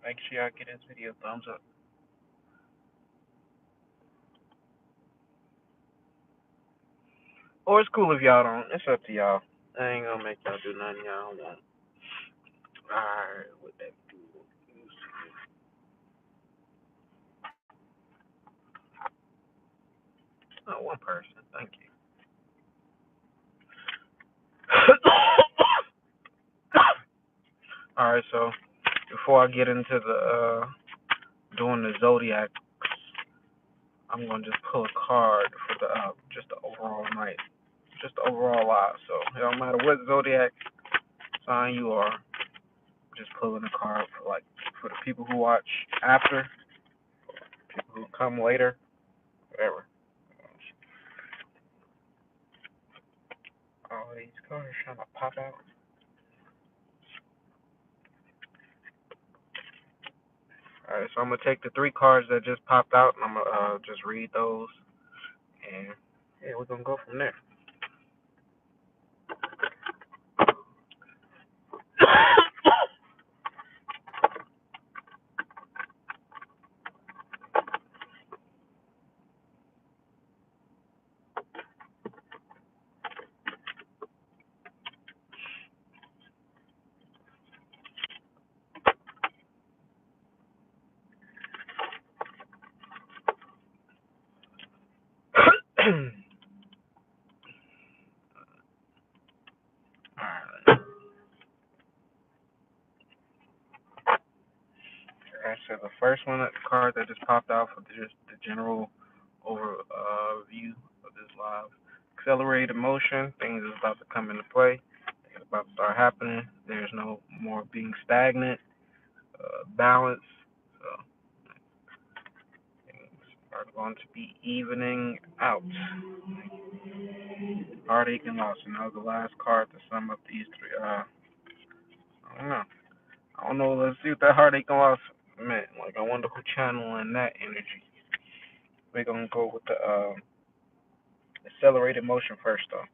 Make sure y'all get this video a thumbs up. Or it's cool if y'all don't. It's up to y'all. I ain't gonna make y'all do nothing y'all don't want. Alright, with that. Oh, one person. Thank you. Alright, so before I get into the doing the Zodiac, I'm gonna just pull a card for the just the overall night. Just the overall live. So it don't matter what Zodiac sign you are, just pulling a card for the people who watch after, people who come later, whatever. All these cards trying to pop out. Alright, so I'm gonna take the three cards that just popped out and I'm gonna just read those and yeah, we're gonna go from there. Alright. Alright, so the first one, the card that just popped out for just the general overview of this live. Accelerated motion, things is about to come into play. Things about to start happening. There's no more being stagnant. Balance. So things are going to be evening out. Heartache and loss. And that was the last card to sum up these three. I don't know. I don't know. Let's see what that heartache and loss meant. Like, I wonder who channeling that energy. We're gonna go with the accelerated motion first, though.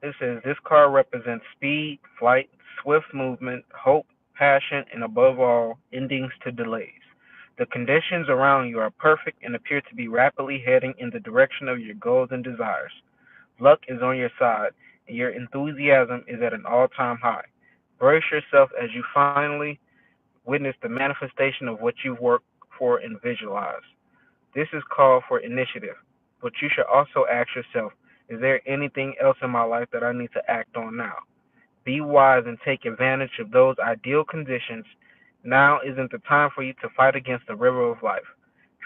It says this card represents speed, flight, swift movement, hope, passion, and above all, endings to delays. The conditions around you are perfect and appear to be rapidly heading in the direction of your goals and desires. Luck is on your side, and your enthusiasm is at an all-time high. Brace yourself as you finally witness the manifestation of what you've worked for and visualized. This is called for initiative, but you should also ask yourself, is there anything else in my life that I need to act on now? Be wise and take advantage of those ideal conditions. Now isn't the time for you to fight against the river of life.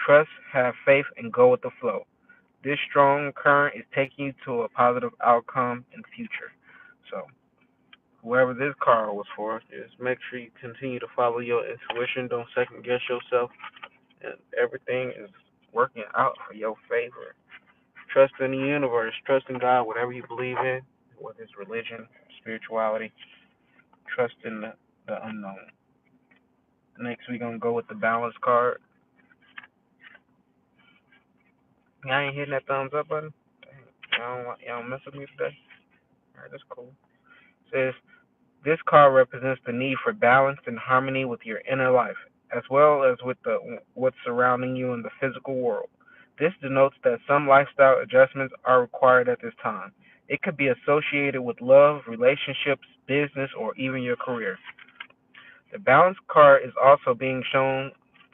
Trust, have faith, and go with the flow. This strong current is taking you to a positive outcome in future. So, whoever this card was for, just make sure you continue to follow your intuition. Don't second guess yourself, and everything is working out for your favor. Trust in the universe, trust in God, whatever you believe in, whether it's religion, spirituality, trust in the unknown. Next, we're going to go with the balance card. Y'all ain't hitting that thumbs up button? Y'all don't mess with me today? Alright, that's cool. It says, this card represents the need for balance and harmony with your inner life, as well as with what's surrounding you in the physical world. This denotes that some lifestyle adjustments are required at this time. It could be associated with love, relationships, business, or even your career. The balance card is also being shown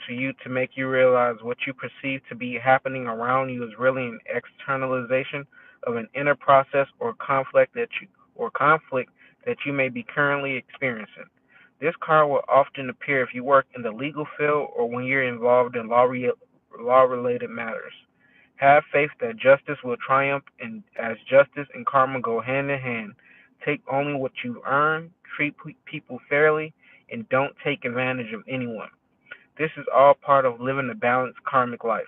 to you to make you realize what you perceive to be happening around you is really an externalization of an inner process or conflict that you may be currently experiencing. This card will often appear if you work in the legal field or when you're involved in law related matters. Have faith that justice will triumph, and as justice and karma go hand in hand, take only what you earn, treat people fairly, and don't take advantage of anyone. This is all part of living a balanced karmic life.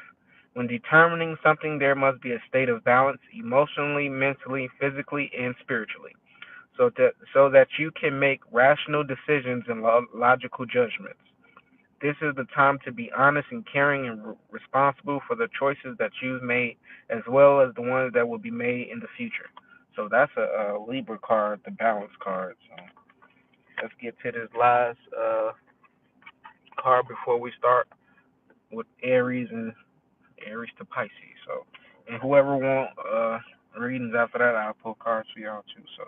When determining something, there must be a state of balance emotionally, mentally, physically, and spiritually. so that you can make rational decisions and logical judgments. This is the time to be honest and caring and responsible for the choices that you've made, as well as the ones that will be made in the future. So that's a Libra card, the balance card. So let's get to this last card before we start with Aries and Aries to Pisces. So, and whoever want readings after that, I'll pull cards for y'all too. So,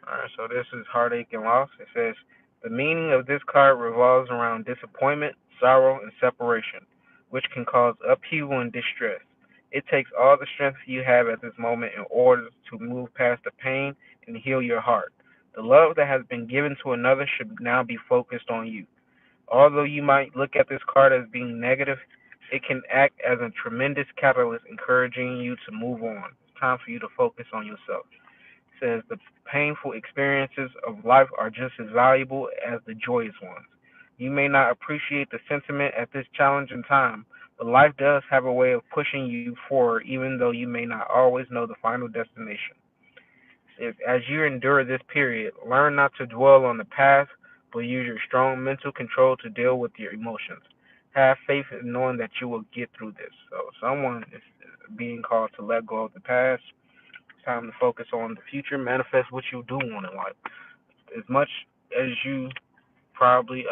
all right. So this is Heartache and Loss. It says the meaning of this card revolves around disappointment, sorrow, and separation, which can cause upheaval and distress. It takes all the strength you have at this moment in order to move past the pain and heal your heart. The love that has been given to another should now be focused on you. Although you might look at this card as being negative, it can act as a tremendous catalyst encouraging you to move on. It's time for you to focus on yourself. It says the painful experiences of life are just as valuable as the joyous ones. You may not appreciate the sentiment at this challenging time, but life does have a way of pushing you forward even though you may not always know the final destination. If, as you endure this period, learn not to dwell on the past, but use your strong mental control to deal with your emotions. Have faith in knowing that you will get through this. So, someone is being called to let go of the past. It's time to focus on the future. Manifest what you do want in life. As much as you probably,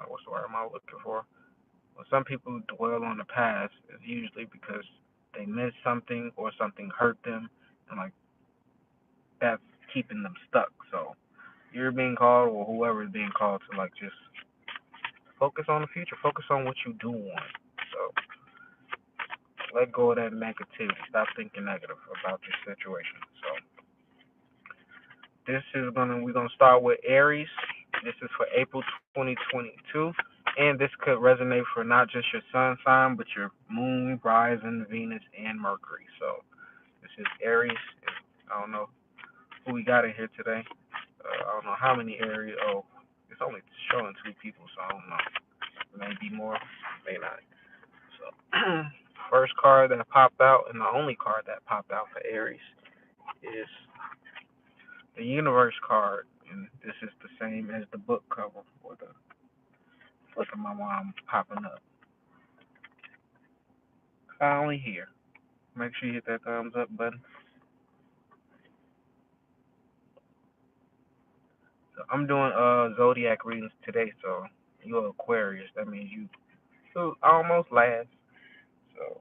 what's the word am I looking for? Well, some people dwell on the past. It's usually because they missed something or something hurt them, and like that's keeping them stuck. So you're being called, or whoever is being called, to like just focus on the future, focus on what you do want. So let go of that negativity. Stop thinking negative about your situation. So this is we're gonna start with Aries. This is for April 2022, and this could resonate for not just your sun sign, but your moon, rising, Venus, and Mercury. So this is Aries. I don't know who we got in here today. I don't know how many Aries. Oh, it's only showing two people, so I don't know. Maybe more, may not. So, first card that popped out, and the only card that popped out for Aries, is the Universe card, and this is the same as the book cover for the look at my mom popping up. Finally here. Make sure you hit that thumbs up button. So I'm doing Zodiac readings today, so you're Aquarius. That means you almost last. So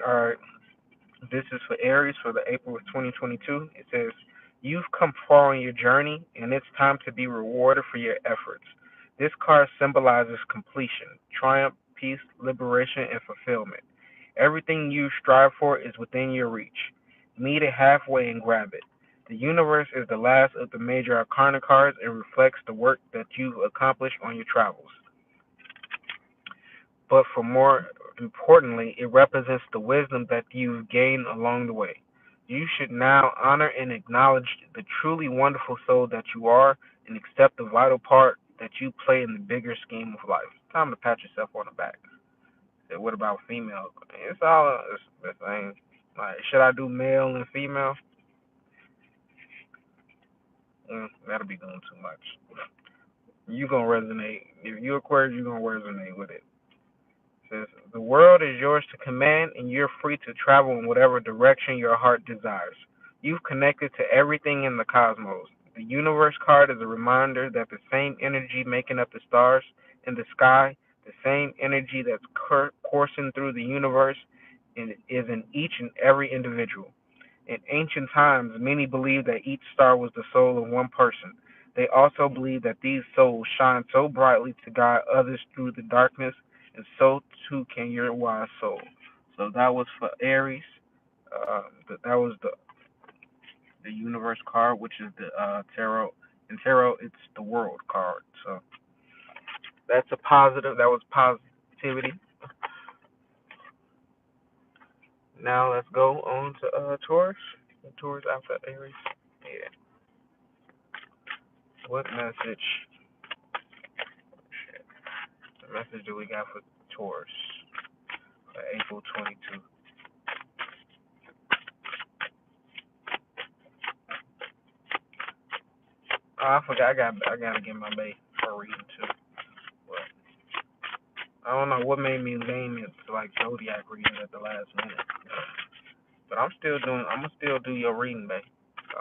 all right. This is for Aries for the April of 2022. It says, you've come far on your journey, and it's time to be rewarded for your efforts. This card symbolizes completion, triumph, peace, liberation, and fulfillment. Everything you strive for is within your reach. Meet it halfway and grab it. The universe is the last of the major arcana cards and reflects the work that you've accomplished on your travels. But for more importantly, it represents the wisdom that you've gained along the way. You should now honor and acknowledge the truly wonderful soul that you are and accept the vital part that you play in the bigger scheme of life. Time to pat yourself on the back. Say, what about female? It's all the same. Like, should I do male and female? That'll be doing too much. You gonna resonate. If you're Aquarius, you're gonna resonate with it. Says the world is yours to command, and you're free to travel in whatever direction your heart desires. You've connected to everything in the cosmos. The universe card is a reminder that the same energy making up the stars in the sky, the same energy that's coursing through the universe, is in each and every individual. In ancient times, many believed that each star was the soul of one person. They also believed that these souls shine so brightly to guide others through the darkness, and so too can your wise soul. So that was for Aries. That was the universe card, which is the tarot. In tarot, it's the world card. So that's a positive. That was positivity. Now let's go on to Taurus. Taurus after Aries. Yeah. What message? Shit. The message that we got for Taurus for April 22. Oh, I forgot. I gotta get my bait for reading too. But I don't know what made me name it like Zodiac reading at the last minute. But I'm still doing. I'm gonna still do your reading, babe. So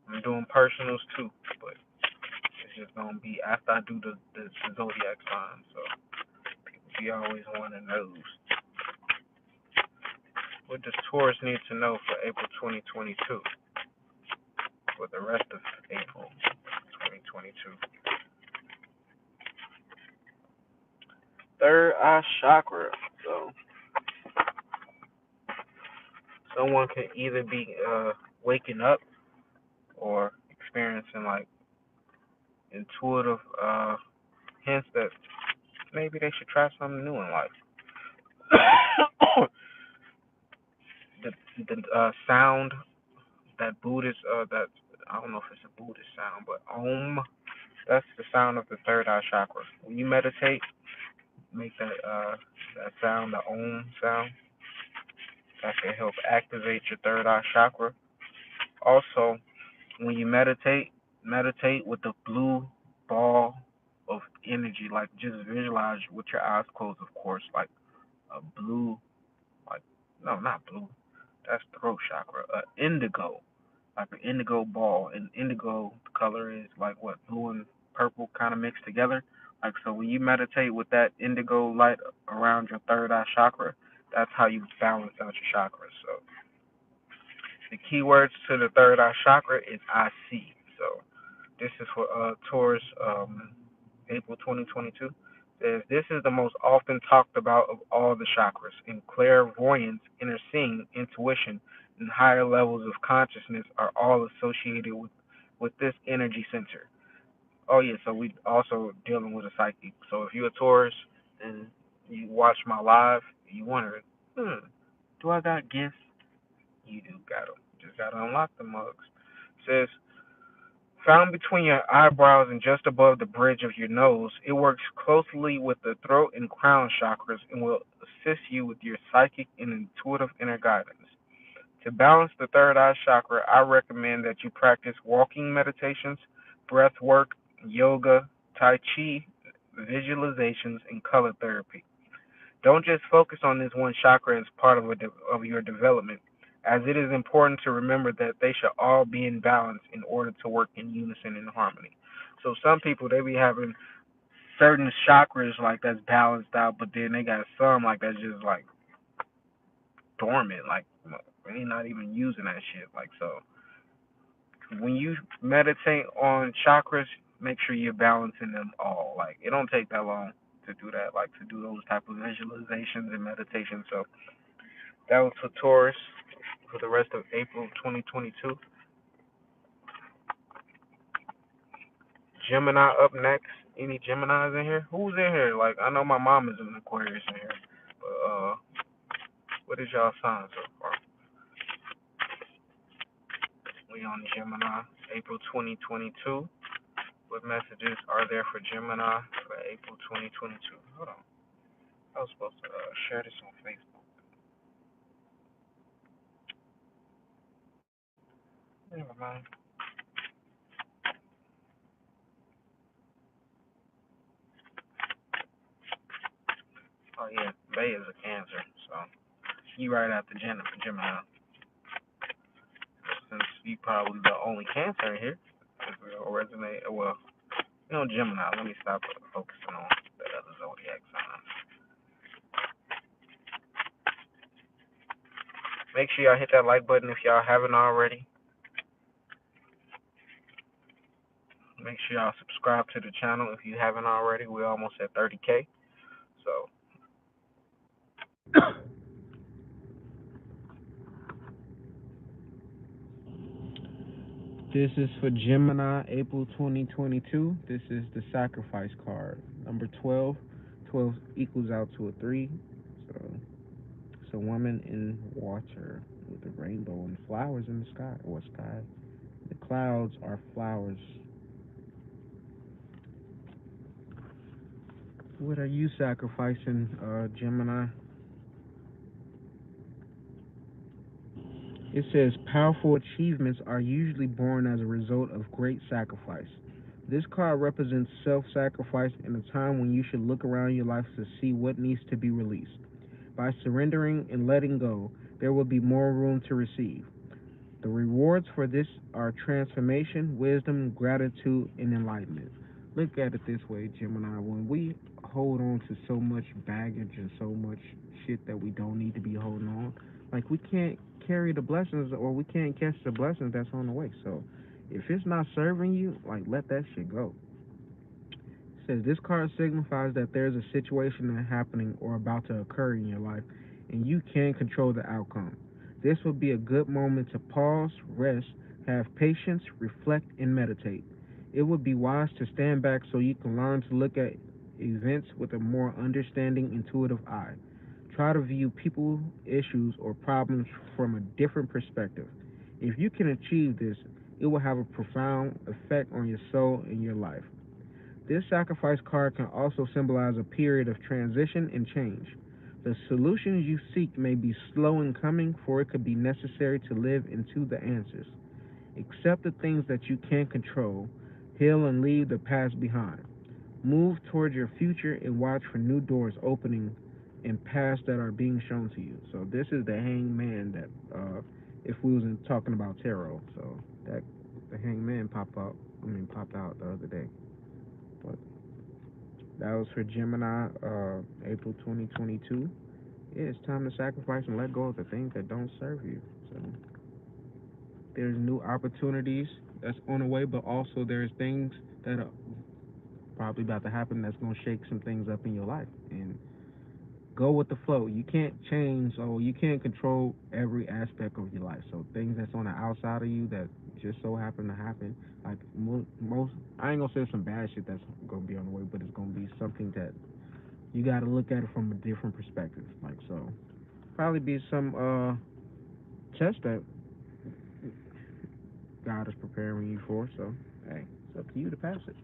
I'm doing personals too, but it's just gonna be after I do the Zodiac sign. So people be always wanting those. What does Taurus need to know for April 2022? For the rest of April 2022. Third eye chakra. So someone can either be waking up or experiencing like intuitive hints that maybe they should try something new in life. the sound that Buddhist that I don't know if it's a Buddhist sound, but that's the sound of the third eye chakra. When you meditate, make that sound, the sound. That can help activate your third eye chakra. Also, when you meditate with the blue ball of energy. Like just visualize with your eyes closed, of course, like a blue, like no, not blue. That's throat chakra. Indigo, like an indigo ball. And indigo color is like what, blue and purple kind of mixed together. Like so, when you meditate with that indigo light around your third eye chakra, that's how you balance out your chakras. So the keywords to the third eye chakra is I see. So this is for Taurus, April 2022. Says this is the most often talked about of all the chakras, and clairvoyance, inner seeing, intuition, and higher levels of consciousness are all associated with this energy center. Oh yeah, so we also dealing with a psychic. So if you're a Taurus and you watch my live, you wonder, do I got gifts? You do got them. Just gotta unlock the mugs. Says found between your eyebrows and just above the bridge of your nose, it works closely with the throat and crown chakras and will assist you with your psychic and intuitive inner guidance. To balance the third eye chakra, I recommend that you practice walking meditations, breath work, yoga, tai chi, visualizations, and color therapy. Don't just focus on this one chakra as part of your development, as it is important to remember that they should all be in balance in order to work in unison and harmony. So some people they be having certain chakras like that's balanced out, but then they got some like that's just like dormant, like they not even using that shit. Like so, when you meditate on chakras, make sure you're balancing them all. Like it don't take that long to do that, like to do those type of visualizations and meditations. So that was for Taurus for the rest of April 2022. Gemini up next. Any Geminis in here? Who's in here? Like I know my mom is an Aquarius in here, but what is y'all sign so far? We on Gemini, April 2022. What messages are there for Gemini for April 2022? Hold on. I was supposed to share this on Facebook. Never mind. Oh yeah, Bay is a Cancer, so you right after Gemini. Since you probably the only Cancer in here, it will resonate. Well, Gemini. Let me stop focusing on the other zodiac signs. Make sure y'all hit that like button if y'all haven't already. Make sure y'all subscribe to the channel if you haven't already. We're almost at 30K. So this is for Gemini, April 2022. This is the sacrifice card. Number 12. 12 equals out to a 3. So a woman in water with a rainbow and flowers in the sky, or sky. The clouds are flowers. What are you sacrificing, Gemini? It says powerful achievements are usually born as a result of great sacrifice. This card represents self sacrifice in a time when you should look around your life to see what needs to be released. By surrendering and letting go, there will be more room to receive. The rewards for this are transformation, wisdom, gratitude, and enlightenment. Look at it this way, Gemini. When we hold on to so much baggage and so much shit that we don't need to be holding on, like we can't carry the blessings or we can't catch the blessings that's on the way. So if it's not serving you, like let that shit go. It says this card signifies that there's a situation that's happening or about to occur in your life, and you can control the outcome. This would be a good moment to pause, rest, have patience, reflect, and meditate. It would be wise to stand back so you can learn to look at events with a more understanding, intuitive eye. Try to view people, issues, or problems from a different perspective. If you can achieve this, it will have a profound effect on your soul and your life. This sacrifice card can also symbolize a period of transition and change. The solutions you seek may be slow in coming, for it could be necessary to live into the answers. Accept the things that you can't control, heal and leave the past behind. Move towards your future and watch for new doors opening and paths that are being shown to you. So this is the hangman that if we wasn't talking about tarot, so that the hangman popped out the other day. But that was for Gemini, April 2022. Yeah, it's time to sacrifice and let go of the things that don't serve you. So there's new opportunities that's on the way, but also there's things that are probably about to happen that's going to shake some things up in your life. And go with the flow. You can't change, or you can't control every aspect of your life. So things that's on the outside of you that just so happen to happen, like most, I ain't gonna say some bad shit that's gonna be on the way, but it's gonna be something that you got to look at it from a different perspective. Like so, probably be some test that God is preparing you for. So hey, it's up to you to pass it,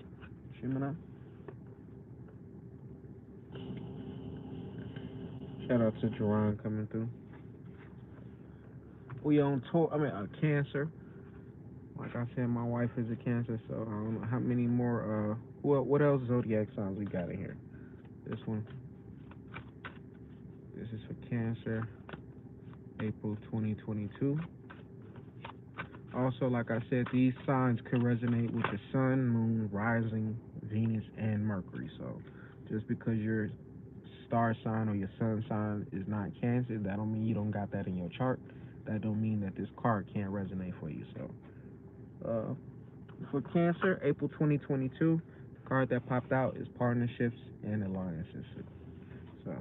Gemini. Shout out to Jerron coming through. We on tour. I mean, Cancer. Like I said, my wife is a Cancer, so I don't know how many more. What else Zodiac signs we got in here? This one. This is for Cancer, April 2022. Also, like I said, these signs could resonate with the Sun, Moon, Rising, Venus, and Mercury. So, just because your star sign or your sun sign is not Cancer, that don't mean you don't got that in your chart. That don't mean that this card can't resonate for you. So, for Cancer, April 2022, the card that popped out is partnerships and alliances. So,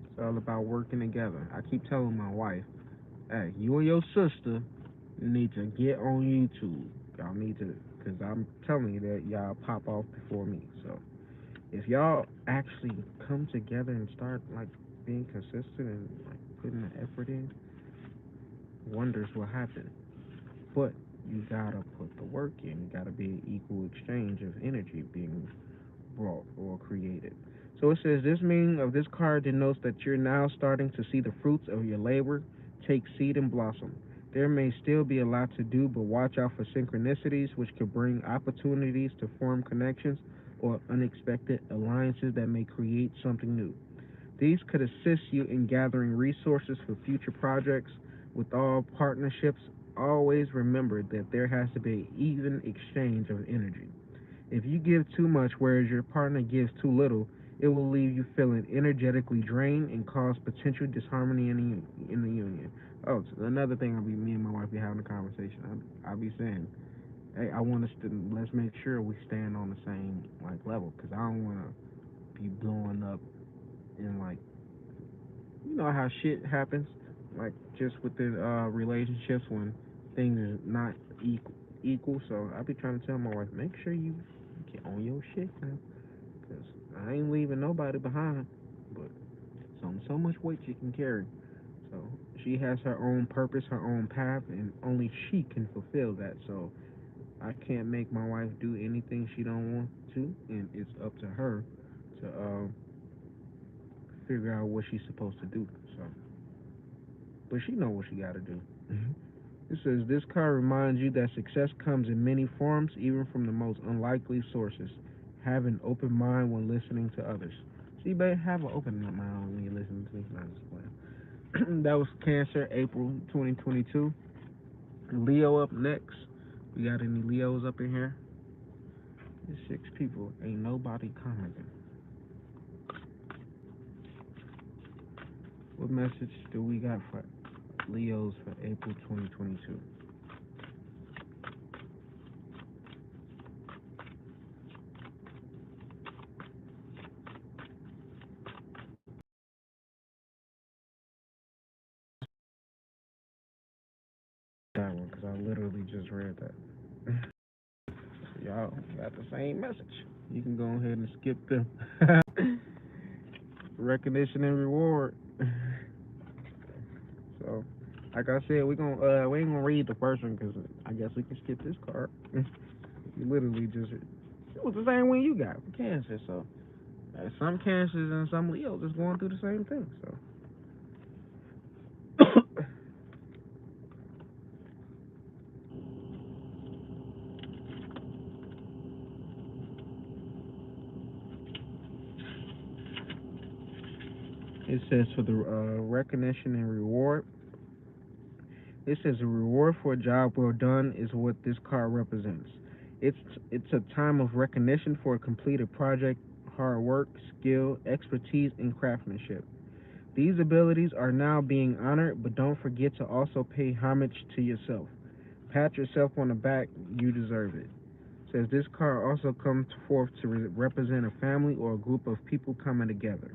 it's all about working together. I keep telling my wife, hey, you and your sister need to get on YouTube. Y'all need to, because I'm telling you that y'all pop off before me. So, if y'all actually come together and start, like, being consistent and, like, putting the effort in, wonders will happen. But you gotta put the work in. You gotta be an equal exchange of energy being brought or created. So it says this meaning of this card denotes that you're now starting to see the fruits of your labor take seed and blossom. There may still be a lot to do, but watch out for synchronicities which could bring opportunities to form connections or unexpected alliances that may create something new. These could assist you in gathering resources for future projects. With all partnerships, always remember that there has to be an even exchange of energy. If you give too much, whereas your partner gives too little, it will leave you feeling energetically drained and cause potential disharmony in the union. Oh, so another thing, me and my wife be having a conversation. I'll be saying, hey, I want us to let's make sure we stand on the same like level, because I don't want to be blowing up in like you know how shit happens, like just within relationships when things are not equal. So I be trying to tell my wife, make sure you get on your shit now, cause I ain't leaving nobody behind. But on so much weight she can carry. So she has her own purpose, her own path, and only she can fulfill that. So I can't make my wife do anything she don't want to, and it's up to her to figure out what she's supposed to do. So, but she know what she got to do. It says this card reminds you that success comes in many forms, even from the most unlikely sources. Have an open mind when listening to others. See, babe, have an open mind when you're listening to me. That was Cancer, April 2022. Leo up next. We got any Leos up in here? There's 6 people. Ain't nobody commenting. What message do we got for Leos for April 2022? That one, because I literally just read that. Y'all got the same message. You can go ahead and skip them. Recognition and reward. So, like I said, we ain't gonna read the first one because I guess we can skip this card. You literally just it was the same one you got for Cancer. So, some Cancers and some Leos just going through the same thing. So. It says for the recognition and reward. It says a reward for a job well done is what this card represents. It's a time of recognition for a completed project, hard work, skill, expertise, and craftsmanship. These abilities are now being honored, but don't forget to also pay homage to yourself. Pat yourself on the back, you deserve it. It says this card also comes forth to represent a family or a group of people coming together,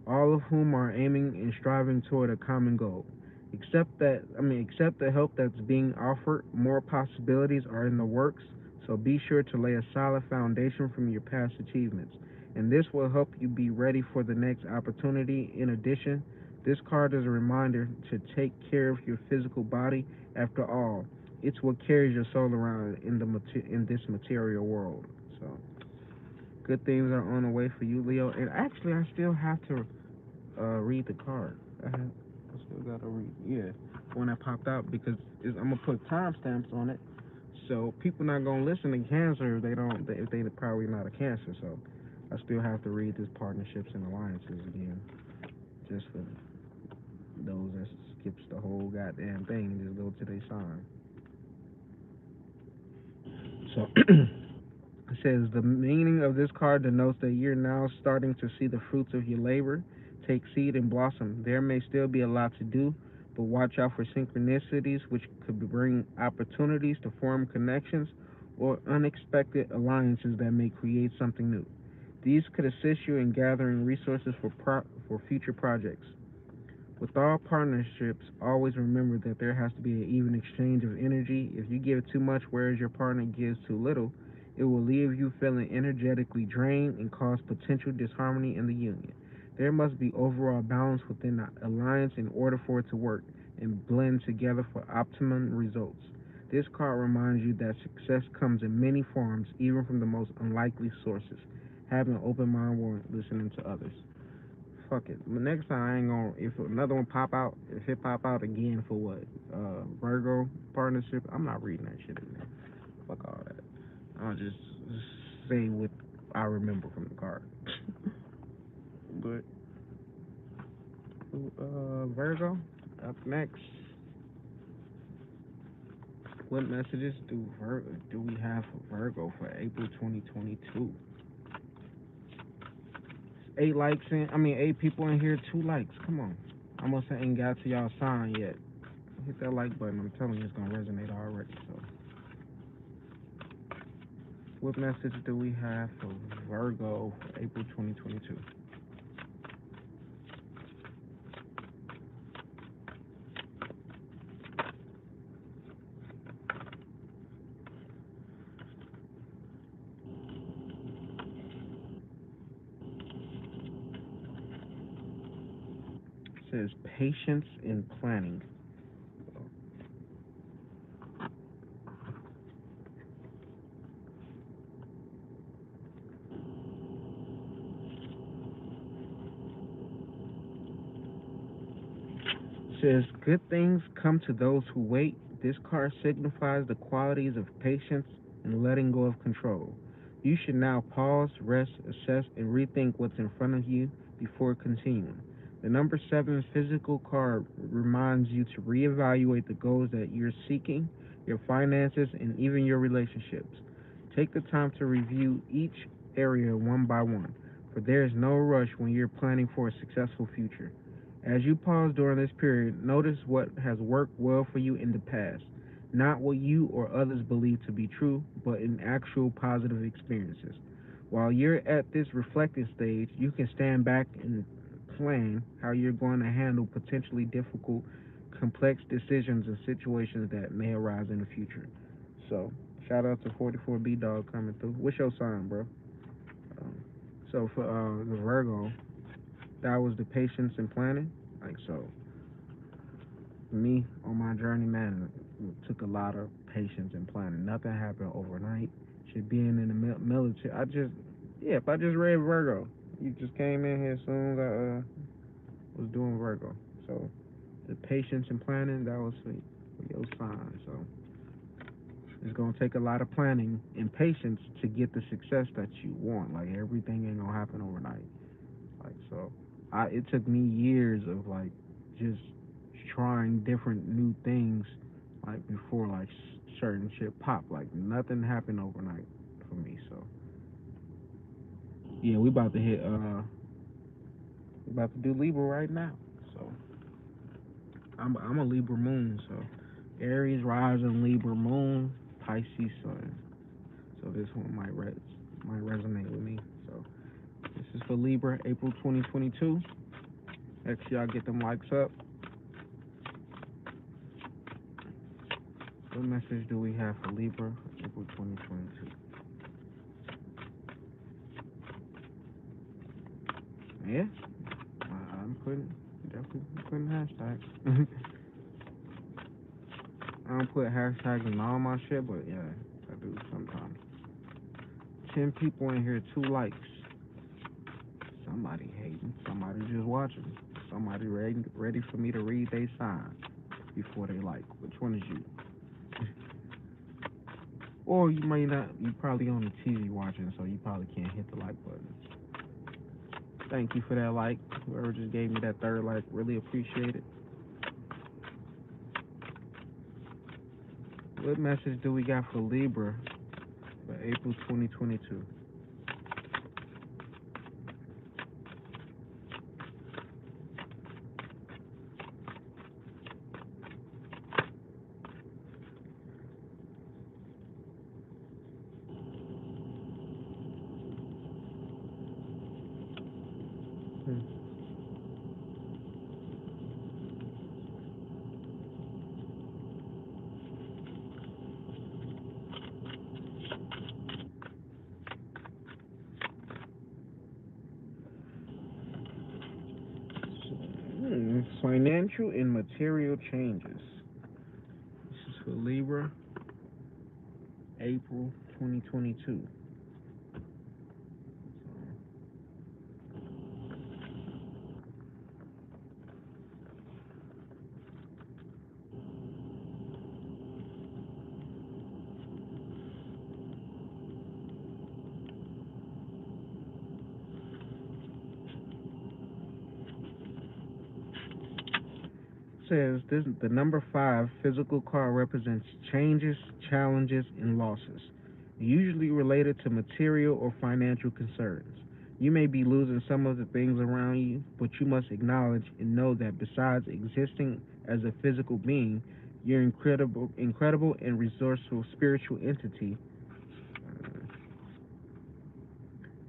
all of whom are aiming and striving toward a common goal. Accept the help that's being offered. More possibilities are in the works, so be sure to lay a solid foundation from your past achievements, and this will help you be ready for the next opportunity. In addition, this card is a reminder to take care of your physical body. After all, it's what carries your soul around in this material world. So, good things are on the way for you, Leo. And actually, I still have to read the card. I still gotta read. Yeah, when that popped out because I'm gonna put timestamps on it, so people not gonna listen to Cancer if they don't. If they probably not a Cancer, so I still have to read this partnerships and alliances again, just for those that skips the whole goddamn thing and just go to their sign. So. It says the meaning of this card denotes that you're now starting to see the fruits of your labor take seed and blossom. There may still be a lot to do, but watch out for synchronicities which could bring opportunities to form connections or unexpected alliances that may create something new. These could assist you in gathering resources for future projects. With all partnerships, always remember that there has to be an even exchange of energy. If you give too much whereas your partner gives too little, it will leave you feeling energetically drained and cause potential disharmony in the union. There must be overall balance within the alliance in order for it to work and blend together for optimum results. This card reminds you that success comes in many forms, even from the most unlikely sources. Have an open mind when listening to others. Fuck it. But next time I ain't gonna. If another one pop out, if it pop out again for what? Virgo partnership. I'm not reading that shit in there. Fuck all that. I'll just say what I remember from the card. But Virgo up next. What messages do we have for Virgo for April 2022? 8 people in here, 2 likes. Come on. I almost ain't got to y'all sign yet. Hit that like button. I'm telling you, it's gonna resonate already. So, what message do we have for Virgo for April 2022? says patience in planning. Says good things come to those who wait. This card signifies the qualities of patience and letting go of control. You should now pause, rest, assess, and rethink what's in front of you before continuing. The number 7 physical card reminds you to reevaluate the goals that you're seeking, your finances, and even your relationships. Take the time to review each area one by one, for there is no rush when you're planning for a successful future. As you pause during this period, notice what has worked well for you in the past, not what you or others believe to be true, but in actual positive experiences. While you're at this reflective stage, you can stand back and plan how you're going to handle potentially difficult, complex decisions and situations that may arise in the future. So, shout out to 44B Dog coming through. What's your sign, bro? Um, so, for the Virgo, that was the patience and planning. Like, so, me on my journey, man, it took a lot of patience and planning. Nothing happened overnight. Shit, being in the military, if I just read Virgo. You just came in here as soon as I was doing Virgo. So, the patience and planning, that was for your sign. So, it's gonna take a lot of planning and patience to get the success that you want. Like, everything ain't gonna happen overnight. Like, so, it took me years of like just trying different new things, like before like certain shit pop. Like, nothing happened overnight for me. So yeah, we about to do Libra right now. So I'm a Libra moon. So Aries rising, Libra moon, Pisces sun. So this one might resonate with me. So this is for Libra, April 2022. Make sure y'all get them likes up. What message do we have for Libra, April 2022? Yeah, I'm definitely putting hashtags. I don't put hashtags in all my shit, but yeah, I do sometimes. 10 people in here, 2 likes. Somebody hating, somebody just watching, somebody ready for me to read their sign before they like. Which one is you? Or you may not, you probably on the TV watching, so you probably can't hit the like button. Thank you for that like. Whoever just gave me that 3rd like, really appreciate it. What message do we got for Libra for April 2022? Financial and material changes. This is for Libra, April 2022. Says this, the number 5 physical card represents changes, challenges, and losses, usually related to material or financial concerns. You may be losing some of the things around you, but you must acknowledge and know that besides existing as a physical being, you're incredible and resourceful spiritual entity.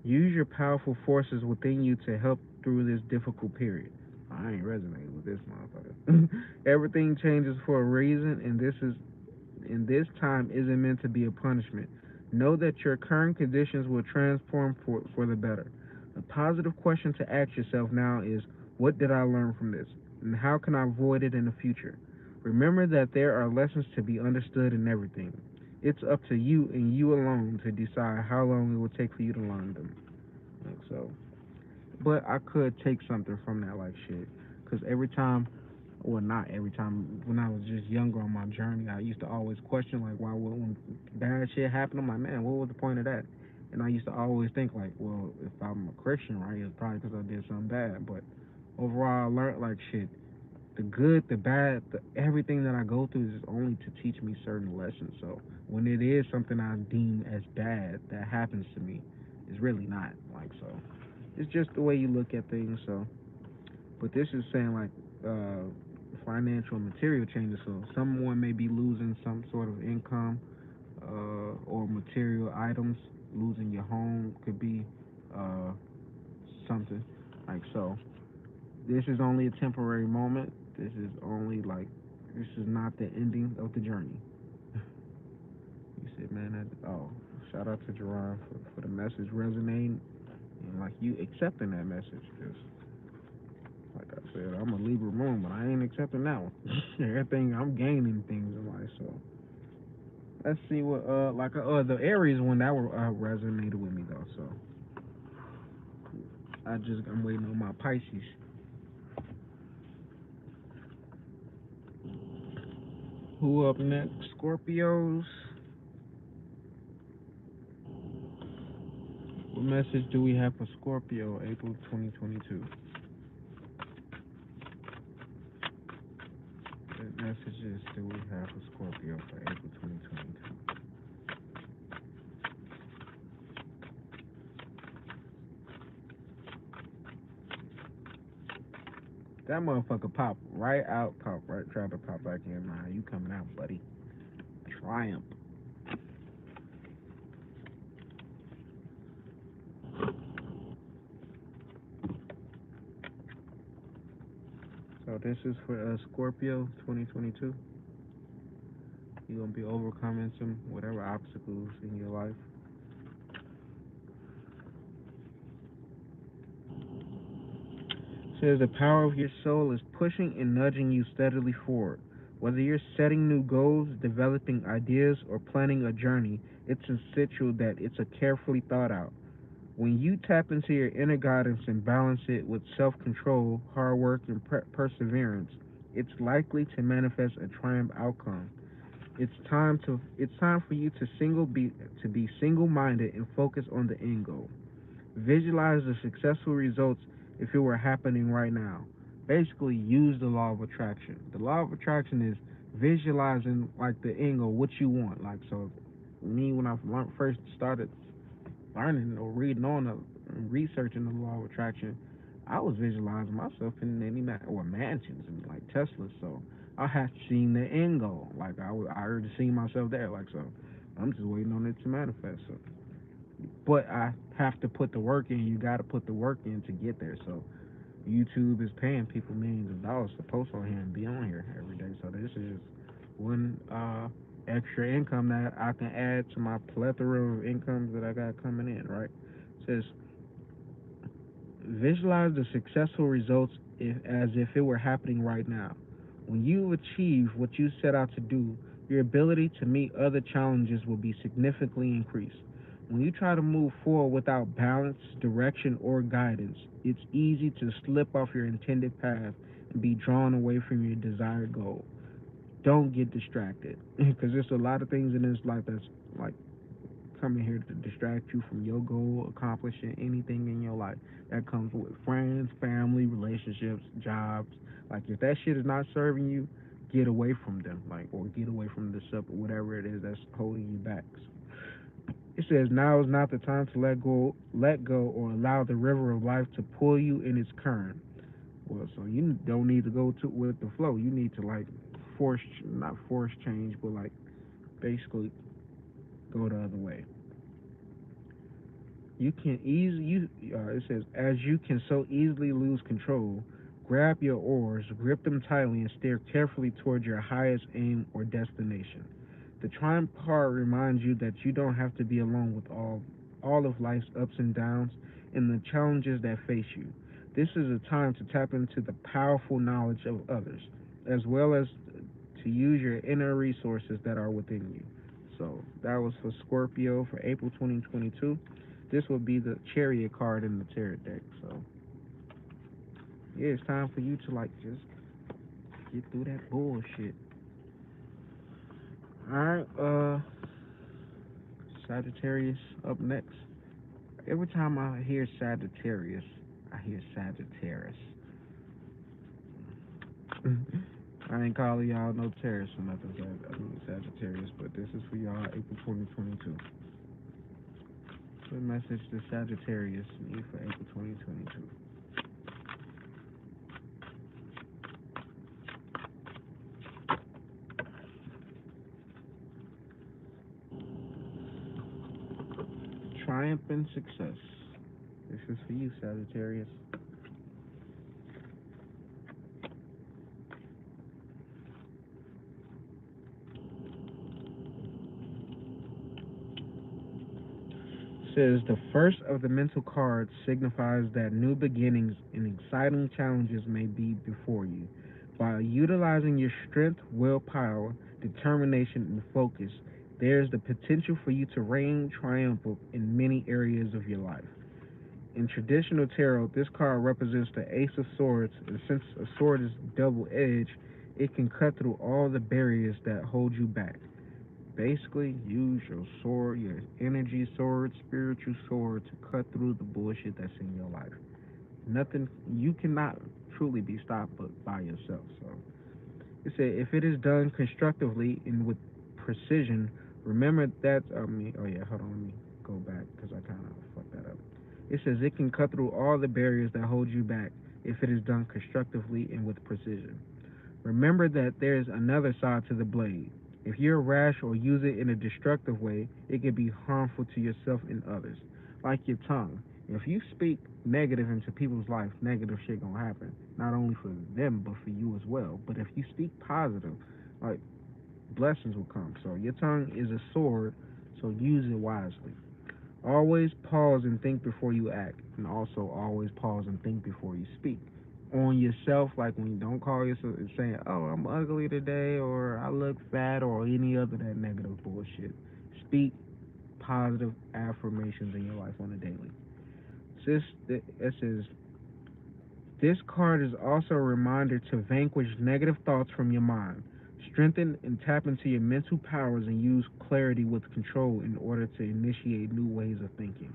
Use your powerful forces within you to help through this difficult period. I ain't resonating with this motherfucker. Everything changes for a reason, and this time isn't meant to be a punishment. Know that your current conditions will transform for the better. A positive question to ask yourself now is, what did I learn from this? And how can I avoid it in the future? Remember that there are lessons to be understood in everything. It's up to you and you alone to decide how long it will take for you to learn them. Like so, but I could take something from that, like shit. Because every time, well, not every time, when I was just younger on my journey, I used to always question, like, why would when bad shit happened? I'm like, man, what was the point of that? And I used to always think, like, well, if I'm a Christian, right, it's probably because I did something bad. But overall, I learned, like, shit, the good, the bad, everything that I go through is only to teach me certain lessons. So when it is something I deem as bad that happens to me, it's really not. Like, so it's just the way you look at things. So, but this is saying like financial and material changes. So someone may be losing some sort of income or material items. Losing your home could be uh, something like so. This is only a temporary moment. This is only like this is not the ending of the journey. You said, man, oh, shout out to Jerron for the message resonating and like you accepting that message because like I said, I'm a Libra moon, but I ain't accepting that one. Everything I'm gaining things in life, so let's see what like the Aries one that were resonated with me though. So I'm waiting on my Pisces. Who up next? Scorpios. What message do we have for Scorpio, April 2022? What messages do we have for Scorpio for April 2022? That motherfucker pop right, try to pop back in. Nah, you coming out, buddy. Triumph. So this is for Scorpio 2022. You're gonna be overcoming some whatever obstacles in your life. It says the power of your soul is pushing and nudging you steadily forward. Whether you're setting new goals, developing ideas, or planning a journey, it's essential that it's a carefully thought out. When you tap into your inner guidance and balance it with self-control, hard work, and perseverance, it's likely to manifest a triumph outcome. It's time for you to be single-minded and focus on the end goal. Visualize the successful results if it were happening right now. Basically, use the law of attraction. The law of attraction is visualizing like the end goal, what you want. Like so, me when I first started learning or reading on and researching the law of attraction, I was visualizing myself in any or mansions and like Teslas. So I had seen the end goal. Like I already seen myself there. Like so, I'm just waiting on it to manifest. So, but I have to put the work in. You got to put the work in to get there. So YouTube is paying people millions of dollars to post on here and be on here every day. So this is just one extra income that I can add to my plethora of incomes that I got coming in. Right? It says visualize the successful results as if it were happening right now. When you achieve what you set out to do, your ability to meet other challenges will be significantly increased. When you try to move forward without balance, direction, or guidance, it's easy to slip off your intended path and be drawn away from your desired goal. Don't get distracted because there's a lot of things in this life that's like coming here to distract you from your goal, accomplishing anything in your life. That comes with friends, family, relationships, jobs. Like if that shit is not serving you, get away from them. Like or get away from the stuff or whatever it is that's holding you back. It says now is not the time to let go or allow the river of life to pull you in its current. Well, so you don't need to go to with the flow. You need to like not force change, but like basically go the other way. You can easily it says as you can so easily lose control, grab your oars, grip them tightly, and steer carefully toward your highest aim or destination. The triumph card reminds you that you don't have to be alone with all of life's ups and downs and the challenges that face you. This is a time to tap into the powerful knowledge of others, as well as to use your inner resources that are within you. So that was for Scorpio for April 2022. This will be the Chariot card in the tarot deck. So yeah, it's time for you to like just get through that bullshit. Alright, Sagittarius up next. Every time I hear Sagittarius, I hear Sagittarius. I ain't calling y'all no terrorists or nothing, I mean Sagittarius, but this is for y'all April 2022. What message does Sagittarius need for April 2022? Triumph and success. This is for you, Sagittarius. Says the first of the mental cards signifies that new beginnings and exciting challenges may be before you. By utilizing your strength, willpower, determination, and focus, there is the potential for you to reign triumphant in many areas of your life. In traditional tarot, this card represents the Ace of Swords, and since a sword is double-edged, it can cut through all the barriers that hold you back. Basically, use your sword, your energy sword, spiritual sword, to cut through the bullshit that's in your life. Nothing, you cannot truly be stopped but by yourself. So it said, if it is done constructively and with precision, remember that. Oh yeah, hold on, let me go back because I kind of fucked that up. It says it can cut through all the barriers that hold you back if it is done constructively and with precision. Remember that there's another side to the blade. If you're rash or use it in a destructive way, it can be harmful to yourself and others. Like your tongue. If you speak negative into people's life, negative shit gonna happen. Not only for them, but for you as well. But if you speak positive, like, blessings will come. So your tongue is a sword, so use it wisely. Always pause and think before you act, and also always pause and think before you speak. On yourself, like when you don't call yourself and saying, "Oh, I'm ugly today," or "I look fat," or any other that negative bullshit. Speak positive affirmations in your life on a daily. It says this card is also a reminder to vanquish negative thoughts from your mind. Strengthen and tap into your mental powers and use clarity with control in order to initiate new ways of thinking.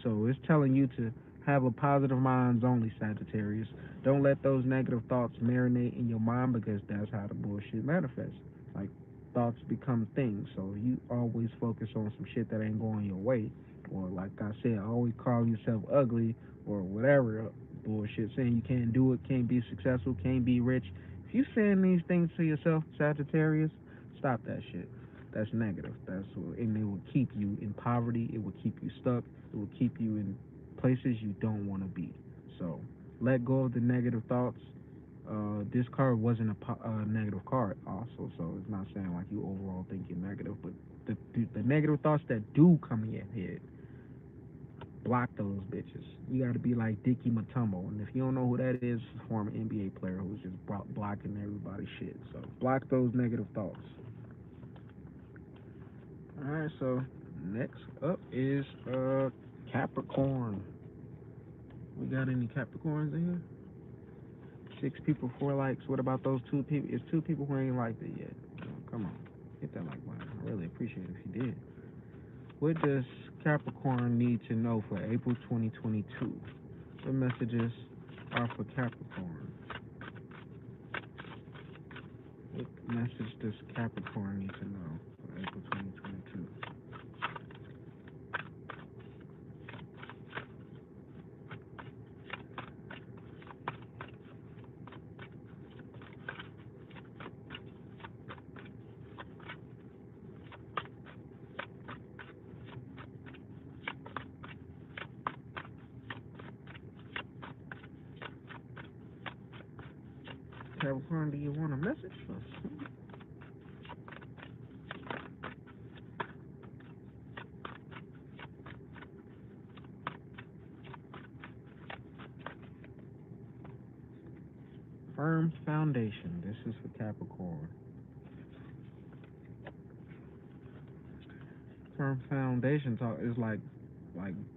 So it's telling you to have a positive mind only, Sagittarius. Don't let those negative thoughts marinate in your mind, because that's how the bullshit manifests. Like, thoughts become things. So you always focus on some shit that ain't going your way, or like I said, always call yourself ugly or whatever bullshit, saying you can't do it, can't be successful, can't be rich. If you saying these things to yourself, Sagittarius, stop that shit. That's negative. And it will keep you in poverty. It will keep you stuck. It will keep you in places you don't want to be. So let go of the negative thoughts. This card wasn't a negative card also, so it's not saying like you overall think you're negative, but the negative thoughts that do come in your head, block those bitches. You got to be like Dickie Matumbo, and if you don't know who that is, he's a former NBA player who's just blocking everybody's shit. So block those negative thoughts. All right, so next up is Capricorn. We got any Capricorns in here? 6 people, 4 likes. What about those 2 people? It's 2 people who ain't liked it yet. Come on, hit that like button. I really appreciate it if you did. What does Capricorn need to know for April 2022? What messages are for Capricorn? What message does Capricorn need to know for April 2022? Capricorn, do you want a message? Firm foundation. This is for Capricorn. Firm foundation talk is like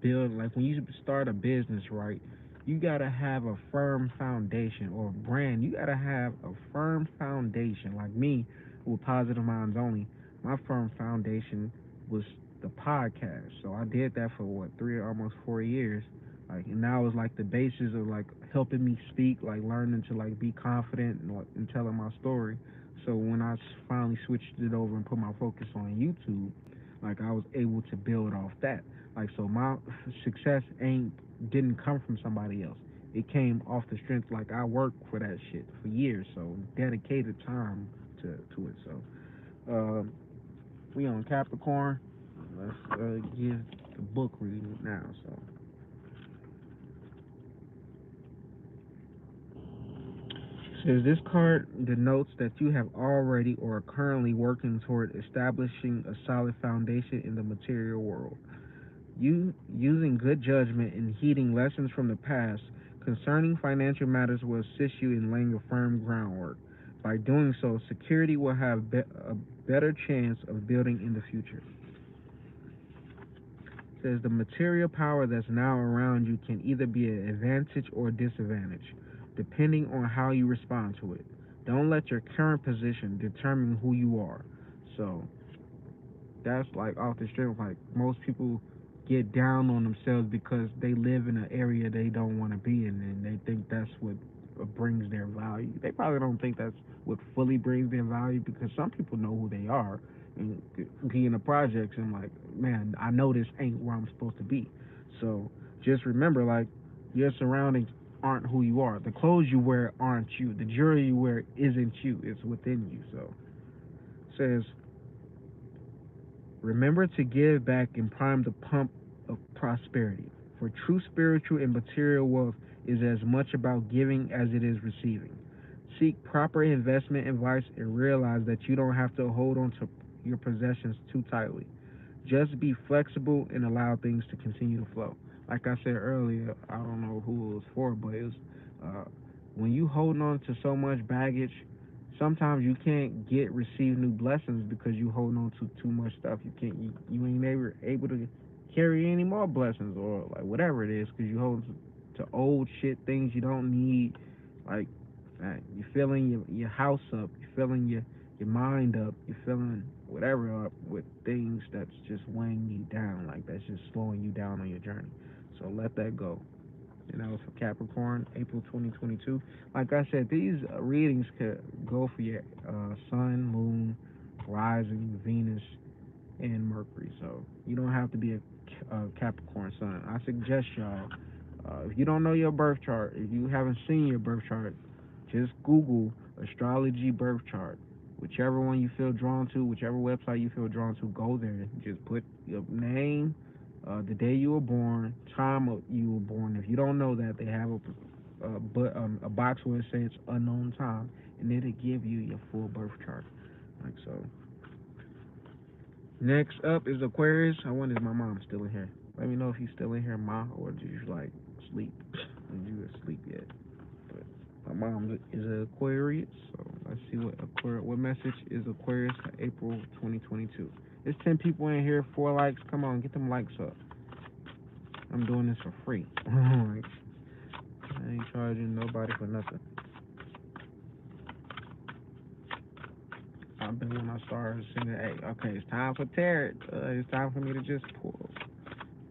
build, like when you start a business, right? You gotta have a firm foundation, or a brand. You gotta have a firm foundation. Like me, with Positive Minds Only, my firm foundation was the podcast. So I did that for what, 3 almost 4 years. Like, and now it's like the basis of like helping me speak, like learning to like be confident and, like, and telling my story. So when I finally switched it over and put my focus on YouTube, like I was able to build off that. Like, so my success ain't didn't come from somebody else. It came off the strength. Like, I worked for that shit for years, so dedicated time to it. So we on Capricorn. Let's give the book reading now. So says this card denotes that you have already or are currently working toward establishing a solid foundation in the material world. You using good judgment and heeding lessons from the past concerning financial matters will assist you in laying a firm groundwork. By doing so, security will have a better chance of building in the future. It says the material power that's now around you can either be an advantage or a disadvantage, depending on how you respond to it. Don't let your current position determine who you are. So that's like off the strength. Like, most people get down on themselves because they live in an area they don't want to be in, and they think that's what brings their value. They probably don't think that's what fully brings their value, because some people know who they are and be in the projects and like, man, I know this ain't where I'm supposed to be. So just remember, like, your surroundings aren't who you are. The clothes you wear aren't you. The jewelry you wear isn't you. It's within you. So it says, remember to give back and prime the pump of prosperity. For true spiritual and material wealth is as much about giving as it is receiving. Seek proper investment advice and realize that you don't have to hold on to your possessions too tightly. Just be flexible and allow things to continue to flow. Like I said earlier, I don't know who it was for, but it was uh, when you hold on to so much baggage, sometimes you can't receive new blessings because you hold on to too much stuff. You ain't able to carry any more blessings, or like whatever it is, because you hold to old shit, things you don't need. Like, you're filling your house up, you're filling your mind up, you're filling whatever up with things that's just weighing you down, like that's just slowing you down on your journey. So let that go. And that was for Capricorn, April 2022. Like I said, these readings could go for your sun, moon, rising, Venus, and Mercury. So you don't have to be a Capricorn sun. I suggest y'all, if you don't know your birth chart, if you haven't seen your birth chart, just Google astrology birth chart. Whichever one you feel drawn to, whichever website you feel drawn to, go there. Just put your name, the day you were born, time you were born. If you don't know that, they have a box where it says unknown time, and it'll give you your full birth chart. Like so. Next up is Aquarius. I wonder if my mom's still in here. Let me know if you still in here, Ma, or did you like sleep? Did you asleep yet? But my mom is an Aquarius, so let's see what message is Aquarius for April 2022. There's 10 people in here, 4 likes. Come on, get them likes up. I'm doing this for free. I ain't charging nobody for nothing. I've been when I started singing, hey, okay, it's time for tarot. It's time for me to just pull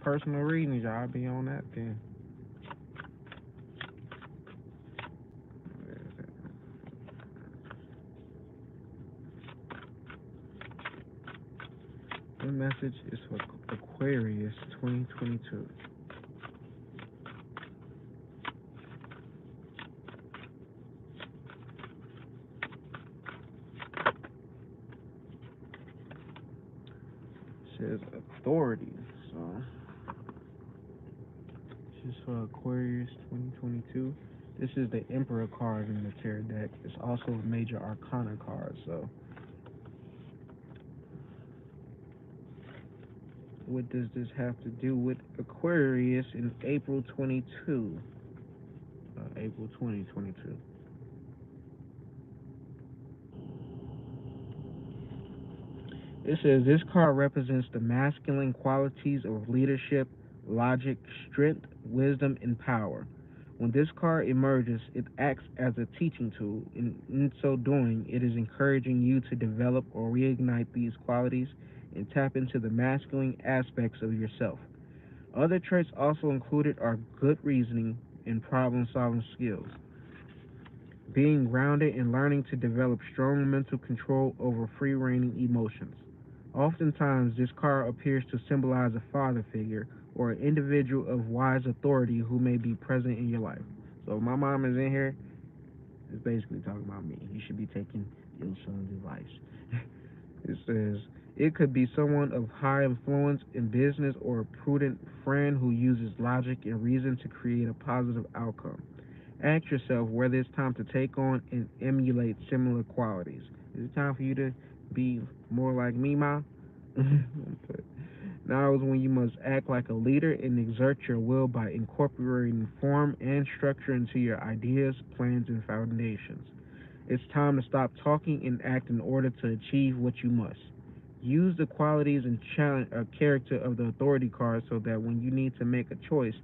personal readings. Y'all be on that then. The message is for Aquarius 2022. It says authority. So this is for Aquarius 2022. This is the Emperor card in the tarot deck. It's also a major arcana card. So what does this have to do with Aquarius in April 2022? It says this card represents the masculine qualities of leadership, logic, strength, wisdom, and power. When this card emerges, it acts as a teaching tool. In so doing, it is encouraging you to develop or reignite these qualities and tap into the masculine aspects of yourself. Other traits also included are good reasoning and problem solving skills, being grounded and learning to develop strong mental control over free reigning emotions. Oftentimes, this card appears to symbolize a father figure or an individual of wise authority who may be present in your life. So, if my mom is in here, it's basically talking about me. You should be taking your son's advice. It says, it could be someone of high influence in business or a prudent friend who uses logic and reason to create a positive outcome. Ask yourself whether it's time to take on and emulate similar qualities. Is it time for you to be more like me, Ma? Now is when you must act like a leader and exert your will by incorporating form and structure into your ideas, plans, and foundations. It's time to stop talking and act in order to achieve what you must. Use the qualities and character of the authority card so that when you need to make a choice,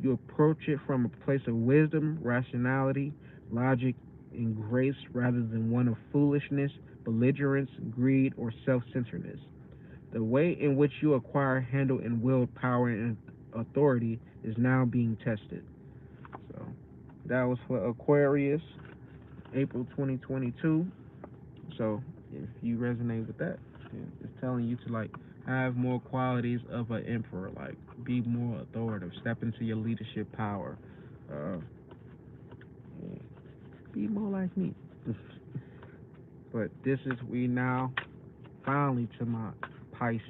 you approach it from a place of wisdom, rationality, logic, and grace rather than one of foolishness, belligerence, greed, or self centeredness. The way in which you acquire, handle, and wield power and authority is now being tested. So that was for Aquarius, April 2022. So if you resonate with that, it's telling you to like have more qualities of an emperor, like be more authoritative, step into your leadership power, uh, be more like me. But this is we now finally to my Pisces,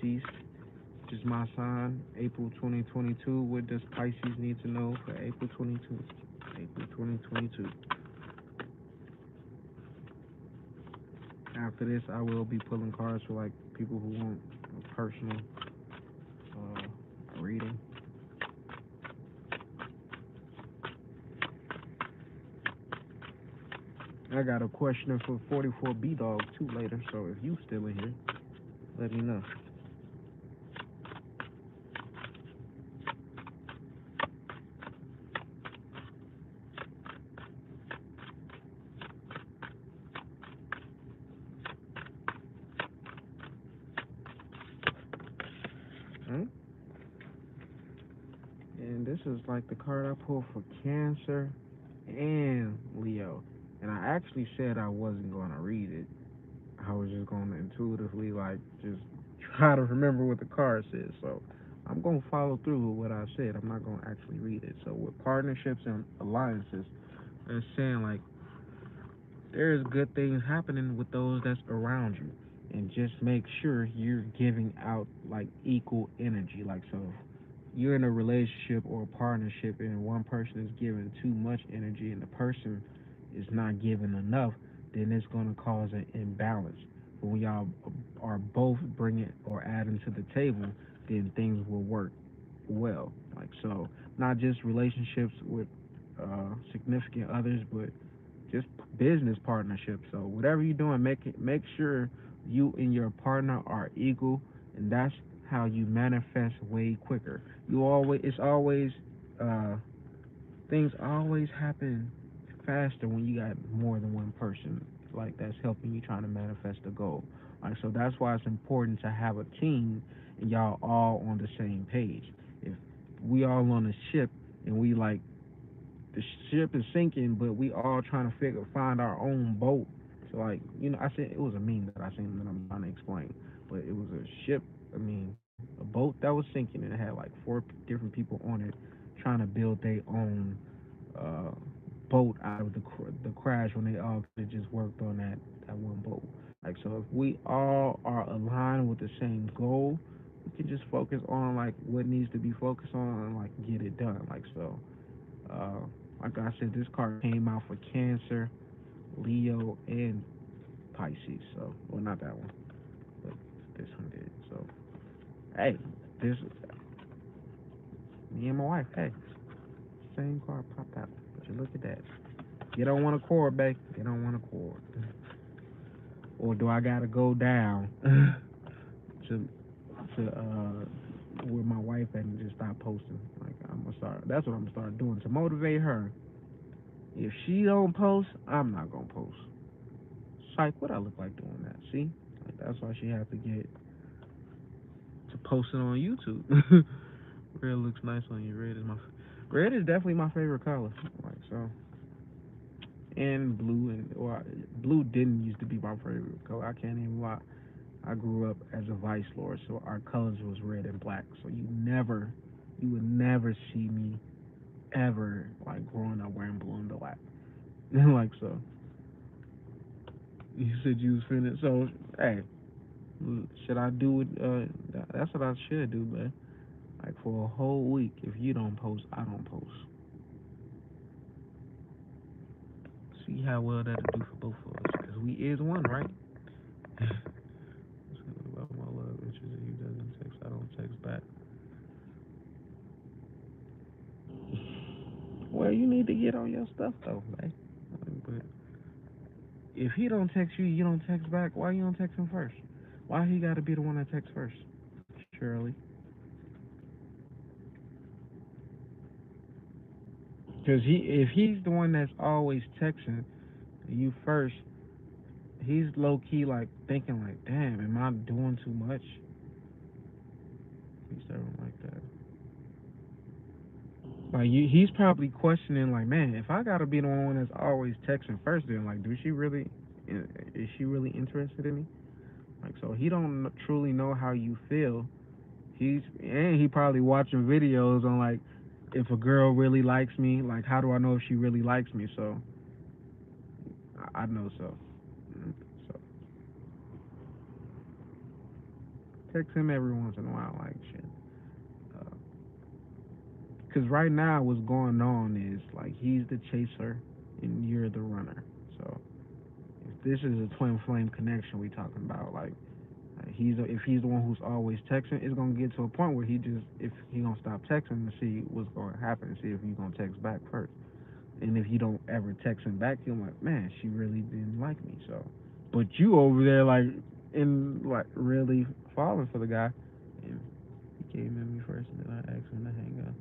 which is my sign, April 2022. What does Pisces need to know for April 22? April 2022. After this, I will be pulling cards for like people who want a personal reading. I got a question for 44B Dog too later, so if you still in here, let me know. Hmm? And this is like the card I pulled for Cancer and Leo. And I actually said I wasn't going to read it. I was just going to intuitively, like, just try to remember what the card says. So I'm going to follow through with what I said. I'm not going to actually read it. So with partnerships and alliances, they're saying, like, there's good things happening with those that's around you. And just make sure you're giving out, like, equal energy. Like, so you're in a relationship or a partnership and one person is giving too much energy and the person is not giving enough, then it's going to cause an imbalance. But when y'all are both bringing or adding to the table, then things will work well. Like so, not just relationships with significant others, but just business partnerships. So whatever you're doing, make sure you and your partner are equal, and that's how you manifest way quicker. It's always uh, things always happen faster when you got more than one person like that's helping you trying to manifest a goal. Like so, that's why it's important to have a team and y'all all on the same page. If we all on a ship and we like the ship is sinking, but we all trying to find our own boat. So like I said it was a meme that I seen that I'm trying to explain, but it was a ship. I mean, a boat that was sinking and it had like four different people on it trying to build their own uh, boat out of the crash when they all could have just worked on that one boat. Like so, if we all are aligned with the same goal, we can just focus on like what needs to be focused on and like get it done. Like so. Uh, like I said, this card came out for Cancer, Leo, and Pisces. So, well, not that one, but this one did. So, hey, this me and my wife. Hey, same card popped out. But you look at that. Get on one accord, babe. Get on one accord. Or do I gotta go down? to where my wife at and just stop posting. Like I'm gonna start. That's what I'm gonna start doing to motivate her. If she don't post, I'm not gonna post. Psych, what I look like doing that? See, like that's why she has to get to post it on YouTube. Red looks nice on you. Red is definitely my favorite color. Like so, and blue blue didn't used to be my favorite color. I can't even lie. I grew up as a vice lord, so our colors was red and black. So you would never see me ever like growing up wearing blue and black. Like so. You said you was finished. So hey, should I do it? That's what I should do, man. Like for a whole week, if you don't post, I don't post. See how well that'll do for both of us, because we is one, right? About my love interest, he doesn't text, I don't text back. Well, you need to get on your stuff though, man. But if he don't text you, you don't text back. Why you don't text him first? Why he got to be the one that texts first? Shirley, because if he's the one that's always texting you first, he's low key like thinking like, damn, am I doing too much? He's something like that. Like he's probably questioning like, man, if I gotta be the one that's always texting first, then like, is she really interested in me? Like, so he don't truly know how you feel. He probably watching videos on like, if a girl really likes me, like how do I know if she really likes me? So I know so. So text him every once in a while, like shit. Because right now what's going on is like he's the chaser and you're the runner. So if this is a twin flame connection we talking about, like if he's the one who's always texting, it's gonna get to a point where if he gonna stop texting to see what's gonna happen, and see if you gonna text back first. And if you don't ever text him back, you're like, man, she really didn't like me. So, but you over there like really falling for the guy, and he came at me first, and then I asked him to hang out.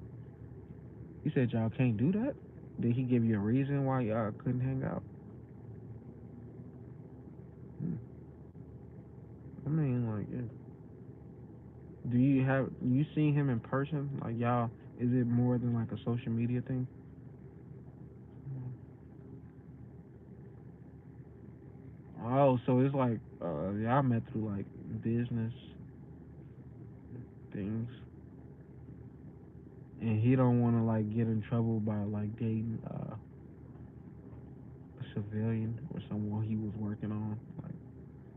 He said y'all can't do that. Did he give you a reason why y'all couldn't hang out? Hmm. I mean, like, yeah. You seen him in person? Like y'all, is it more than like a social media thing? Oh, so it's like y'all met through like business things, and he don't want to like get in trouble by like dating a civilian or someone he was working on. Like,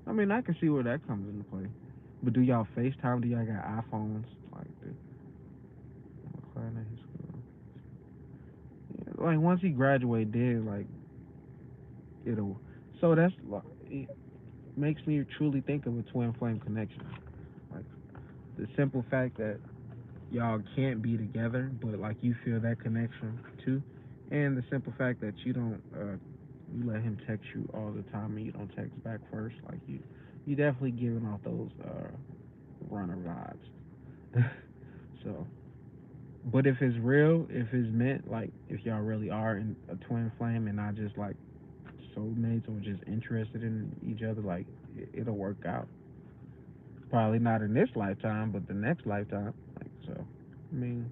I mean, I can see where that comes into play. But do y'all FaceTime? Do y'all got iPhones? Like, like once he graduate, then like it'll. So that's like, it makes me truly think of a twin flame connection. Like the simple fact that y'all can't be together, but like you feel that connection too, and the simple fact that you don't you let him text you all the time and you don't text back first, like you definitely giving off those runner vibes. So, but if it's real, if it's meant, like if y'all really are in a twin flame and not just like soulmates or just interested in each other, like it'll work out. Probably not in this lifetime, but the next lifetime. Like so, I mean,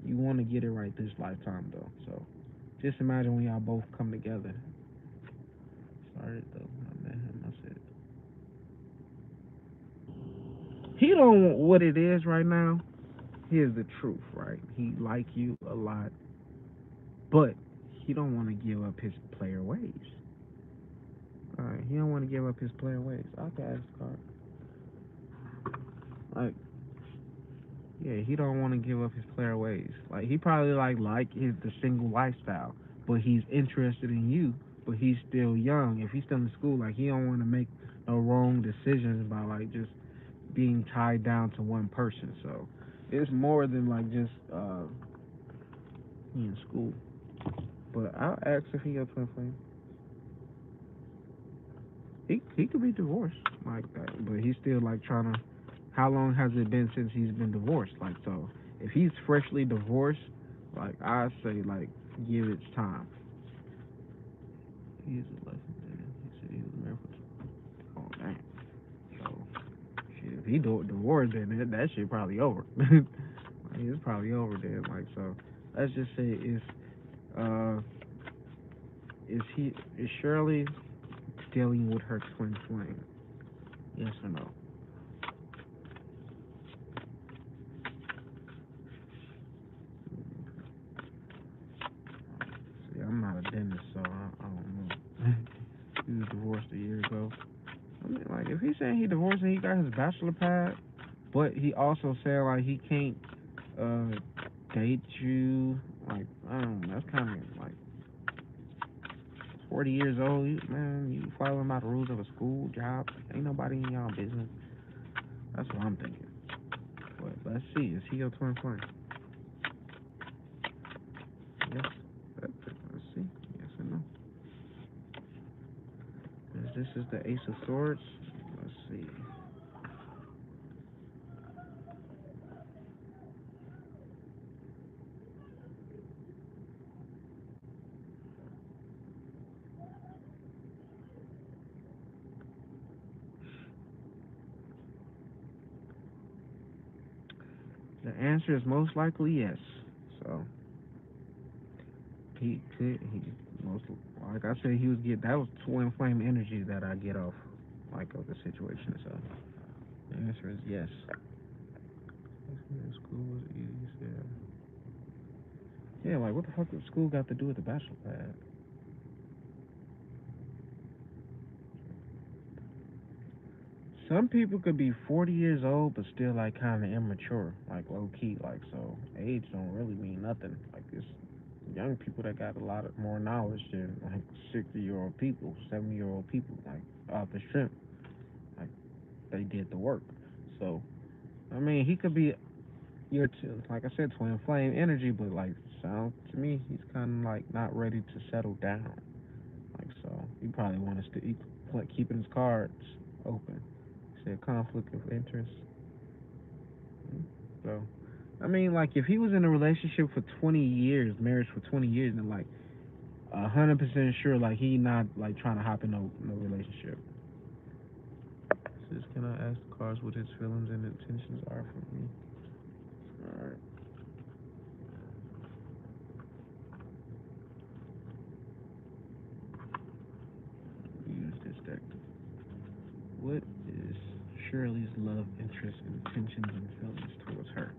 you want to get it right this lifetime though. So just imagine when y'all both come together. Started though. I met him. I said he don't what it is right now. Here's the truth, right? He like you a lot, but he don't want to give up his player ways. All right, he don't want to give up his player ways. I can ask card. Like, yeah, he don't want to give up his player ways. Like, he probably like the single lifestyle, but he's interested in you. But he's still young. If he's still in school, like he don't want to make no wrong decisions by like just being tied down to one person. So it's more than like just he in school. But I'll ask if he got twin flame. He could be divorced like that, but he's still like trying to how long has it been since he's been divorced? Like, so if he's freshly divorced, like, I say, like, give it time. He's 11. He said he was married for. Oh man. So shit, if he divorced, then that shit probably over. Like, it's probably over then. Like, so let's just say uh is Shirley dealing with her twin flame? Yes or no? See, I'm not a dentist, so I don't know. He was divorced a year ago. I mean, like, if he's saying he divorced and he got his bachelor pad, but he also said, like, he can't uh date you, like, I don't know, that's kind of, like, 40 years old, man, you following by the rules of a school job, ain't nobody in y'all business. That's what I'm thinking. But let's see, is he your twin flame? Yes. Let's see, yes or no. This is the Ace of Swords. Let's see. The answer is most likely yes. So he could, he most, like I said, he was get, that was twin flame energy that I get off, like, of the situation. So the answer is yes. School was easy. Yeah, like, what the fuck does school got to do with the bachelor pad? Some people could be 40 years old but still, like, kind of immature, like, low key, like, so age don't really mean nothing. Like, it's young people that got a lot of more knowledge than, like, 60-year-old people, 70-year-old people, like, off the strength, like, they did the work. So I mean, he could be your like I said, twin flame energy, but, like, sounds to me he's kind of, like, not ready to settle down. Like, so he probably wants to like, keeping his cards open. Said conflict of interest. So, I mean, like, if he was in a relationship for 20 years, marriage for 20 years, then, like, 100% sure, like, he not, like, trying to hop in no relationship. Says, can I ask the cards what his feelings and intentions are for me? All right. Use this deck. What is Shirley's love interest, intentions, and feelings towards her?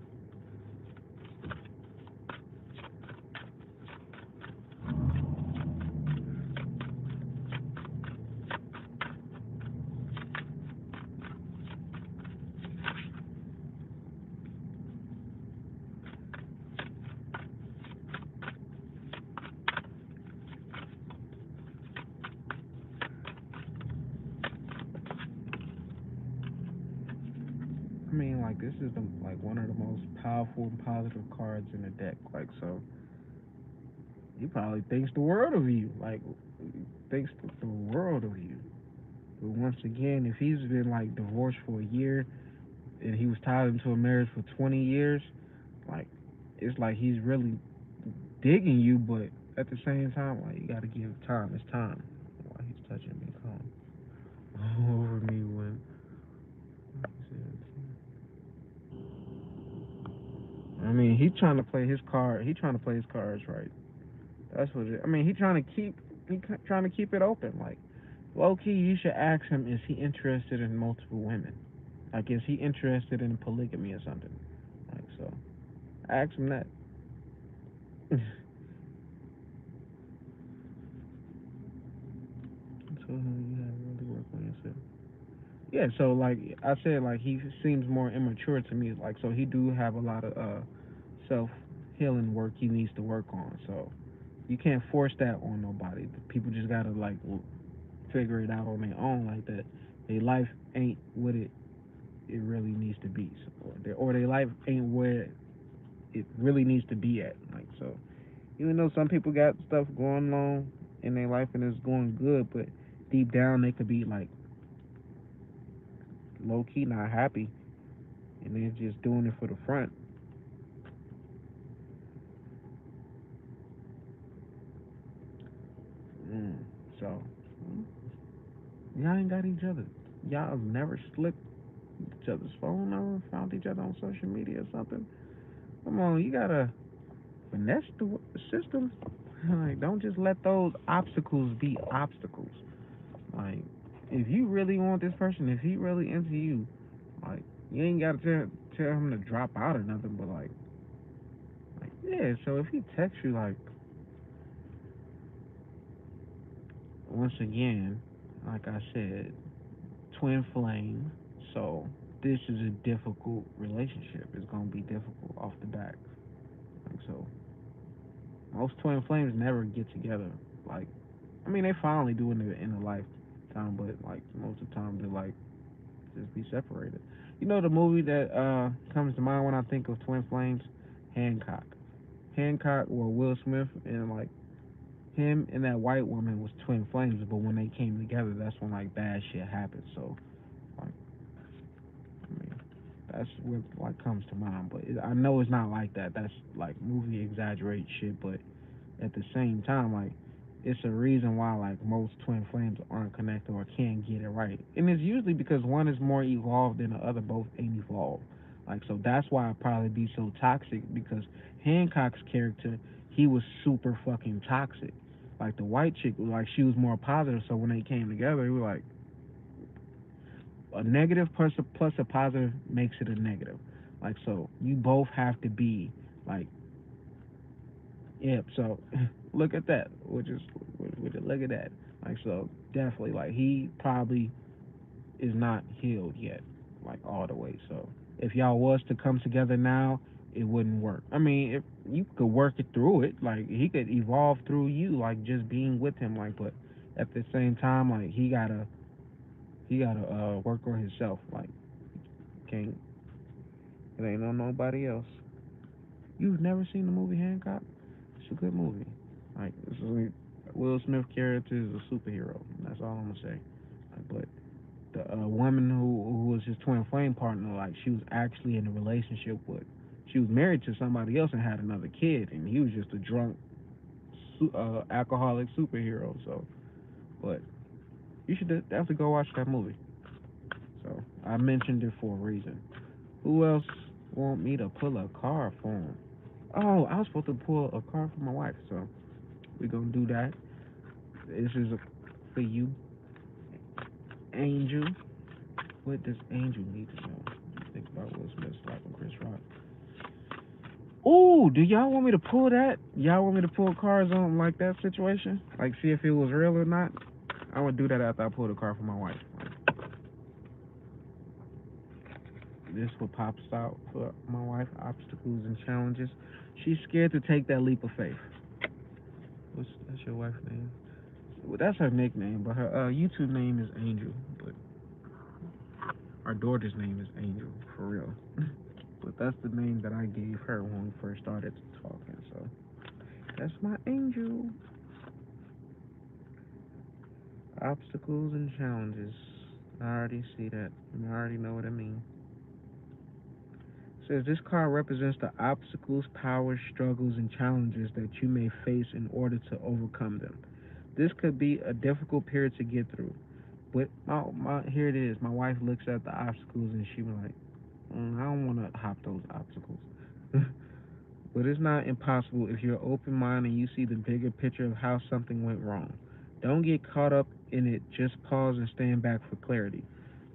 I mean, like, this is like, one of the most powerful and positive cards in the deck. Like, so he probably thinks the world of you. Like, thinks the world of you. But once again, if he's been, like, divorced for a year and he was tied into a marriage for 20 years, like, it's like he's really digging you, but at the same time, like, you gotta give time. It's time. Why he's touching me, calm over me when. I mean, he trying to play his card. He trying to play his cards right. That's what it. I mean, he trying to keep it open. Like, low key, you should ask him: is he interested in multiple women? Like, is he interested in polygamy or something? Like, so, ask him that. So you have really work on yourself. Yeah. So, like I said, like, he seems more immature to me. Like, so he do have a lot of self healing work he needs to work on. So you can't force that on nobody. People just gotta, like, figure it out on their own. Like, that their life ain't what it really needs to be, so, or their life ain't where it really needs to be at. Like, so even though some people got stuff going on in their life and it's going good, but deep down they could be, like, low key not happy. and they're just doing it for the front. Mm. So y'all ain't got each other. Y'all have never slipped each other's phone number, found each other on social media or something. Come on, you gotta finesse the system. Like, don't just let those obstacles be obstacles. Like, if you really want this person, if he really into you, like, you ain't gotta tell him to drop out or nothing. But like yeah. So if he texts you, like, once again, like I said, twin flame. So this is a difficult relationship. It's gonna be difficult off the back. Like, so most twin flames never get together. Like, I mean, they finally do in a lifetime, but like most of the time they like just be separated. You know the movie that comes to mind when I think of twin flames, Hancock. Hancock, or Will Smith, and like him and that white woman was twin flames, but when they came together, that's when like bad shit happened. So like, I mean, that's what like comes to mind. But I know it's not like that. That's like movie exaggerate shit, but at the same time, like it's a reason why like most twin flames aren't connected or can't get it right, and it's usually because one is more evolved than the other. Both ain't evolved. Like, so that's why it probably be so toxic, because Hancock's character, he was super fucking toxic. Like the white chick, like she was more positive. So when they came together, it was like a negative plus a positive makes it a negative. Like, so you both have to be like, yep. So look at that. Look at that. Like, so definitely, like, he probably is not healed yet, like all the way. So if y'all was to come together now, it wouldn't work. I mean, if you could work it through it, like he could evolve through you, like just being with him, like. But at the same time, like he gotta work on himself. Like, can't it ain't on nobody else. You've never seen the movie Hancock? It's a good movie. Like, it's like Will Smith character is a superhero. That's all I'm gonna say. Like, but the woman who was his twin flame partner, like she was actually in a relationship with. She was married to somebody else and had another kid, and he was just a drunk, alcoholic superhero. So, but you should definitely go watch that movie. So I mentioned it for a reason. Who else want me to pull a card for him? Oh, I was supposed to pull a card for my wife, so we're gonna do that. This is for you, Angel. What does Angel need to know? Think about Will Smith slapping Chris Rock. Ooh, do y'all want me to pull that? Y'all want me to pull cards on like that situation? Like, see if it was real or not? I would do that after I pull the card for my wife. This what pops out for my wife: obstacles and challenges. She's scared to take that leap of faith. That's your wife's name? Well, that's her nickname, but her YouTube name is Angel. But our daughter's name is Angel, for real. But that's the name that I gave her when we first started talking. So that's my Angel. Obstacles and challenges. I already see that. I already know what I mean. It says this card represents the obstacles, powers, struggles, and challenges that you may face in order to overcome them. This could be a difficult period to get through. But here it is. My wife looks at the obstacles and she was like, I don't want to hop those obstacles. But it's not impossible if you're open minded and you see the bigger picture of how something went wrong. Don't get caught up in it, just pause and stand back for clarity.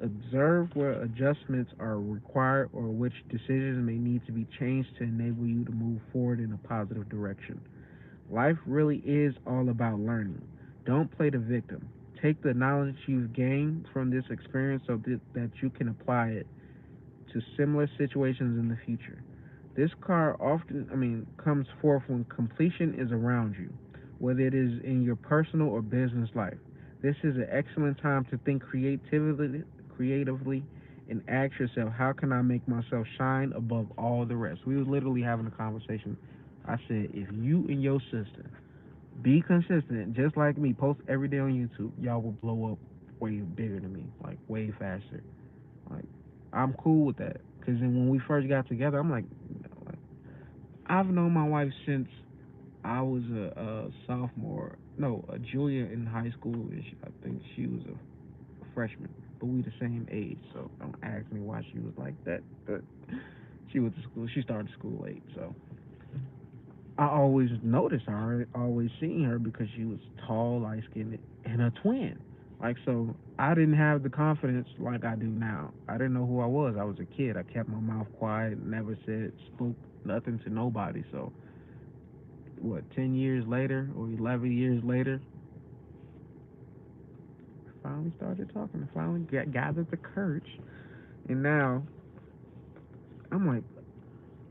Observe where adjustments are required or which decisions may need to be changed to enable you to move forward in a positive direction. Life really is all about learning. Don't play the victim. Take the knowledge you've gained from this experience so that you can apply it to similar situations in the future. This card comes forth when completion is around you, whether it is in your personal or business life. This is an excellent time to think creatively and ask yourself, how can I make myself shine above all the rest? We were literally having a conversation. I said, if you and your sister be consistent, just like me, post every day on YouTube, y'all will blow up way bigger than me, like way faster. Like, I'm cool with that. Because then when we first got together, I'm like, I've known my wife since I was a sophomore, no, a junior in high school, and I think she was a freshman. But we the same age, so don't ask me why she was like that. But she went to school. She started school late, so I always noticed her, always seen her because she was tall, light skinned, and a twin. Like so, I didn't have the confidence like I do now. I didn't know who I was. I was a kid. I kept my mouth quiet, never spoke nothing to nobody. So, what, 10 years later or 11 years later, I finally started talking. I finally gathered the courage, and now I'm like,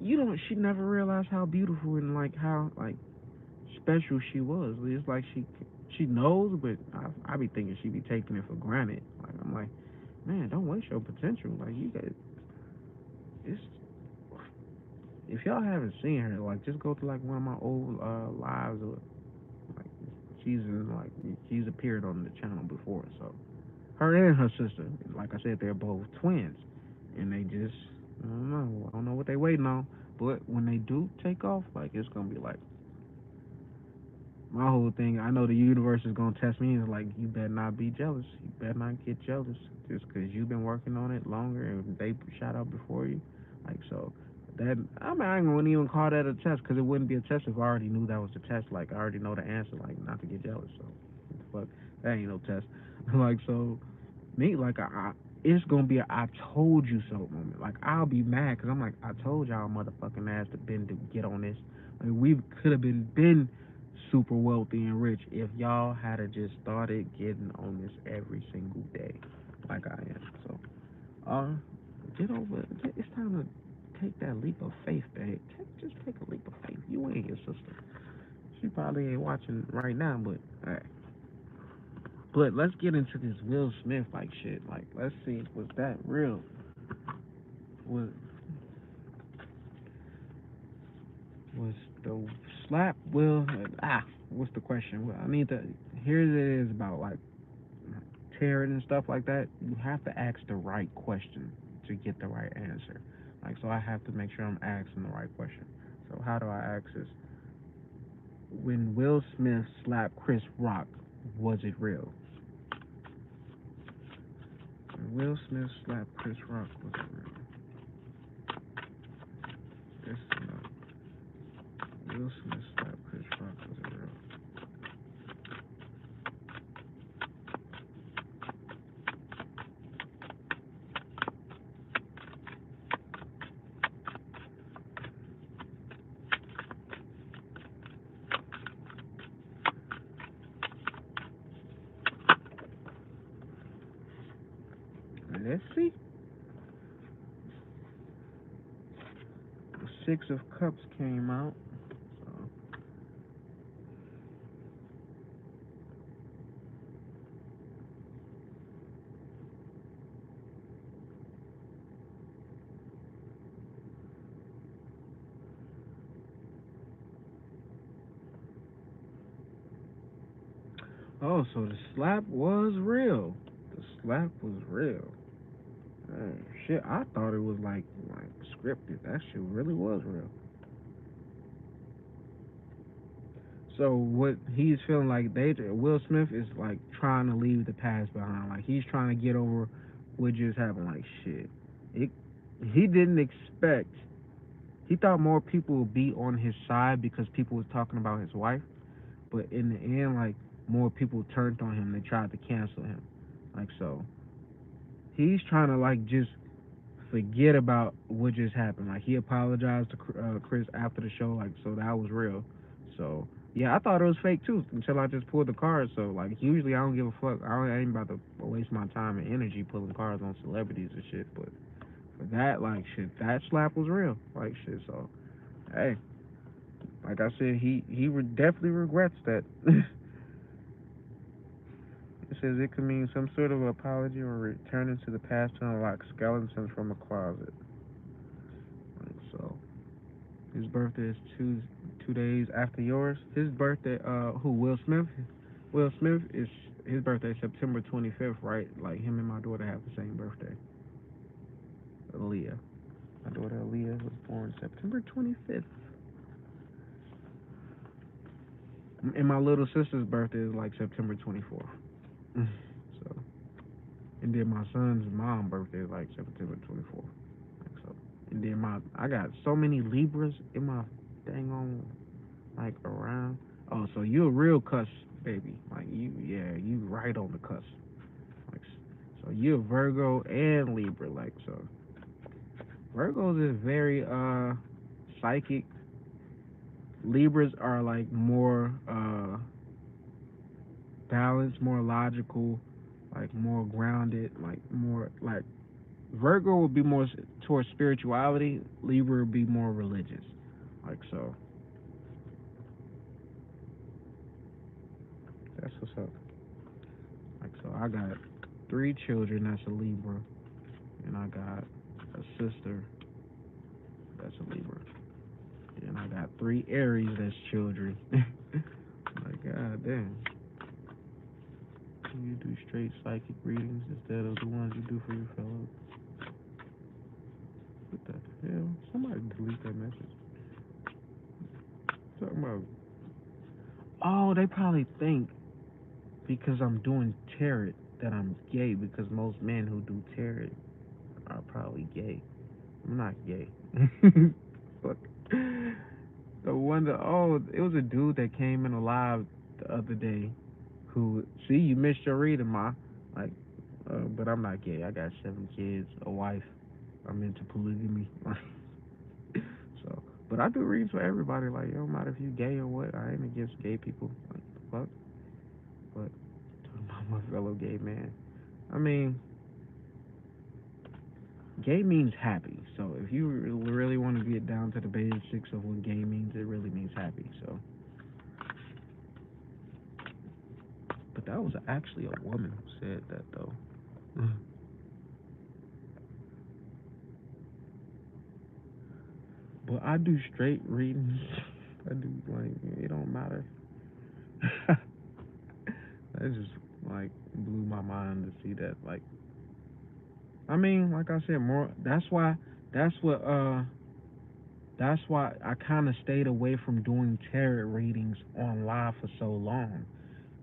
you don't. She never realized how beautiful and like how like special she was. It's like she knows, but I be thinking she be taking it for granted. Like I'm like, man, don't waste your potential. Like you got it's if y'all haven't seen her, like just go to like one of my old lives or like she's appeared on the channel before. So her and her sister, like I said, they're both twins, and they just I don't know what they waiting on, but when they do take off, like it's gonna be like my whole thing. I know the universe is gonna test me. Is like you better not be jealous. You better not get jealous just because you've been working on it longer and they shot out before you. Like so, that I mean I ain't gonna even call that a test because it wouldn't be a test if I already knew that was the test. Like I already know the answer. Like not to get jealous. So fuck that ain't no test. Like so me like it's gonna be a I told you so moment. Like I'll be mad because I'm like I told y'all motherfucking ass to been to get on this. Like we could have been super wealthy and rich if y'all had just started getting on this every single day, like I am. So get over. It's time to take that leap of faith, babe. Just take a leap of faith. You ain't your sister. She probably ain't watching right now, but all right. But let's get into this Will Smith like shit. Like, let's see, was that real? Was was the slap Will? What's the question? Well, I need to. Here it is about like tearing and stuff like that. You have to ask the right question to get the right answer. Like, so I have to make sure I'm asking the right question. So how do I ask this? When Will Smith slapped Chris Rock, was it real? When Will Smith slapped Chris Rock, was it real? This Will Smith slapped Chris Rock, was it real? Let's see. The Six of Cups came out. So. Oh, so the slap was real. The slap was real. Shit, I thought it was like scripted. That shit really was real. So what he's feeling like Will Smith is like trying to leave the past behind. Like he's trying to get over what just happened. Like shit, it, he didn't expect. He thought more people would be on his side because people was talking about his wife. But in the end, like more people turned on him. They tried to cancel him. Like so, he's trying to like just forget about what just happened. Like he apologized to Chris after the show. Like so that was real. So yeah, I thought it was fake too until I just pulled the card. So like usually I don't give a fuck. I ain't about to waste my time and energy pulling cards on celebrities and shit. But for that, like shit, that slap was real. Like shit. So hey, like I said, he definitely regrets that. It says it could mean some sort of apology or returning to the past to unlock skeletons from a closet. So his birthday is two days after yours. His birthday, who Will Smith? Will Smith is his birthday is September 25th, right? Like him and my daughter have the same birthday. Leah. My daughter Aaliyah was born September 25th. And my little sister's birthday is like September 24th. So, and then my son's mom's birthday is like September 24th. Like so, and then I got so many Libras in my dang on like around. Oh, so you a real cuss baby? Like you right on the cusp. Like so, you a Virgo and Libra. Like so, Virgos is very psychic. Libras are like more balanced, more logical, like more grounded, like more like Virgo would be more towards spirituality. Libra would be more religious. Like so. That's what's up. Like so, I got 3 children that's a Libra, and I got a sister that's a Libra, and I got 3 Aries that's children. Like god damn. You do straight psychic readings instead of the ones you do for your fellows. What the hell? Somebody delete that message. Talking about. Oh, they probably think because I'm doing tarot that I'm gay because most men who do tarot are probably gay. I'm not gay. Fuck. The one that it was a dude that came in alive the other day who you missed your reading, ma. Like, but I'm not gay. I got 7 kids, a wife. I'm into polygamy. So, but I do reads for everybody. Like, it don't matter if you gay or what. I ain't against gay people. Like, fuck. But talking about my fellow gay man. I mean, gay means happy. So if you really want to get down to the basics of what gay means, it really means happy. So, but that was actually a woman who said that though. But I do straight readings. I do like it don't matter. That just like blew my mind to see that. Like, I mean, like I said, more. That's why I kind of stayed away from doing tarot readings on live for so long.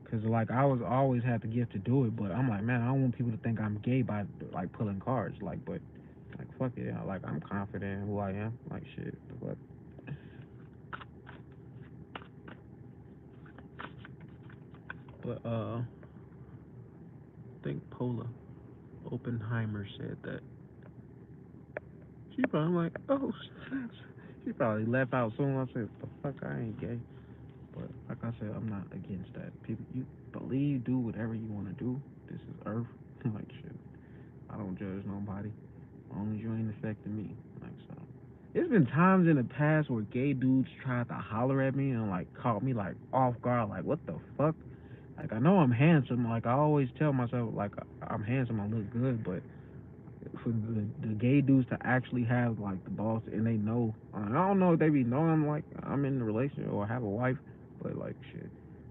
Cause like I was always had the gift to do it, but I'm like, man, I don't want people to think I'm gay by like pulling cards. Like, but like fuck it, like I'm confident in who I am. Like shit, but. But I think Paula Oppenheimer said that. She probably like, oh, she probably left out soon. I said, the fuck, I ain't gay. But like I said, I'm not against that. People, you believe, do whatever you want to do. This is Earth. Like shit, I don't judge nobody. As long as you ain't affecting me. Like so. There's been times in the past where gay dudes tried to holler at me and like caught me like off guard. Like what the fuck? Like I know I'm handsome. Like I always tell myself like I'm handsome. I look good, but for the gay dudes to actually have like the balls and they know I don't know if they be knowing like I'm in a relationship or have a wife, but like shit,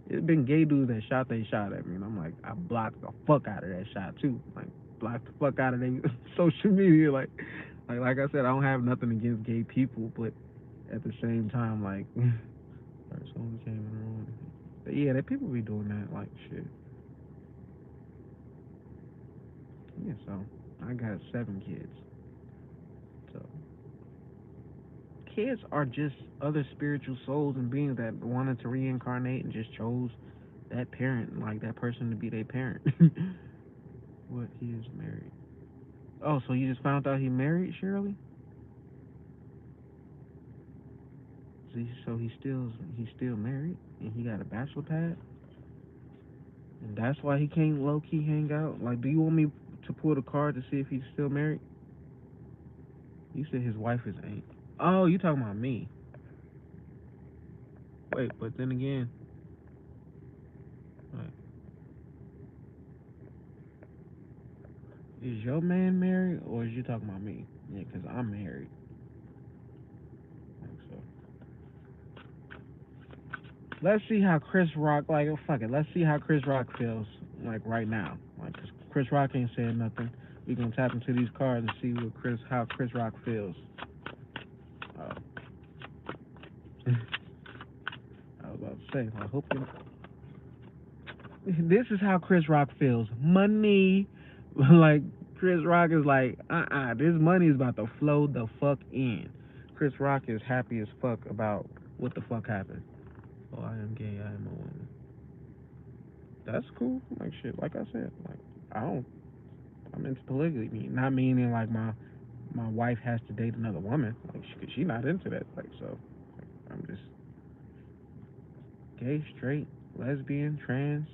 it's been gay dudes that shot they shot at me and I'm like I blocked the fuck out of that shot too, like blocked the fuck out of their social media, like I said, I don't have nothing against gay people, but at the same time like someone came in the room, but yeah, that people be doing that like shit. Yeah, so I got 7 kids. So kids are just other spiritual souls and beings that wanted to reincarnate and just chose that parent, like that person to be their parent. What, he is married? Oh, so you just found out he married, Shirley? So he's still married and he got a bachelor pad, and that's why he can't low key hang out. Like, do you want me to pull the card to see if he's still married? You said his wife is ain't. Oh, you talking about me? Wait, but then again, like, is your man married or is you talking about me? Yeah, because I'm married. So let's see how Chris Rock, let's see how Chris Rock feels, like, right now. Like, 'cause Chris Rock ain't saying nothing. We're gonna tap into these cards and see how Chris Rock feels. Uh, I was about to say, I hope you. This is how Chris Rock feels. Money, like Chris Rock is like, this money is about to flow the fuck in. Chris Rock is happy as fuck about what the fuck happened. Oh, I am gay. I am a woman. That's cool. Like shit. Like I said, like I'm into polygamy. Not meaning like my wife has to date another woman. Like she not into that. Like so, like, I'm just gay, straight, lesbian, trans.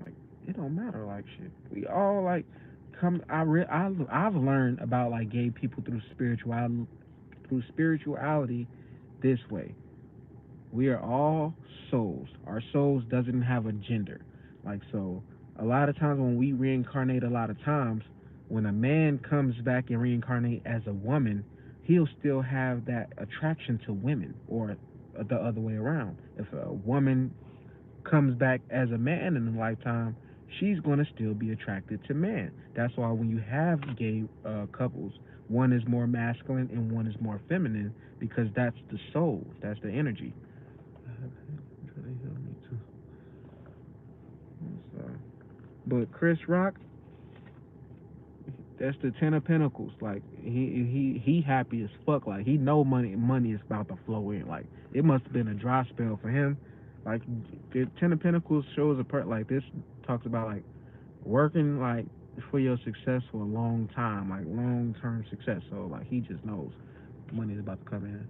Like it don't matter. Like shit. We all like come. I've learned about like gay people through spirituality this way. We are all souls. Our souls doesn't have a gender. Like so a lot of times when we reincarnate a lot of times, when a man comes back and reincarnate as a woman, he'll still have that attraction to women or the other way around. If a woman comes back as a man in a lifetime, she's going to still be attracted to men. That's why when you have gay couples, one is more masculine and one is more feminine because that's the soul, that's the energy. But Chris Rock, that's the 10 of Pentacles. Like he happy as fuck. Like he know money is about to flow in. Like it must have been a dry spell for him. Like the 10 of Pentacles shows a part like this talks about like working like for your success for a long time, like long term success. So like he just knows money is about to come in.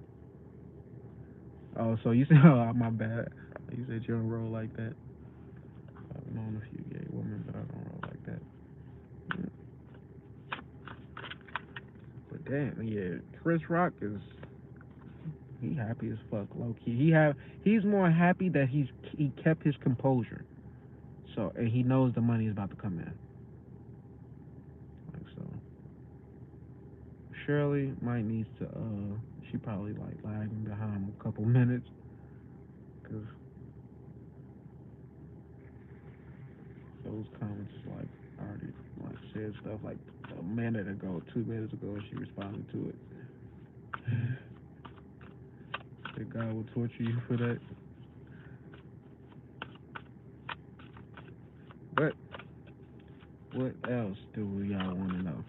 Oh, so you said, oh my bad. You said you don't roll like that. I've known a few gay women, but I don't roll like that. But damn, yeah, Chris Rock is he happy as fuck, low key. He's more happy that he kept his composure. So and he knows the money is about to come in. Like so, Shirley might needs to she probably like lagging behind a couple minutes because those comments like already like said stuff like a minute ago, 2 minutes ago, she responded to it. That God will torture you for that. But what else do y'all want to know?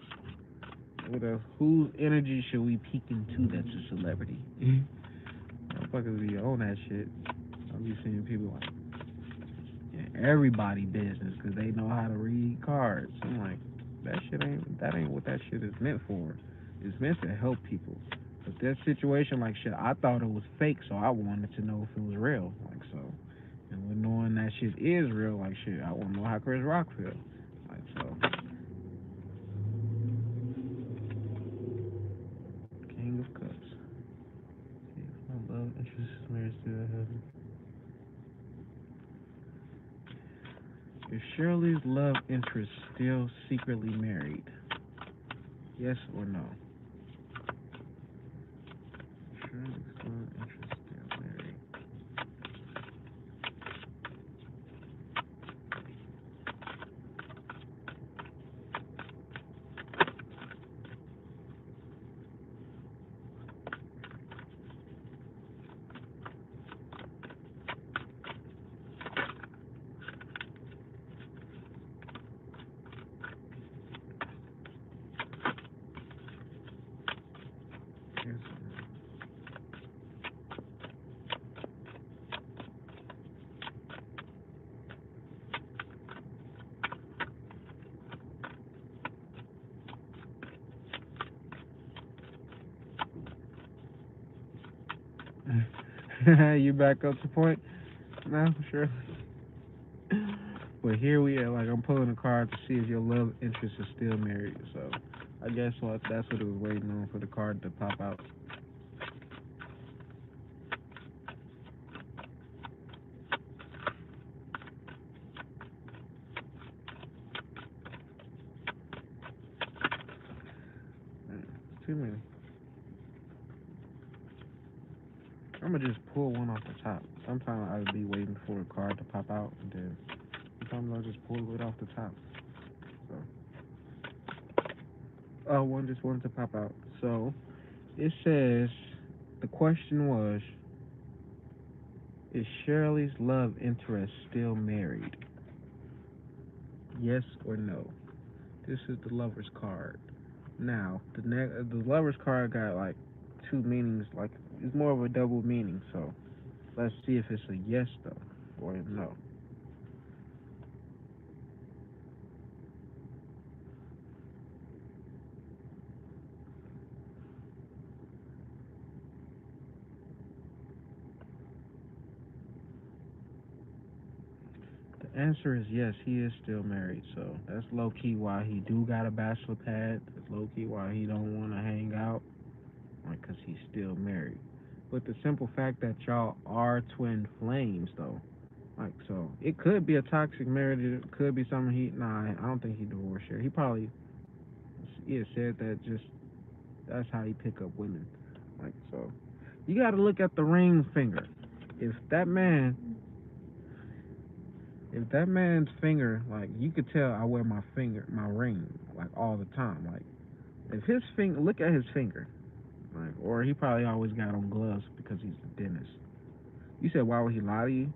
What else? Whose energy should we peek into that's a celebrity? Motherfuckers be on that shit. I be seeing people like in everybody business because they know how to read cards. I'm like, that ain't what that shit is meant for. It's meant to help people. But that situation, like shit, I thought it was fake, so I wanted to know if it was real. Like so, and with knowing that shit is real, like shit, I want to know how Chris Rock feels. Like so, King of Cups. See if my love interest is married to heaven. Is Shirley's love interest still secretly married? Yes or no? Shirley's love interest still married. Yes or no? You back up to point? No, sure. But here we are. Like I'm pulling a card to see if your love interest is still married. So I guess that's what it was waiting on for the card to pop out. It's too many. I'm gonna just pull one off the top. Sometimes I'll be waiting for a card to pop out, and then sometimes I'll just pull it off the top. So one just wanted to pop out. So it says the question was, is Shirley's love interest still married? Yes or no? This is the lover's card. Now, the lover's card got like two meanings, like it's more of a double meaning. So let's see if it's a yes though or a no. The answer is yes, he is still married. So that's low key why he do got a bachelor pad. That's low key why he don't want to hang out, like, cause he's still married. But the simple fact that y'all are twin flames though, like, so it could be a toxic marriage. It could be something he. Nah, I don't think he divorced her. He probably, yeah, said that just that's how he pick up women. Like, so you got to look at the ring finger. If that man, if that man's finger, like, you could tell I wear my ring, like, all the time. Like, if his finger, look at his finger, like, or he probably always got on gloves because he's a dentist. You said why would he lie to you?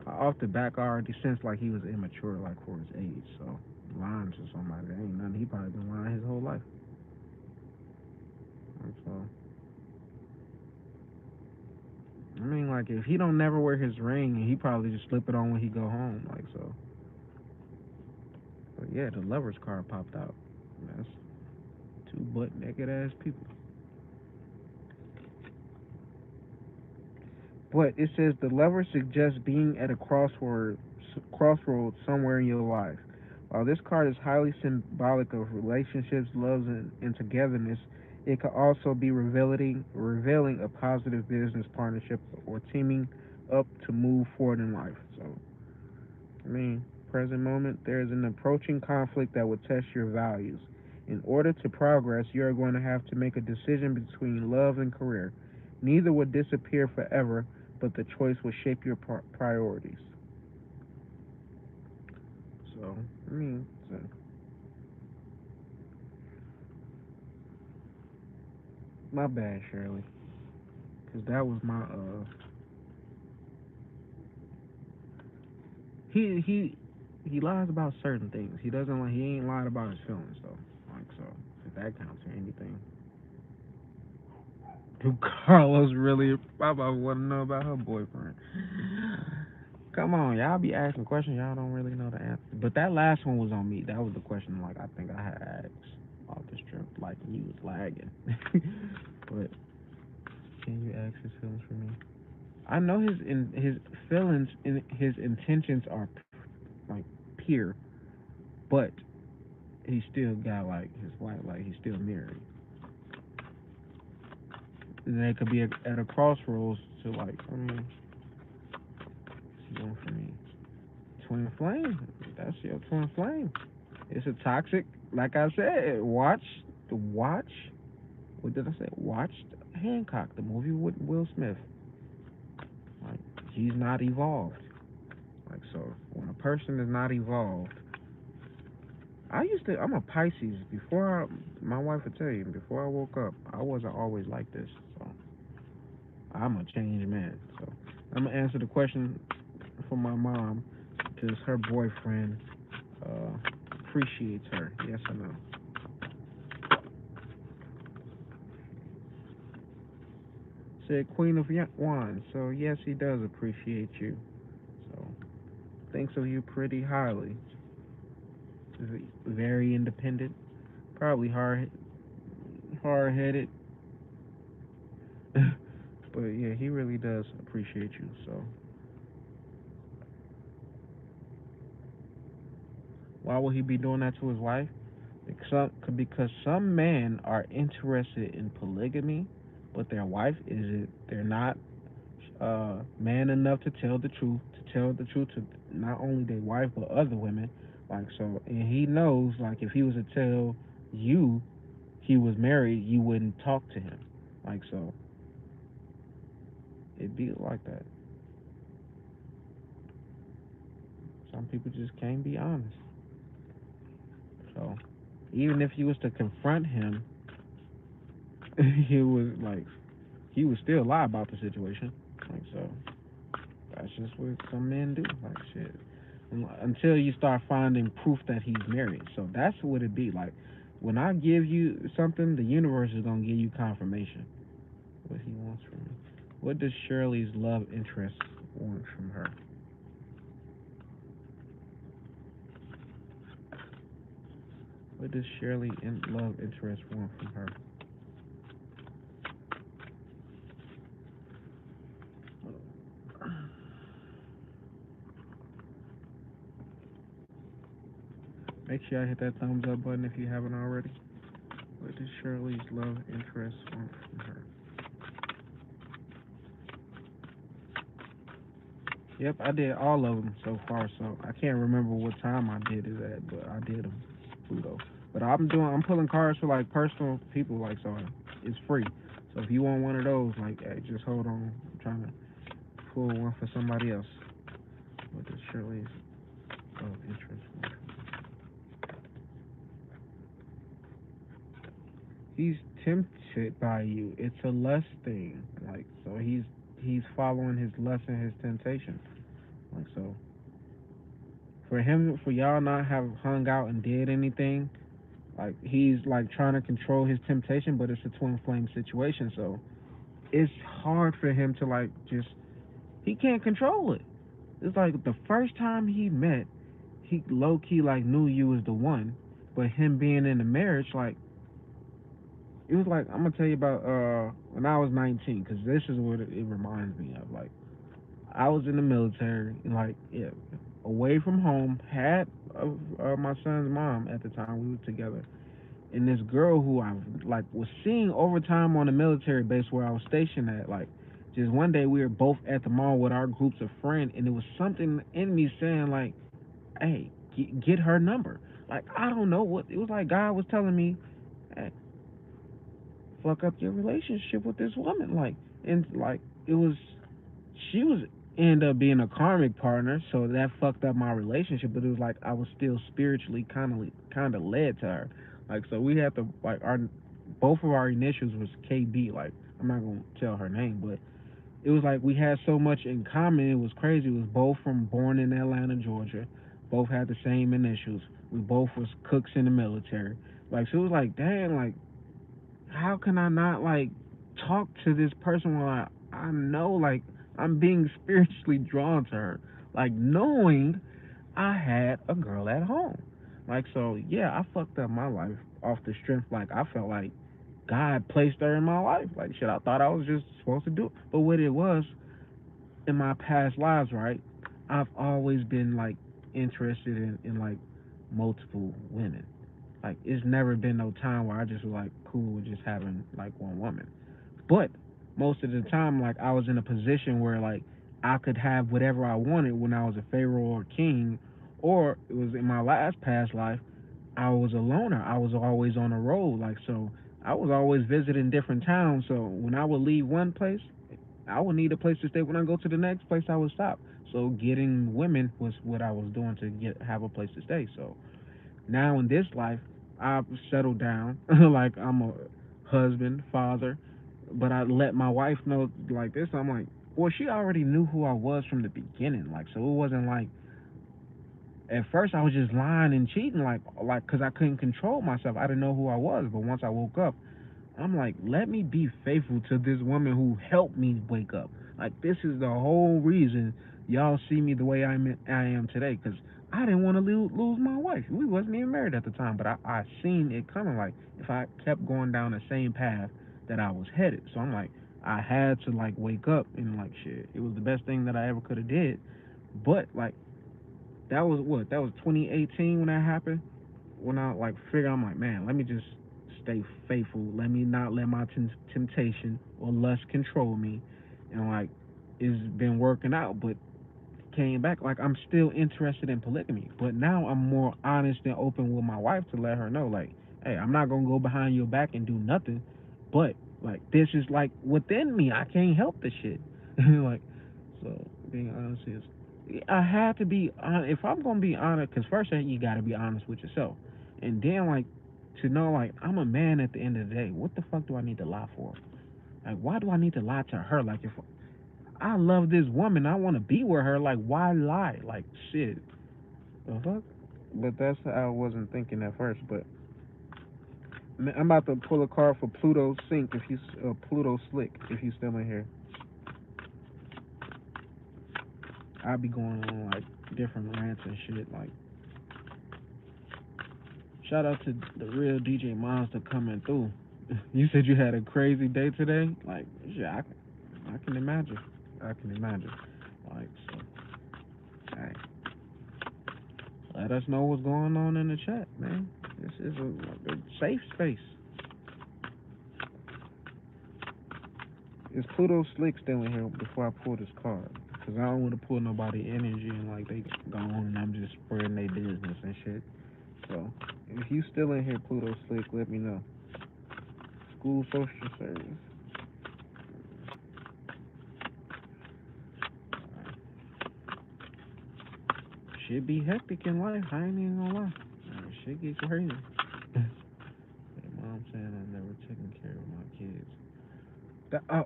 Off the back, I already sensed like he was immature, like for his age. So lying to somebody, that ain't nothing. He probably been lying his whole life. And so I mean, like, if he don't never wear his ring, he probably just slip it on when he go home, like, so. But yeah, the lovers card popped out. That's two butt naked ass people. But it says the lover suggests being at a crossroads somewhere in your life. While this card is highly symbolic of relationships, loves, and togetherness, it could also be revealing a positive business partnership or teaming up to move forward in life. So I mean, present moment, there is an approaching conflict that will test your values. In order to progress, you are going to have to make a decision between love and career. Neither will disappear forever, but the choice will shape your priorities. So, I mean, so, my bad, Shirley, because that was my he lies about certain things. He doesn't like he ain't lied about his feelings though. Like, so, if that counts for anything. Do Carlos really? Papa want to know about her boyfriend. Come on, y'all be asking questions y'all don't really know the answer. But that last one was on me. That was the question like I think I had asked off this trip. Like he was lagging. But can you ask his feelings for me? I know his feelings and his intentions are like pure, but he still got like his wife. Like he's still married. And they could be at a crossroads to like. I mean, what's he doing for me? Twin flame. That's your twin flame. It's a toxic. Like I said, watch. What did I say? Watch Hancock, the movie with Will Smith. Like he's not evolved. Like so, when a person is not evolved, I'm a Pisces. My wife would tell you, before I woke up, I wasn't always like this. So I'm a changed man. So I'm gonna answer the question for my mom. Does her boyfriend appreciates her? Yes or no? Said Queen of Wands. So yes, he does appreciate you. So thinks of you pretty highly. Very independent. Probably hard headed. But yeah, he really does appreciate you. So why would he be doing that to his wife? Because some men are interested in polygamy, but their wife isn't. They're not man enough to tell the truth. To tell the truth to not only their wife but other women. Like so, and he knows like if he was to tell you he was married, you wouldn't talk to him. Like so, it'd be like that. Some people just can't be honest. So. Even if you was to confront him, he would still lie about the situation. Like so, that's just what some men do. Like shit. Until you start finding proof that he's married. So that's what it be like. When I give you something, the universe is gonna give you confirmation what he wants from me. What does Shirley's love interest want from her? What does Shirley in love interest want from her? Make sure I hit that thumbs up button if you haven't already. What does Shirley's love interest want from her? Yep, I did all of them so far. So I can't remember what time I did it at, but I did them. Pluto. But I'm pulling cards for like personal people, like so it's free. So if you want one of those, like, hey, just hold on. I'm trying to pull one for somebody else. What does Shirley's love interest want? He's tempted by you. It's a lust thing. Like so he's following his lust and his temptation. Like so for y'all not have hung out and did anything, like he's like trying to control his temptation, but it's a twin flame situation, so it's hard for him to like just he can't control it. It's like the first time he met, he low key like knew you was the one, but him being in the marriage, like it was like I'm gonna tell you about when I was 19, because this is what it reminds me of. Like I was in the military, like yeah, away from home, had my son's mom at the time. We were together, and this girl who I like was seeing over time on the military base where I was stationed at. Like, just one day we were both at the mall with our groups of friends, and it was something in me saying like, "Hey, get her number." Like I don't know what it was like. God was telling me, "Hey, fuck up your relationship with this woman." Like, and like it was, she was end up being a karmic partner, so that fucked up my relationship. But it was like I was still spiritually kind of led to her. Like so, we had to like our both of our initials was KB. Like I'm not gonna tell her name, but it was like we had so much in common. It was crazy. It was both from born in Atlanta, Georgia. Both had the same initials. We both was cooks in the military. Like so, it was like, damn, like how can I not like talk to this person when I know like I'm being spiritually drawn to her, like knowing I had a girl at home. Like so, yeah, I fucked up my life off the strength. Like I felt like God placed her in my life. Like shit, I thought I was just supposed to do it. But what it was in my past lives, right? I've always been like interested in like multiple women. Like it's never been no time where I just was like cool with just having like one woman. But most of the time, like I was in a position where like I could have whatever I wanted when I was a pharaoh or king, or it was in my last past life. I was a loner. I was always on the road. Like so, I was always visiting different towns. So when I would leave one place, I would need a place to stay. When I go to the next place, I would stop. So getting women was what I was doing to get have a place to stay. So now in this life, I've settled down. Like I'm a husband, father, but I let my wife know like this. I'm like, well, she already knew who I was from the beginning. Like, so it wasn't like at first I was just lying and cheating, like, cause I couldn't control myself. I didn't know who I was. But once I woke up, I'm like, let me be faithful to this woman who helped me wake up. Like this is the whole reason y'all see me the way I am today. Cause I didn't want to lose my wife. We wasn't even married at the time, but I seen it coming. Like if I kept going down the same path that I was headed, so I'm like, I had to like wake up and like shit. It was the best thing that I ever could have did. But like that was what that was 2018 when that happened. When I like figure, I'm like, man, let me just stay faithful. Let me not let my temptation or lust control me. And like, it's been working out, but came back. Like, I'm still interested in polygamy, but now I'm more honest and open with my wife to let her know, like, hey, I'm not gonna go behind your back and do nothing. But like, this is like within me. I can't help the shit. Like, so being honest is. I had to be honest. If I'm gonna be honest, because first you gotta be honest with yourself, and then like to know like I'm a man at the end of the day. What the fuck do I need to lie for? Like why do I need to lie to her? Like if I love this woman, I want to be with her. Like why lie? Like shit, the fuck. But that's how I wasn't thinking at first. But I'm about to pull a card for Pluto Sink if you Pluto Slick if you still in here. I'll be going on like different rants and shit. Like shout out to the real DJ Monster coming through. You said you had a crazy day today. Like yeah, I can imagine. I can imagine. Like so, hey, let us know what's going on in the chat, man. This is a safe space. Is Pluto Slick still in here before I pull this card? Because I don't want to pull nobody energy and like they gone and I'm just spreading their business and shit. So if you still in here, Pluto Slick, let me know. School social service. Shit be hectic in life. I ain't even gonna lie. Shit get crazy. Mom saying I'm never taking care of my kids.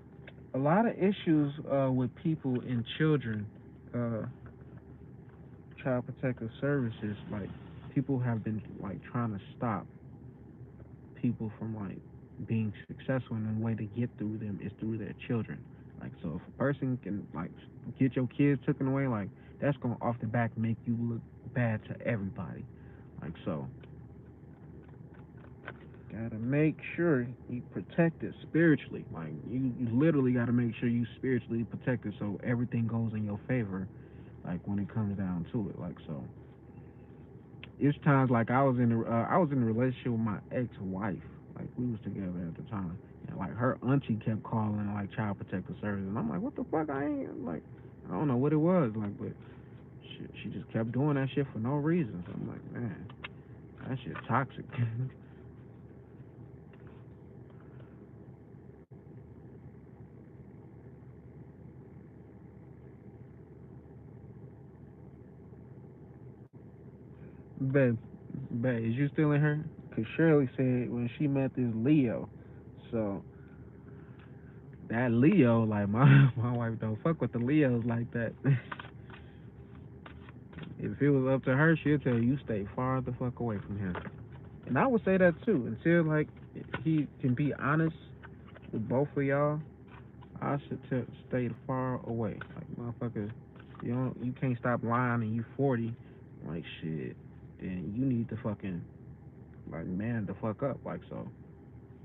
A lot of issues with people and children, uh, child protective services, like people have been like trying to stop people from like being successful, and the way to get through them is through their children. Like so, if a person can like get your kids taken away, like that's gonna off the back make you look bad to everybody. Like so, gotta make sure you protect it spiritually. Like you literally gotta make sure you spiritually protect it so everything goes in your favor. Like when it comes down to it, like so. It's times like I was in a relationship with my ex-wife. Like we was together at the time, and like her auntie kept calling like child protective services, and I'm like, what the fuck? I ain't like, I don't know what it was like, but she just kept doing that shit for no reason. So I'm like, man, that shit toxic. Babe, babe, is you still in her? Cause Shirley said when she met this Leo, so that Leo, like my my wife don't fuck with the Leos like that. If it was up to her, she'll tell you stay far the fuck away from him. And I would say that too. Until like he can be honest with both of y'all, I should stay far away. Like motherfucker, you can't stop lying and you 40, like shit. Then you need to fucking like man the fuck up. Like so,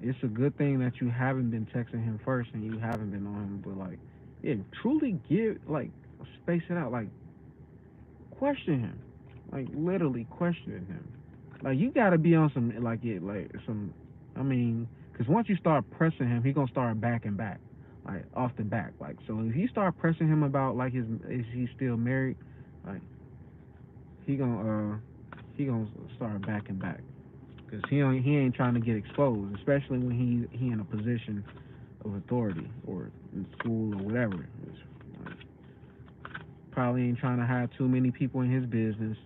it's a good thing that you haven't been texting him first and you haven't been on him. But like, yeah, truly give like space it out. Like question him, like literally questioning him. Like you gotta be on some like it like some. I mean, because once you start pressing him, he gonna start backing back, like off the back. Like so, if you start pressing him about like is he still married, like he gonna start backing back because he ain't trying to get exposed, especially when he in a position of authority or in school or whatever. Like, probably ain't trying to hire too many people in his business.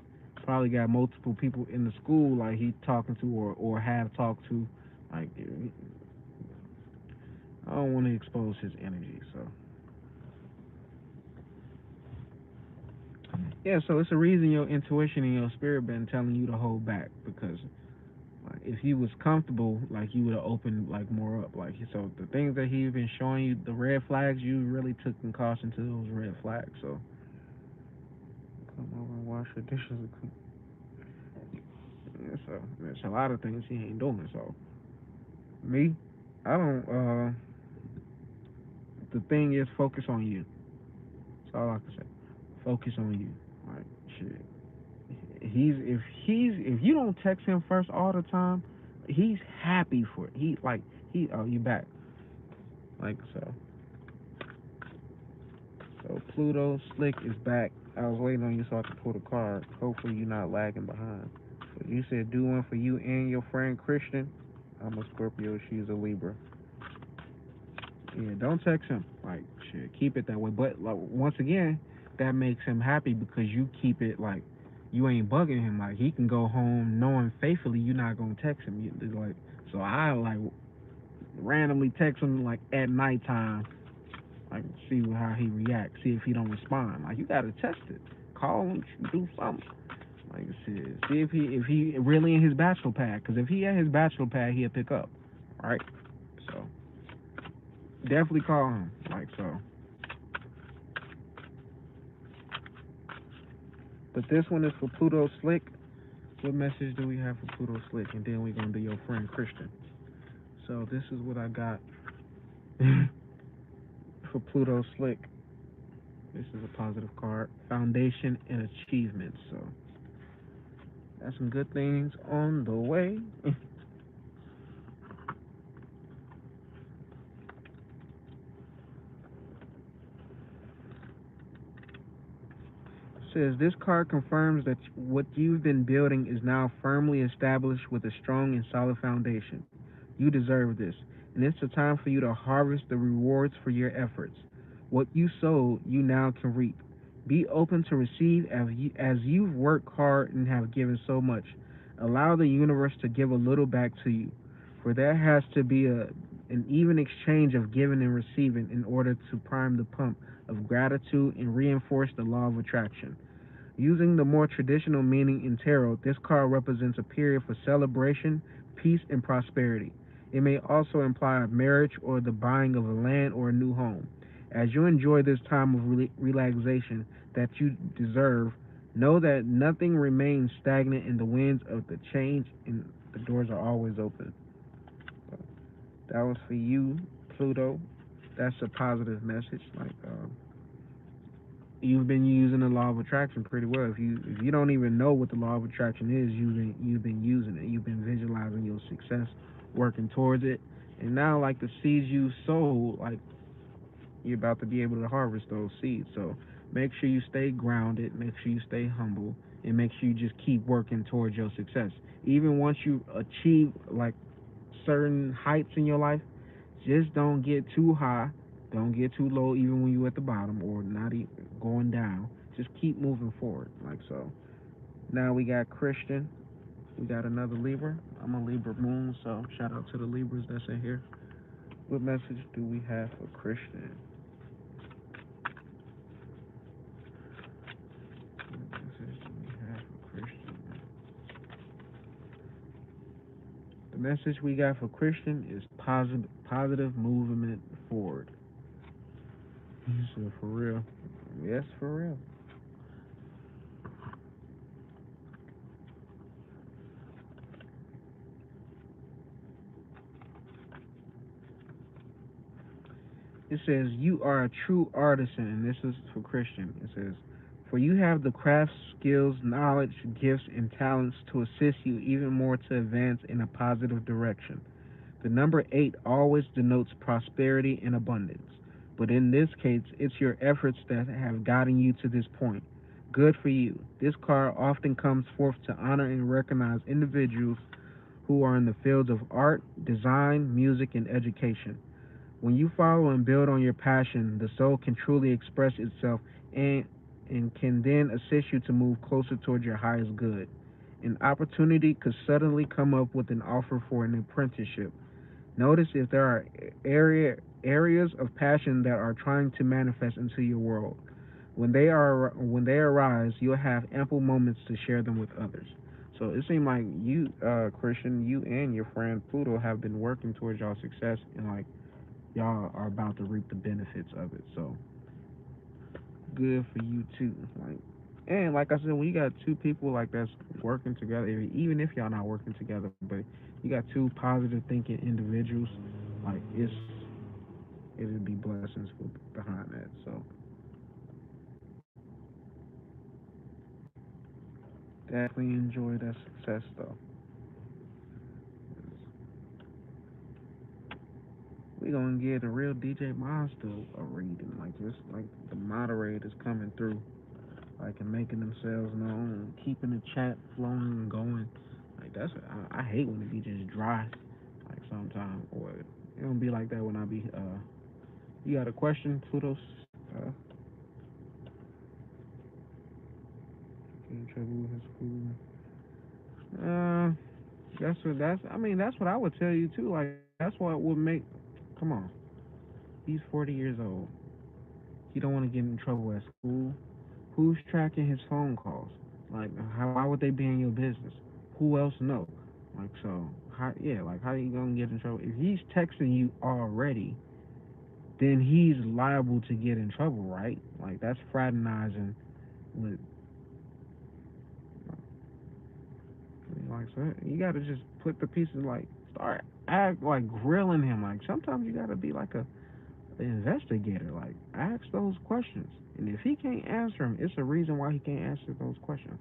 Probably got multiple people in the school like he talking to or have talked to. Like I don't want to expose his energy. So yeah, so it's a reason your intuition and your spirit been telling you to hold back because like, if he was comfortable, like you would have opened like more up. Like so the things that he been showing you, the red flags, you really took in caution to those red flags. So come over and wash your dishes. Yeah, so there's a lot of things he ain't doing. So me, I don't. The thing is, focus on you. That's all I can say. Focus on you. Like shit. If you don't text him first all the time, he's happy for it. He like he oh you back like so. So Pluto Slick is back. I was waiting on you so I could pull the card. Hopefully you're not lagging behind. So you said do one for you and your friend Christian. I'm a Scorpio. She's a Libra. Yeah, don't text him. Like, shit, keep it that way. But like, once again, that makes him happy because you keep it like you ain't bugging him. Like he can go home knowing faithfully you're not gonna text him. Like so, I like randomly text him like at nighttime, like see how he reacts, see if he don't respond. Like you gotta test it. Call him, do something. Like see if he really in his bachelor pad. Because if he at his bachelor pad, he'll pick up. Right. So definitely call him. Like so. But this one is for Pluto Slick. What message do we have for Pluto Slick? And then we're gonna do your friend Christian. So this is what I got for Pluto Slick. This is a positive card. Foundation and achievements. So that's some good things on the way. Says this card confirms that what you've been building is now firmly established with a strong and solid foundation. You deserve this, and it's a time for you to harvest the rewards for your efforts. What you sowed, you now can reap. Be open to receive as you've worked hard and have given so much. Allow the universe to give a little back to you, for there has to be an even exchange of giving and receiving in order to prime the pump of gratitude and reinforce the law of attraction. Using the more traditional meaning in tarot, this card represents a period for celebration, peace, and prosperity. It may also imply a marriage or the buying of a land or a new home. As you enjoy this time of relaxation that you deserve, know that nothing remains stagnant in the winds of the change, and the doors are always open. So that was for you, Pluto. That's a positive message. You've been using the law of attraction pretty well. If you don't even know what the law of attraction is, you've been using it. You've been visualizing your success, working towards it, and now like the seeds you sowed, like you're about to be able to harvest those seeds. So make sure you stay grounded, make sure you stay humble, and make sure you just keep working towards your success. Even once you achieve like certain heights in your life, just don't get too high, don't get too low, even when you're at the bottom or not even going down. Just keep moving forward, like so. Now we got Christian. We got another Libra. I'm a Libra moon, so shout out to the Libras that's in here. What message do we have for Christian? What message do we have for Christian? The message we got for Christian is positive movement forward. So for real. Yes, for real. It says, you are a true artisan, and this is for Christian. It says, for you have the craft skills, knowledge, gifts, and talents to assist you even more to advance in a positive direction. The number 8 always denotes prosperity and abundance, but in this case, it's your efforts that have gotten you to this point. Good for you. This card often comes forth to honor and recognize individuals who are in the fields of art, design, music, and education. When you follow and build on your passion, the soul can truly express itself and can then assist you to move closer toward your highest good. An opportunity could suddenly come up with an offer for an apprenticeship. Notice if there are areas of passion that are trying to manifest into your world. When they arise, you'll have ample moments to share them with others. So it seems like you, Christian, you and your friend Pluto have been working towards your success, and like y'all are about to reap the benefits of it. So good for you too. And like I said, when you got two people like that's working together, even if y'all not working together, but you got two positive thinking individuals, like it'll be blessings behind that. So definitely enjoy that success though. We gonna get a real DJ Monster a reading, like just like the moderators coming through, like and making themselves known, keeping the chat flowing and going. Like I hate when it be just dry, like sometimes, or it don't be like that when I be. You got a question, Pluto? in trouble with his school. That's what I would tell you too. Like that's what would make. Come on, he's 40 years old. He don't want to get in trouble at school. Who's tracking his phone calls? Like, why would they be in your business? Who else know? Like, so, how you gonna get in trouble? If he's texting you already, then he's liable to get in trouble, right? Like, that's fraternizing with, like, so you gotta just put the pieces, like, start act like grilling him. Like, sometimes you gotta be like an investigator. Like, ask those questions. And if he can't answer them, it's a reason why he can't answer those questions.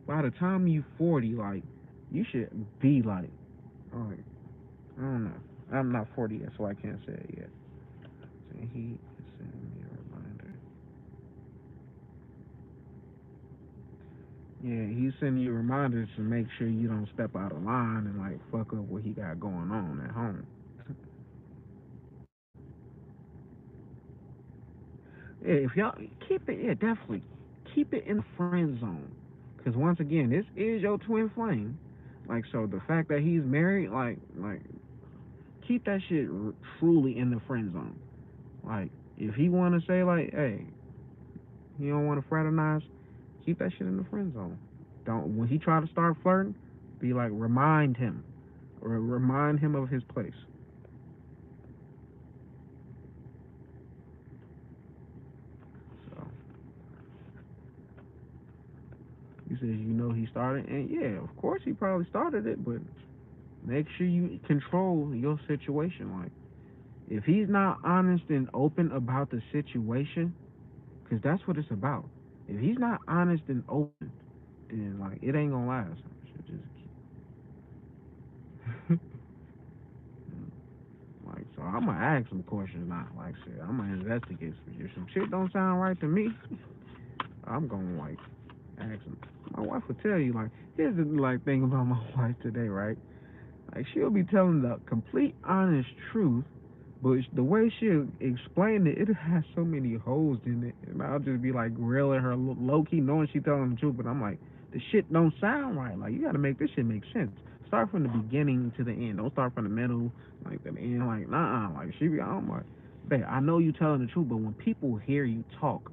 By the time you 40, like, you should be like, alright, I don't know. I'm not 40 yet, so I can't say it yet. So he sent me a reminder. Yeah, he's sending you reminders to make sure you don't step out of line and like fuck up what he got going on at home. Yeah, if y'all keep it, yeah, definitely keep it in the friend zone. Cause once again, this is your twin flame. Like, so the fact that he's married, like keep that shit truly in the friend zone. Like, if he want to say like, hey, he don't want to fraternize, keep that shit in the friend zone. Don't when he try to start flirting, be like remind him, or remind him of his place. So you said you know he started, and yeah, of course he probably started it, but make sure you control your situation. Like, if he's not honest and open about the situation, because that's what it's about. If he's not honest and open, then like it ain't gonna last. Should just like, so I'm gonna ask some questions now. Like shit, I'm gonna investigate some shit. If some shit don't sound right to me, I'm gonna like ask him. My wife will tell you like, here's the like thing about my wife today, right? Like she'll be telling the complete honest truth, but the way she'll explain it, it has so many holes in it, and I'll just be like grilling her low key, knowing she telling the truth, but I'm like, the shit don't sound right. Like you got to make this shit make sense. Start from the beginning to the end. Don't start from the middle, like the end. Like nah, like she be, I'm like, babe, I know you telling the truth, but when people hear you talk,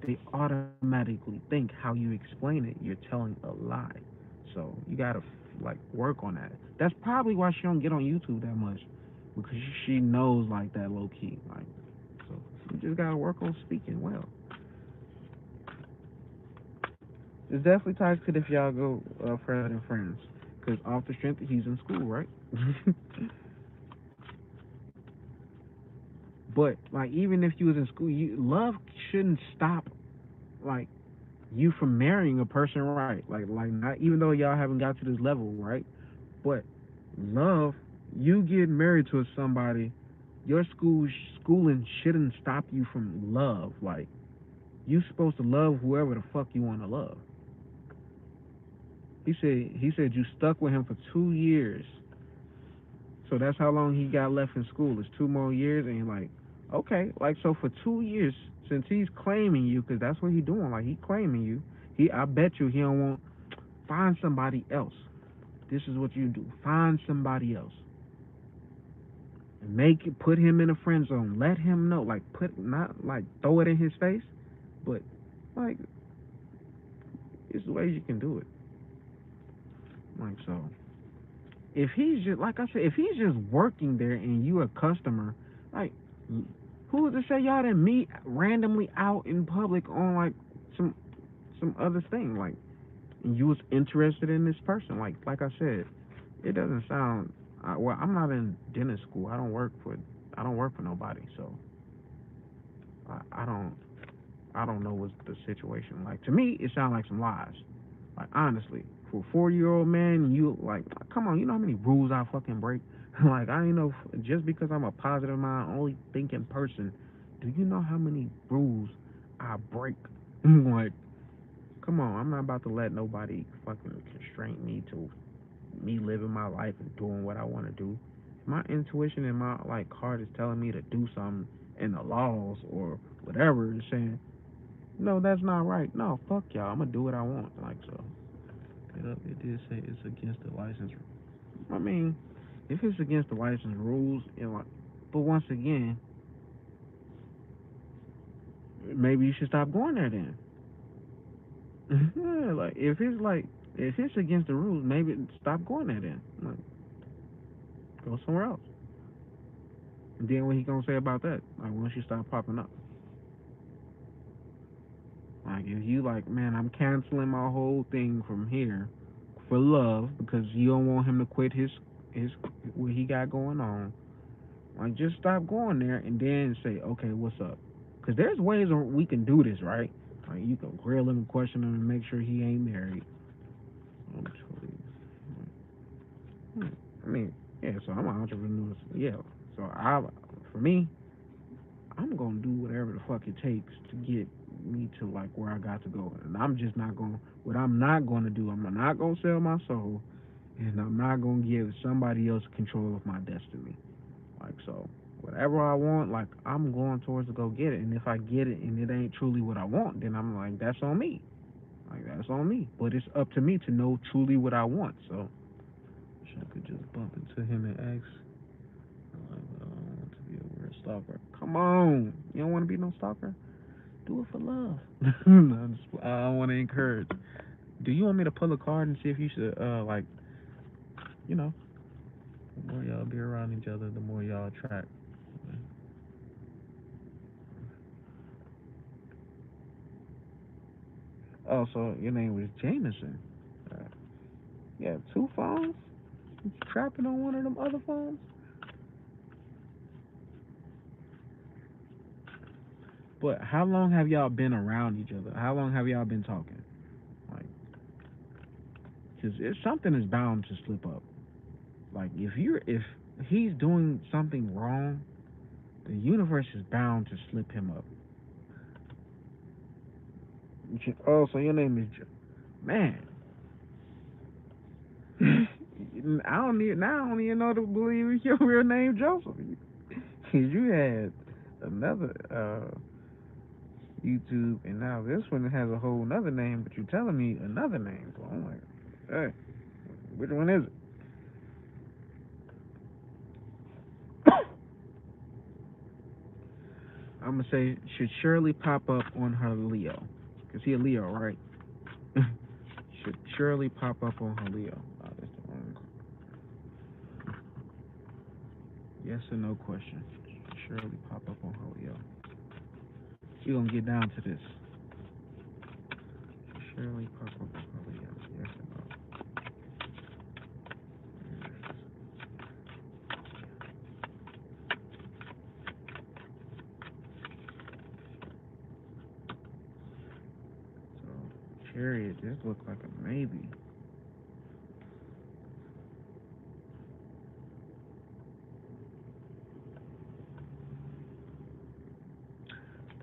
they automatically think how you explain it, you're telling a lie. So you gotta like work on that. That's probably why she don't get on YouTube that much, because she knows like that low key. Like, so you just gotta work on speaking well. It's definitely ties to if y'all go further than friends, because off the strength he's in school, right? But like even if you was in school, you love shouldn't stop like you from marrying a person, right? Like not even though y'all haven't got to this level, right? But love, you get married to somebody, your schooling shouldn't stop you from love. Like you supposed to love whoever the fuck you want to love. He said you stuck with him for 2 years, so that's how long he got left in school. It's 2 more years, and you're like, okay, like so for 2 years, since he's claiming you, because that's what he doing. Like he claiming you. I bet you he don't want find somebody else. This is what you do. Find somebody else. Make it, put him in a friend zone. Let him know. Like put not like throw it in his face, but like it's the ways you can do it. Like so. If he's just like I said, if he's just working there and you a customer, like who's to say y'all didn't meet randomly out in public on like some some other thing, like and you was interested in this person, like I said, it doesn't sound well. I'm not in dentist school. I don't work for nobody, so I don't know what's the situation. Like to me, it sounds like some lies. Like honestly, for a 4-year-old man, you like come on. You know how many rules I fucking break? Like I ain't know just because I'm a positive mind, only thinking person. Do you know how many rules I break? Like come on, I'm not about to let nobody fucking constrain me to me living my life and doing what I want to do. My intuition and my like heart is telling me to do something, and the laws or whatever is saying No, that's not right. No, fuck y'all. I'm gonna do what I want. Like so. It did say it's against the license. I mean, if it's against the license rules, like, but once again, maybe you should stop going there then. Yeah, like if it's against the rules, maybe stop going there then. Like, go somewhere else. And then what he gonna say about that? Like once you stop popping up. Like if you like, man, I'm canceling my whole thing from here for love because you don't want him to quit his what he got going on. Like just stop going there and then say, okay, what's up? Because there's ways we can do this, right? Like you can grill him and question him and make sure he ain't married. I mean, yeah. So I'm an entrepreneur. Yeah. So for me, I'm gonna do whatever the fuck it takes to get me to like where I got to go. And I'm just not gonna. What I'm not gonna do, I'm not gonna sell my soul, and I'm not gonna give somebody else control of my destiny. Like so, whatever I want, like I'm going towards to go get it. And if I get it and it ain't truly what I want, then I'm like, that's on me. Like that's on me. But it's up to me to know truly what I want. So, wish I could just bump into him and ask. Like, I don't want to be a weird stalker. Come on, you don't want to be no stalker. Do it for love. No, I want to encourage. Do you want me to pull a card and see if you should, like, you know, the more y'all be around each other, the more y'all attract. Oh, so your name was Jameson. Uh, you have two phones? You trapping on one of them other phones? But how long have y'all been around each other? How long have y'all been talking? Like, because something is bound to slip up. Like, if he's doing something wrong, the universe is bound to slip him up. Oh, so your name is man. I don't even know to believe it's your real name, Joseph. Cause you had another YouTube, and now this one has a whole another name, but you're telling me another name. So I'm like, hey, which one is it? I'm gonna say should surely pop up on her Leo, cause he a Leo, right? Should surely pop up on her Leo. Oh, that's the wrong. Yes or no question. Should surely pop up on her Leo. We gonna get down to this. Should surely pop up on her Leo. Yes or no? So Chariot, this looks like a maybe.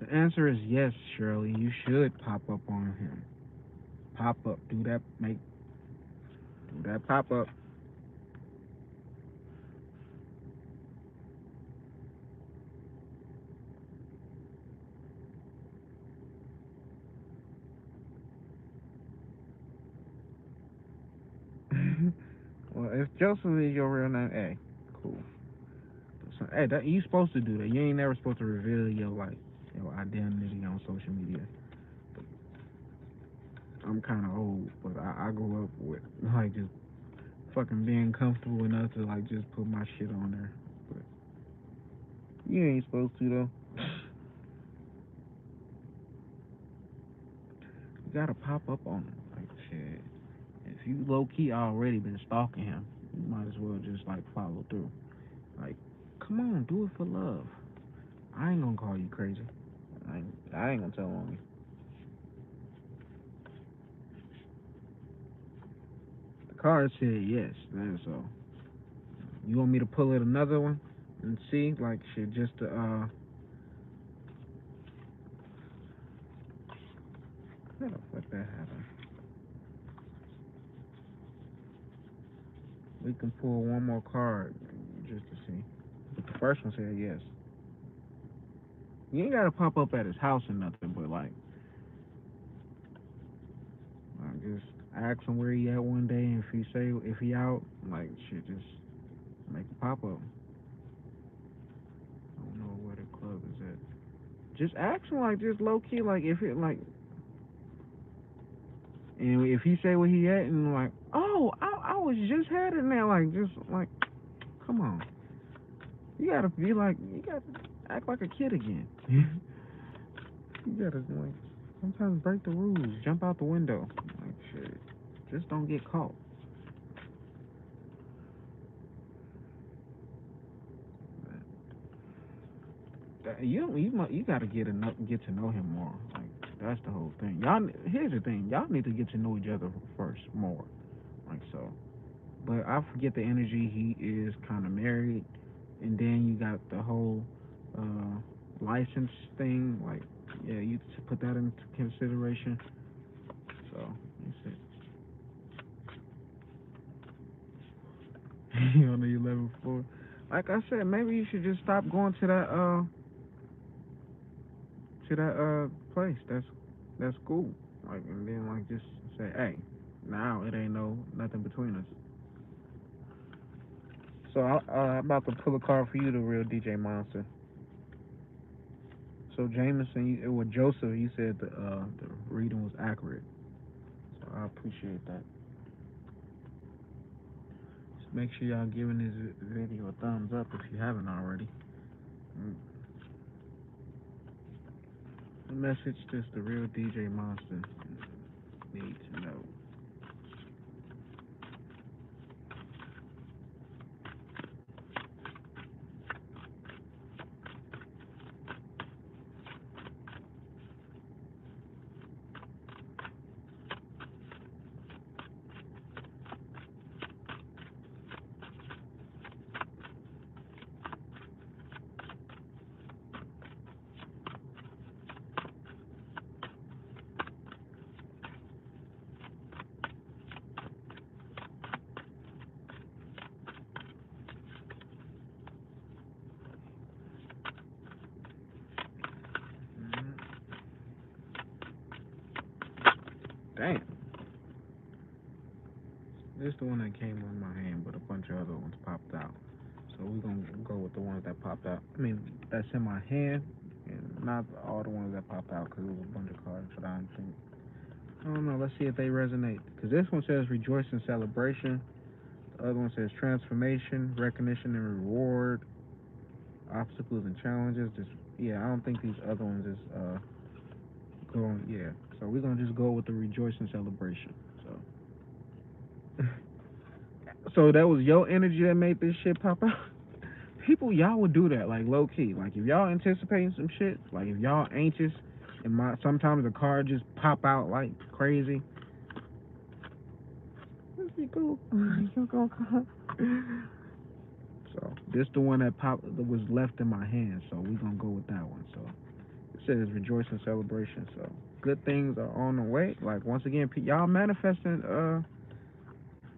The answer is yes, Shirley. You should pop up on him. Pop up. Do that pop up. Well, if Joseph is your real name, hey, cool. So, hey, you supposed to do that. You ain't never supposed to reveal your identity on social media. I'm kind of old, but I grew up with like just fucking being comfortable enough to like just put my shit on there. But you ain't supposed to though. You gotta pop up on him. Like shit. If you low key already been stalking him, you might as well just like follow through. Like, come on, do it for love. I ain't gonna call you crazy. I ain't gonna tell on you. The card said yes, man. So you want me to pull it another one and see, like shit, just to how the fuck that happen? We can pull one more card just to see. But the first one said yes. You ain't gotta pop up at his house or nothing, but like just ask him where he at one day, and if he out, like shit, just make a pop up. I don't know where the club is at. Just ask him, like, just low key, like, if it like, and if he say where he at, and like, oh, I was just headed there, like, just like, come on, you gotta act like a kid again. You gotta like sometimes break the rules, jump out the window, like shit, just don't get caught. You gotta get to know him more. Like that's the whole thing. Y'all here's the thing. Y'all need to get to know each other first more. Like so. But I forget the energy. He is kind of married, and then you got the whole license thing. Like yeah, you put that into consideration. So you said you on the 11th floor. Like I said, maybe you should just stop going to that place. That's cool. Like and then like just say, hey, now it ain't nothing between us. So I'm about to pull a card for you, the real DJ Monster. So Jameson, with Joseph, you said the reading was accurate. So I appreciate that. Just make sure y'all giving this video a thumbs up if you haven't already. Mm, the message just the real DJ Monster need to know. Mm, damn. This is the one that came on my hand, but a bunch of other ones popped out. So we're gonna go with the ones that popped out. I mean, that's in my hand, and not all the ones that popped out because it was a bunch of cards. But I don't think. I don't know. Let's see if they resonate. Because this one says rejoice and celebration. The other one says transformation, recognition and reward, obstacles and challenges. Just yeah, I don't think these other ones is going. Yeah. So we're gonna just go with the rejoice and celebration. So. So that was your energy that made this shit pop out. People, y'all would do that, like low key. Like if y'all anticipating some shit, like if y'all anxious, and sometimes the card just pop out like crazy. Let's be cool. You gonna call? So this the one that was left in my hand. So we gonna go with that one. So it says rejoice and celebration. So good things are on the way. Like once again, y'all manifesting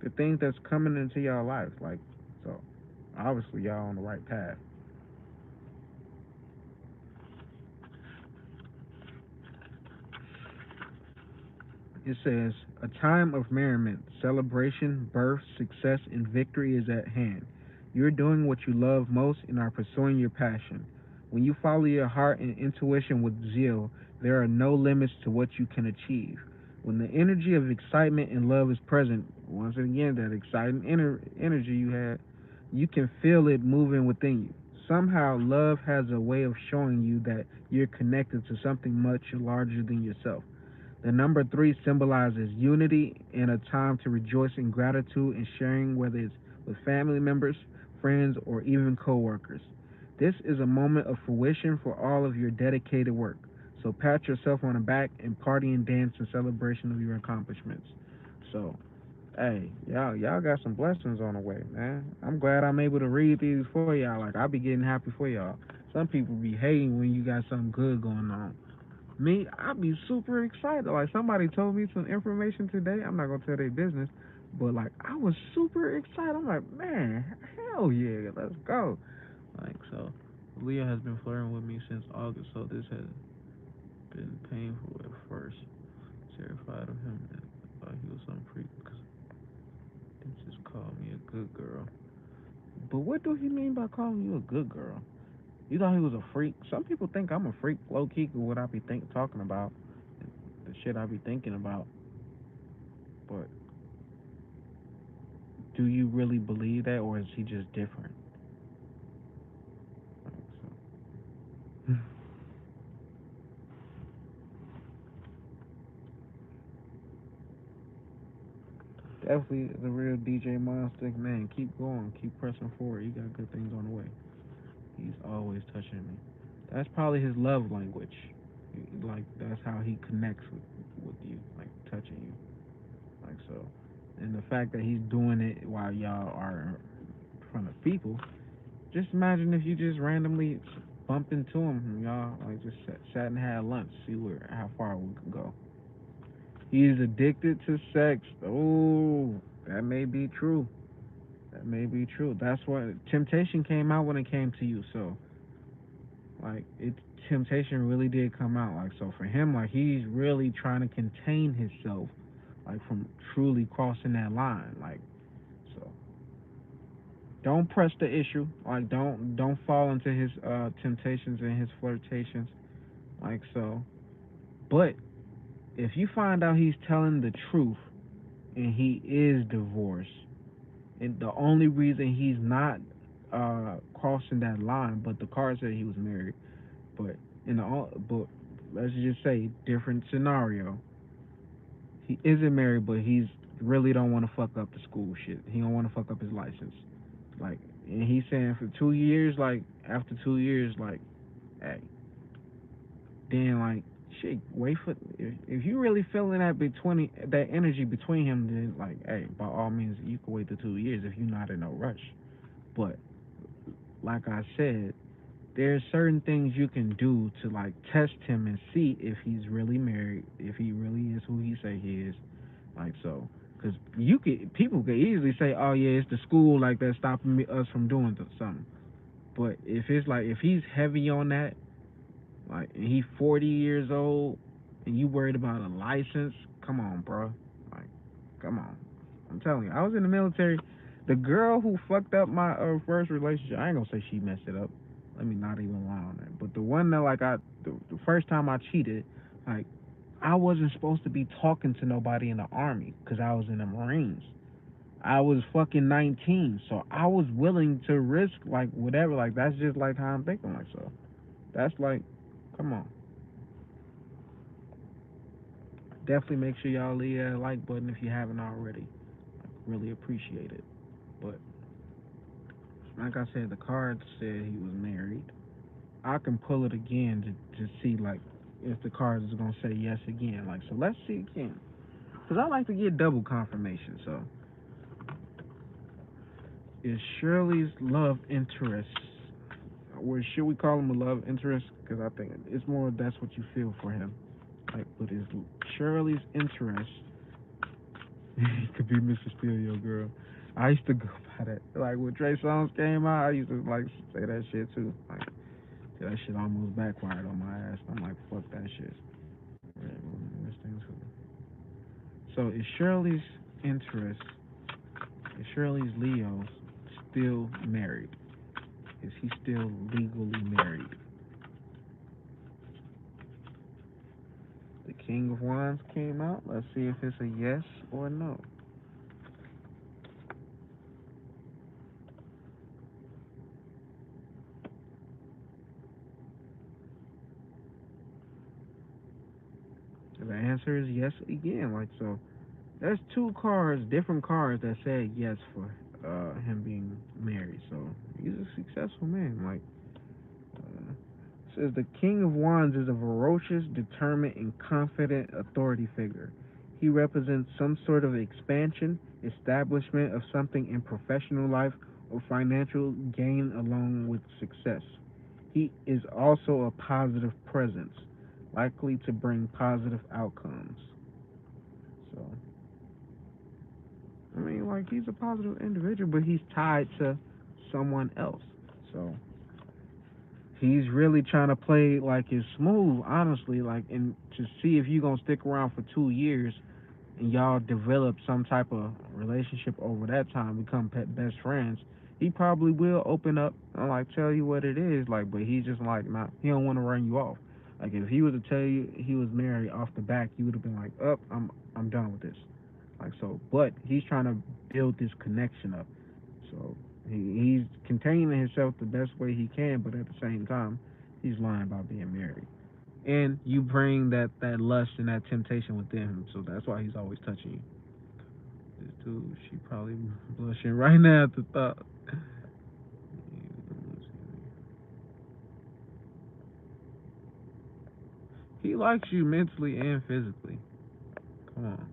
the things that's coming into y'all life. Like so, obviously y'all on the right path. It says, a time of merriment, celebration, birth, success, and victory is at hand. You're doing what you love most and are pursuing your passion. When you follow your heart and intuition with zeal, there are no limits to what you can achieve. When the energy of excitement and love is present, once again, that exciting energy you had, you can feel it moving within you. Somehow, love has a way of showing you that you're connected to something much larger than yourself. The number three symbolizes unity and a time to rejoice in gratitude and sharing, whether it's with family members, friends, or even coworkers. This is a moment of fruition for all of your dedicated work. So pat yourself on the back and party and dance in celebration of your accomplishments. So, hey, y'all got some blessings on the way, man. I'm glad I'm able to read these for y'all. Like I be getting happy for y'all. Some people be hating when you got something good going on. Me, I'd be super excited. Like somebody told me some information today. I'm not gonna tell their business, but like I was super excited. I'm like, man, hell yeah, let's go. Like so, Leah has been flirting with me since August, so this has been painful at first. Terrified of him. thought he was some freak. He just called me a good girl. But what do he mean by calling you a good girl? You thought he was a freak? Some people think I'm a freak, low key, what I be talking about, the shit I be thinking about. But do you really believe that, or is he just different? So. Definitely the real DJ Monster, man. Keep going, keep pressing forward. You got good things on the way. He's always touching me. That's probably his love language. Like that's how he connects with you, like touching you, like so. And the fact that he's doing it while y'all are in front of people, just imagine if you just randomly bumped into him, and y'all like just sat and had lunch, see where how far we can go. He's addicted to sex. Oh, that may be true. That may be true. That's why temptation came out when it came to you. So, like, temptation really did come out. Like, so for him, like, he's really trying to contain himself, like, from truly crossing that line. Like, so don't press the issue. Like, don't fall into his temptations and his flirtations. Like, so, but if you find out he's telling the truth and he is divorced, and the only reason he's not crossing that line, but the card said he was married. But but let's just say different scenario. He isn't married, but he's really don't want to fuck up the school shit. He don't want to fuck up his license. Like, and he's saying for 2 years, like after 2 years, like, hey, then like shit, wait for if you really feeling that energy between him, then like, hey, by all means, you can wait the 2 years if you're not in no rush. But like I said, there's certain things you can do to like test him and see if he's really married, if he really is who he say he is. Like so, because people could easily say, oh yeah, it's the school like that's stopping us from doing something. But if it's like if he's heavy on that, like and he's 40 years old, and you worried about a license, come on, bro. Like, come on. I'm telling you, I was in the military. The girl who fucked up my first relationship, I ain't gonna say she messed it up. Let me not even lie on that. But the one that like the first time I cheated, like I wasn't supposed to be talking to nobody in the army because I was in the Marines. I was fucking 19, so I was willing to risk like whatever. Like that's just like how I'm thinking. Like so, that's like, come on. Definitely make sure y'all leave that like button if you haven't already. Like, really appreciate it. But like I said, the card said he was married. I can pull it again to see like if the card is gonna say yes again. Like so, let's see again. Cause I like to get double confirmation. So is Shirley's love interest, or should we call him a love interest? Because I think it's more that's what you feel for him. Like, but is Shirley's interest? He could be Mr. Steal Your Girl. I used to go by that. Like when Trey Songz came out, I used to like say that shit too. Like till that shit almost backfired on my ass. I'm like, fuck that shit. So is Shirley's interest? Is Shirley's Leo still married? Is he still legally married? The King of Wands came out. Let's see if it's a yes or no. The answer is yes again. Like so, there's two cards, different cards that said yes for him being married. So he's a successful man. Like says the King of Wands is a ferocious, determined, and confident authority figure. He represents some sort of expansion, establishment of something in professional life, or financial gain along with success. He is also a positive presence, likely to bring positive outcomes. So, I mean, like, he's a positive individual, but he's tied to someone else. So, he's really trying to play like it's smooth, honestly, like, and to see if you're gonna stick around for 2 years and y'all develop some type of relationship over that time, become best friends, he probably will open up and like tell you what it is, like, but he's just like not, he don't want to run you off. Like if he was to tell you he was married off the back, you would have been like, up, I'm done with this. Like so, but he's trying to build this connection up. So he's containing himself the best way he can, but at the same time, he's lying about being married. And you bring that lust and that temptation within him, so that's why he's always touching you. This dude, she probably blushing right now at the thought. He likes you mentally and physically. Come on.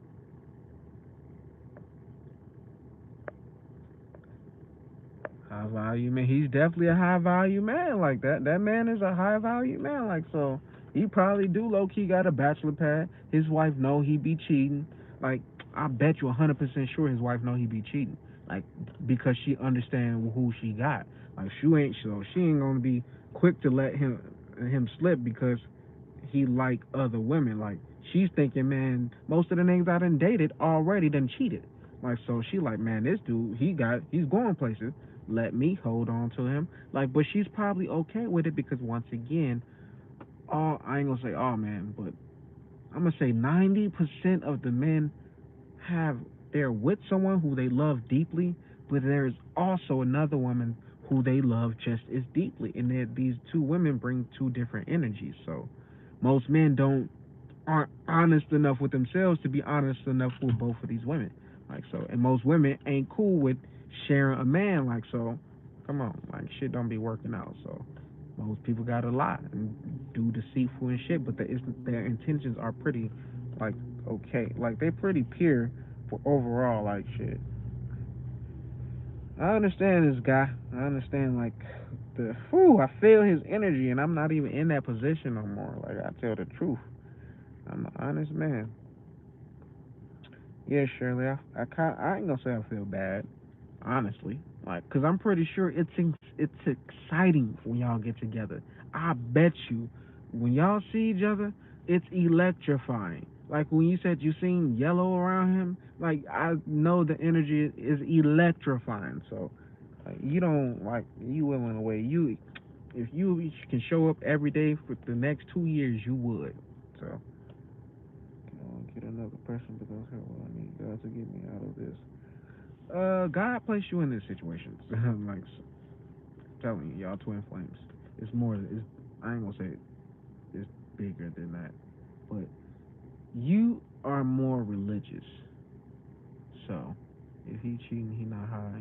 High value man. He's definitely a high value man. Like that man is a high value man. Like so, he probably do low key got a bachelor pad. His wife know he be cheating. Like I bet you 100% sure his wife know he be cheating. Like because she understand who she got. Like she ain't gonna be quick to let him slip because he like other women. Like she's thinking, man, most of the niggas I done dated already done cheated. Like so she like, man, this dude he's going places. Let me hold on to him. Like, but she's probably okay with it because once again, all I ain't gonna say all men, but I'm gonna say 90% of the men have they're with someone who they love deeply, but there's also another woman who they love just as deeply, and these two women bring two different energies. So most men aren't honest enough with themselves to be honest enough with both of these women. Like so, and most women ain't cool with sharing a man. Like so, come on, like shit don't be working out. So most people gotta lie and do deceitful and shit, but their intentions are pretty, like okay, like they're pretty pure for overall. Like shit, I understand this guy. I understand like I feel his energy, and I'm not even in that position no more. Like I tell the truth. I'm an honest man. Yeah, Shirley, I ain't gonna say I feel bad, honestly, like, cause I'm pretty sure it's exciting when y'all get together. I bet you, when y'all see each other, it's electrifying. Like when you said you seen yellow around him, like I know the energy is electrifying. So, like, you don't like you willing away. You if you can show up every day for the next 2 years, you would. So. Get another person because hell, well, I need God to get me out of this. God placed you in this situation. Like telling you, y'all twin flames. It's more. It's I ain't gonna say it's bigger than that, but you are more religious. So if he cheating, he not high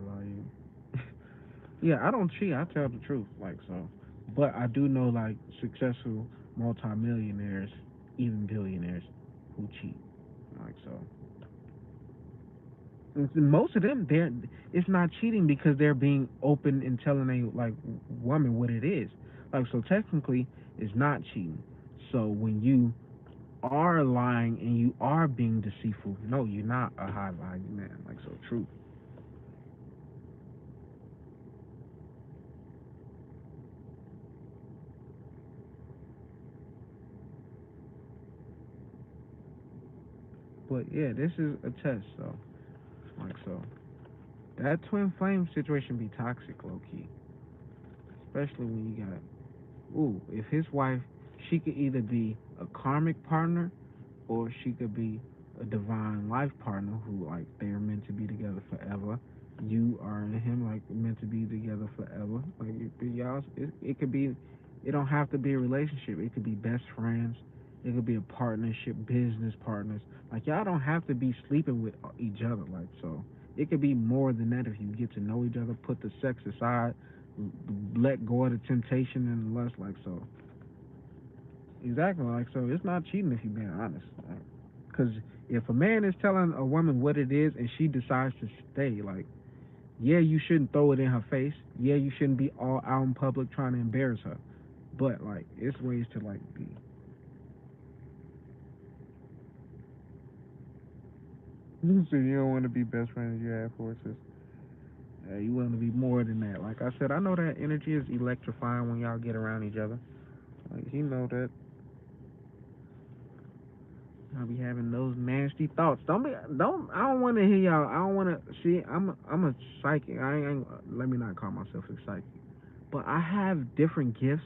value. Yeah, I don't cheat. I tell the truth. Like so, but I do know like successful multimillionaires, even billionaires, who cheat. Like so, most of them they're it's not cheating because they're being open and telling a like woman what it is. Like so technically it's not cheating. So when you are lying and you are being deceitful, no, you're not a high value man. Like so true. But yeah, this is a test, so like so that twin flame situation be toxic low key. Especially when you got if his wife she could either be a karmic partner or she could be a divine life partner who like they're meant to be together forever. You are and him like meant to be together forever. Like it could be. It don't have to be a relationship. It could be best friends. It could be a partnership, business partners. Like y'all don't have to be sleeping with each other. Like so, it could be more than that if you get to know each other. Put the sex aside. Let go of the temptation and the lust. Like so, exactly. Like so, it's not cheating if you're being honest. Because if a man is telling a woman what it is and she decides to stay, like, yeah, you shouldn't throw it in her face. Yeah, you shouldn't be all out in public trying to embarrass her. But like, it's ways to like be. So you don't want to be best friends. You have forces. You want to be more than that. Like I said, I know that energy is electrifying when y'all get around each other. Like you know that. I'll be having those nasty thoughts. Don't. I don't want to hear y'all. I don't want to see. I'm a psychic. I ain't. Let me not call myself a psychic. But I have different gifts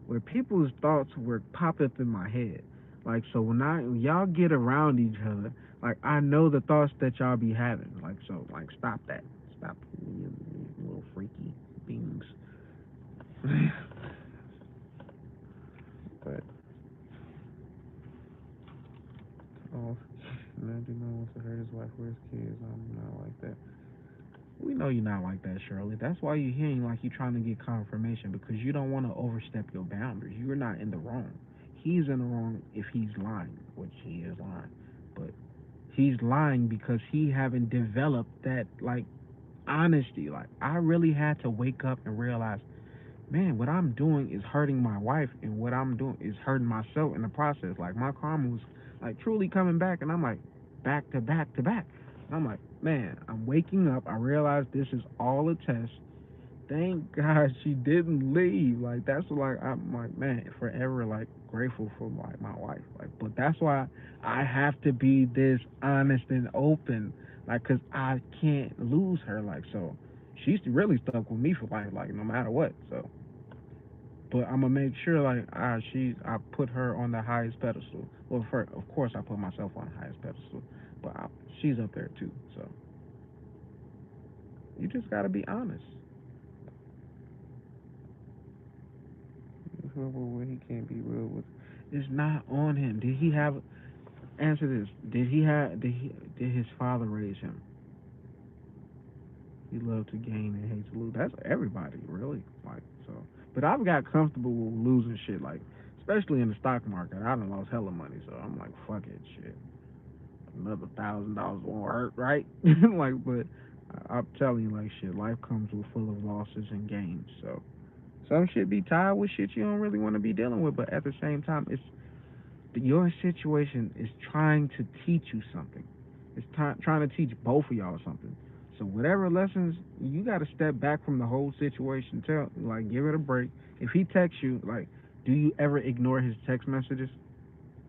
where people's thoughts were pop up in my head. Like so, when y'all get around each other, like I know the thoughts that y'all be having. Like so, like stop that. Stop, you little freaky beings. But oh, man, do not want to hurt his wife or his kids. I'm not like that. We know you're not like that, Shirley. That's why you're hearing like you're trying to get confirmation because you don't want to overstep your boundaries. You're not in the wrong. He's in the wrong if he's lying, which he is lying. But he's lying because he haven't developed that like honesty. Like I really had to wake up and realize, man, what I'm doing is hurting my wife, and what I'm doing is hurting myself in the process. Like my karma was like truly coming back, and I'm like back to back to back. And I'm like, man, I'm waking up. I realize this is all a test. Thank God she didn't leave. Like that's like I'm like, man, forever like grateful for my wife. Like, but that's why I have to be this honest and open. Like, cause I can't lose her. Like, so she's really stuck with me for life. Like, no matter what. So but I'm gonna make sure like I put her on the highest pedestal. Well, first, of course I put myself on the highest pedestal, but she's up there too. So you just gotta be honest. Where he can't be real with, it's not on him. Did he have? Answer this. Did his father raise him? He loved to gain and hate to lose. That's everybody, really. Like so. But I've got comfortable with losing shit, like especially in the stock market. I done lost hella money, so I'm like, fuck it, shit. Another $1,000 won't hurt, right? Like, but I'm telling you, like, shit, life comes with full of losses and gains. So some shit be tied with shit you don't really want to be dealing with, but at the same time, it's your situation is trying to teach you something. It's trying to teach both of y'all something. So whatever lessons you got to step back from the whole situation. Tell like give it a break. If he texts you, like, do you ever ignore his text messages?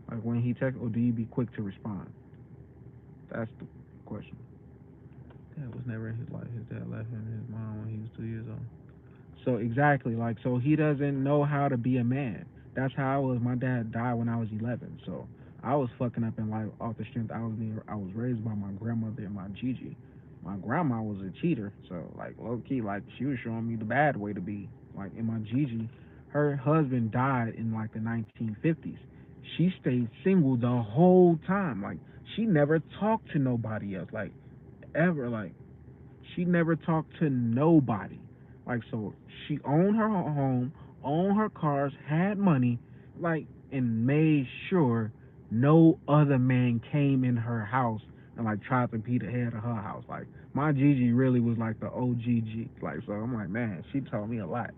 Like when he texts, or do you be quick to respond? That's the question. Dad was never his like his dad left him and his mom when he was 2 years old. So exactly, like so he doesn't know how to be a man. That's how I was. My dad died when I was 11, so I was fucking up in life off the strength. I was raised by my grandmother and my Gigi. My grandma was a cheater, so like low key, like she was showing me the bad way to be. Like in my Gigi, her husband died in like the 1950s. She stayed single the whole time. Like she never talked to nobody else. Like ever. Like she never talked to nobody. Like so, she owned her home, owned her cars, had money, like, and made sure no other man came in her house and like tried to be the head of her house. Like my Gigi really was like the OGG. Like so, I'm like, man, she taught me a lot.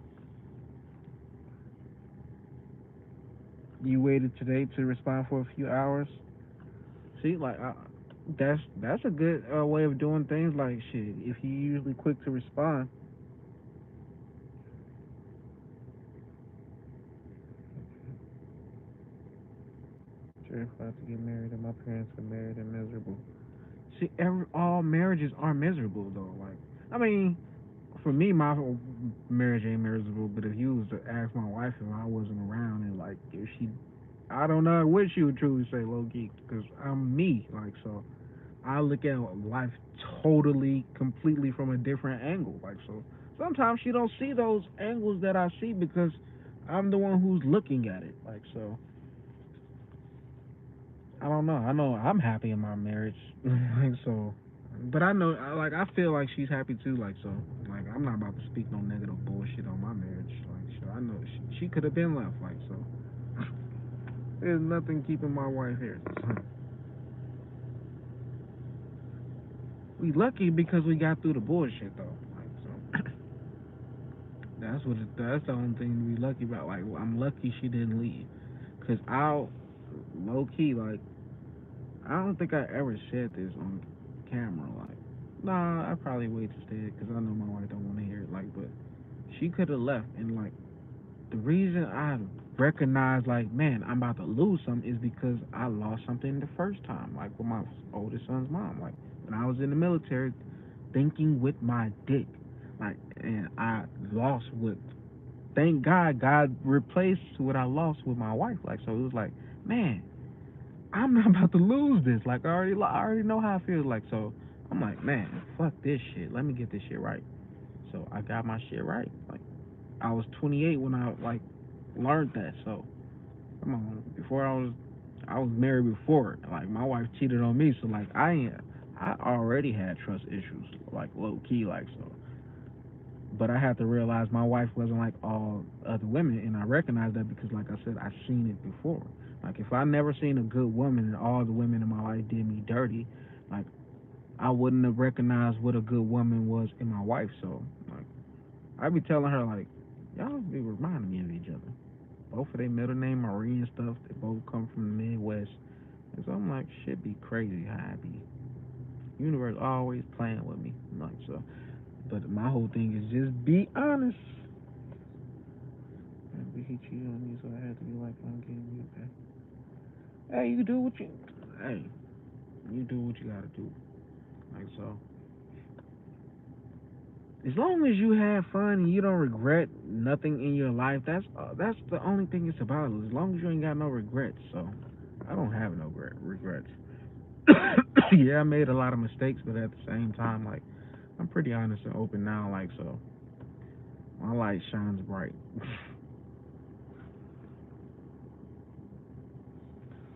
You waited today to respond for a few hours. See, like that's a good way of doing things. Like shit, if you usually quick to respond, terrified to get married, and my parents are married and miserable. See, all marriages are miserable though. Like, I mean, for me, my marriage ain't miserable. But if you was to ask my wife if I wasn't around and like if she, I don't know what she would truly say, low key, because I'm me. Like, so I look at life totally, completely from a different angle. Like, so sometimes she don't see those angles that I see because I'm the one who's looking at it. Like, so I don't know. I know I'm happy in my marriage, like so. But I know, like, I feel like she's happy too. Like so, like I'm not about to speak no negative bullshit on my marriage. Like so, I know she could have been left. Like so, there's nothing keeping my wife here. We lucky because we got through the bullshit though. Like so, that's the only thing to be lucky about. Like I'm lucky she didn't leave, cause I'll low key like I don't think I ever said this on camera. Like, nah, I probably wait to say it because I know my wife don't want to hear it. Like, but she could have left, and like the reason I recognize like, man, I'm about to lose something is because I lost something the first time, like with my oldest son's mom. Like when I was in the military, thinking with my dick, like, and I lost with. Thank God, God replaced what I lost with my wife. Like so, it was like, man, I'm not about to lose this. Like I already know how I feel. Like so, I'm like, man, fuck this shit. Let me get this shit right. So I got my shit right. Like I was 28 when I like learned that. So come on, I was married before. Like my wife cheated on me, so like I already had trust issues, like low key, like so. But I had to realize my wife wasn't like all other women, and I recognized that because, like I said, I seen it before. Like if I never seen a good woman and all the women in my life did me dirty, like I wouldn't have recognized what a good woman was in my wife. So like I'd be telling her like, y'all be reminding me of each other. Both of their middle name Marie and stuff. They both come from the Midwest. And so I'm like, shit be crazy how I be. Universe always playing with me. Like so. But my whole thing is just be honest. And he cheated on me, so I had to be like, I'm getting you back. Hey, hey, you do what you gotta do. Like so. As long as you have fun and you don't regret nothing in your life, that's the only thing it's about. As long as you ain't got no regrets. So I don't have no regrets. Yeah, I made a lot of mistakes, but at the same time, like I'm pretty honest and open now. Like so, my light shines bright.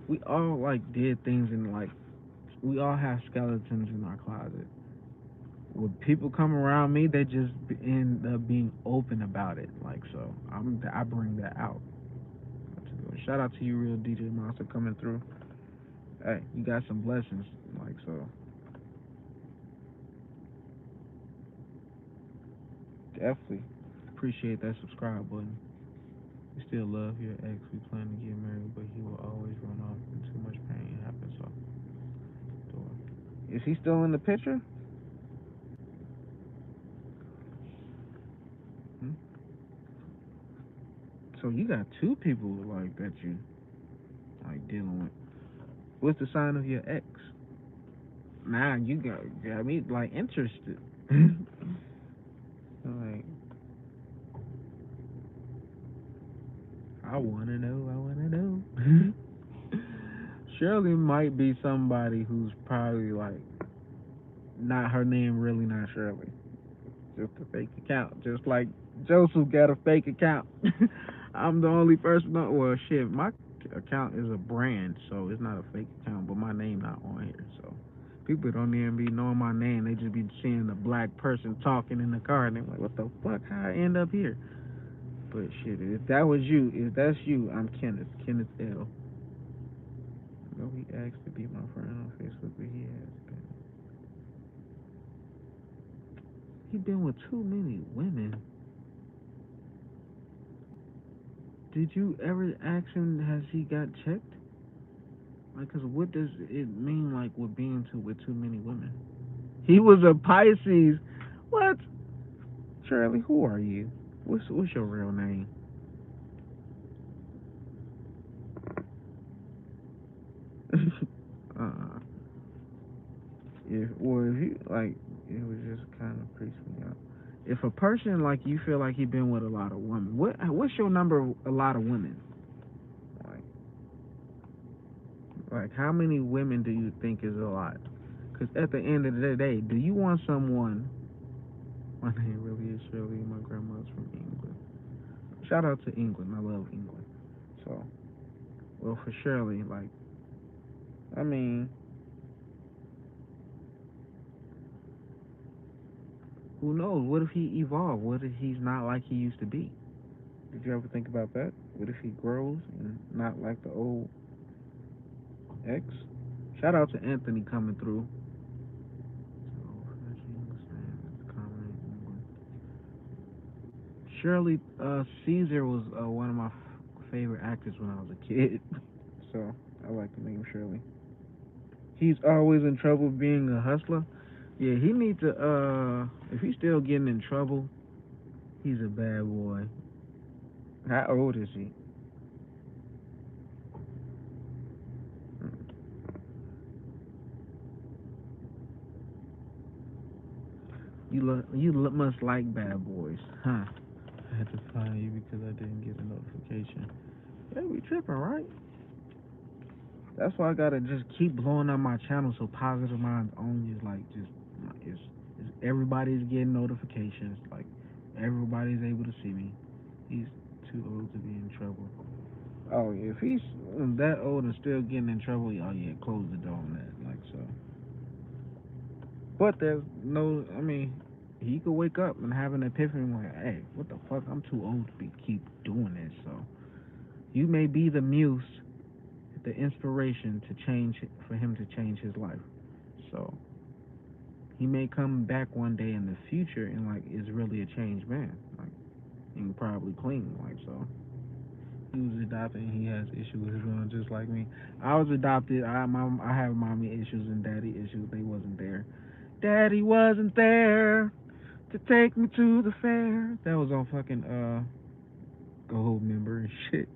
We all like did things and like we all have skeletons in our closet. When people come around me, they just end up being open about it. Like so, I bring that out. Shout out to you, real DJ Monster, coming through. Hey, you got some blessings. Like so, definitely appreciate that subscribe button. We still love your ex. We plan to get married, but he will always run off and too much pain happens. So, is he still in the picture? Hmm? So you got two people like that you like dealing with. What's the sign of your ex? Nah, you got me like interested. Like I wanna know. Shirley might be somebody who's probably like not her name, really not Shirley. Just a fake account. Just like Joseph got a fake account. I'm the only person. Well, shit, my account is a brand, so it's not a fake account, but my name not on here. So people don't even be knowing my name. They just be seeing a black person talking in the car, and they're like, "What the fuck? How I end up here?" But shit, if that was you, if that's you, I'm Kenneth. Kenneth L. No, he asked to be my friend on Facebook, but he has been. He been with too many women. Did you ever ask him, has he got checked? Like, cause what does it mean, like, with being with too many women? He was a Pisces. What? Shirley, who are you? What's your real name? uh, if you like, it was just kind of creeping me out. If a person like you feel like he been with a lot of women, what's your number of a lot of women? Like, like how many women do you think is a lot? Because at the end of the day, do you want someone? My name really is Shirley. My grandma's from England. Shout out to England. I love England. So, well, for Shirley, like, I mean, who knows? What if he evolved? What if he's not like he used to be? Did you ever think about that? What if he grows and not like the old ex? Shout out to Anthony coming through. Shirley Caesar was one of my favorite actors when I was a kid, so I like the name Shirley. He's always in trouble being a hustler. Yeah, he needs to. If he's still getting in trouble, he's a bad boy. How old is he? Must like bad boys, huh? I had to find you because I didn't get a notification. Yeah, we tripping, right? That's why I gotta just keep blowing up my channel so Positive Minds Only is like just is everybody's getting notifications, like everybody's able to see me. He's too old to be in trouble. Oh, if he's that old and still getting in trouble, oh yeah, close the door on that, like so. But there's no, I mean, he could wake up and have an epiphany like, hey, what the fuck? I'm too old to keep doing this. So you may be the muse, the inspiration to change for him to change his life. So he may come back one day in the future and like is really a changed man, like and probably clean, like so. He was adopted and he has issues with his own just like me. I was adopted. I have mommy issues and daddy issues. They wasn't there. Daddy wasn't there to take me to the fair. That was on fucking Gold Member and shit.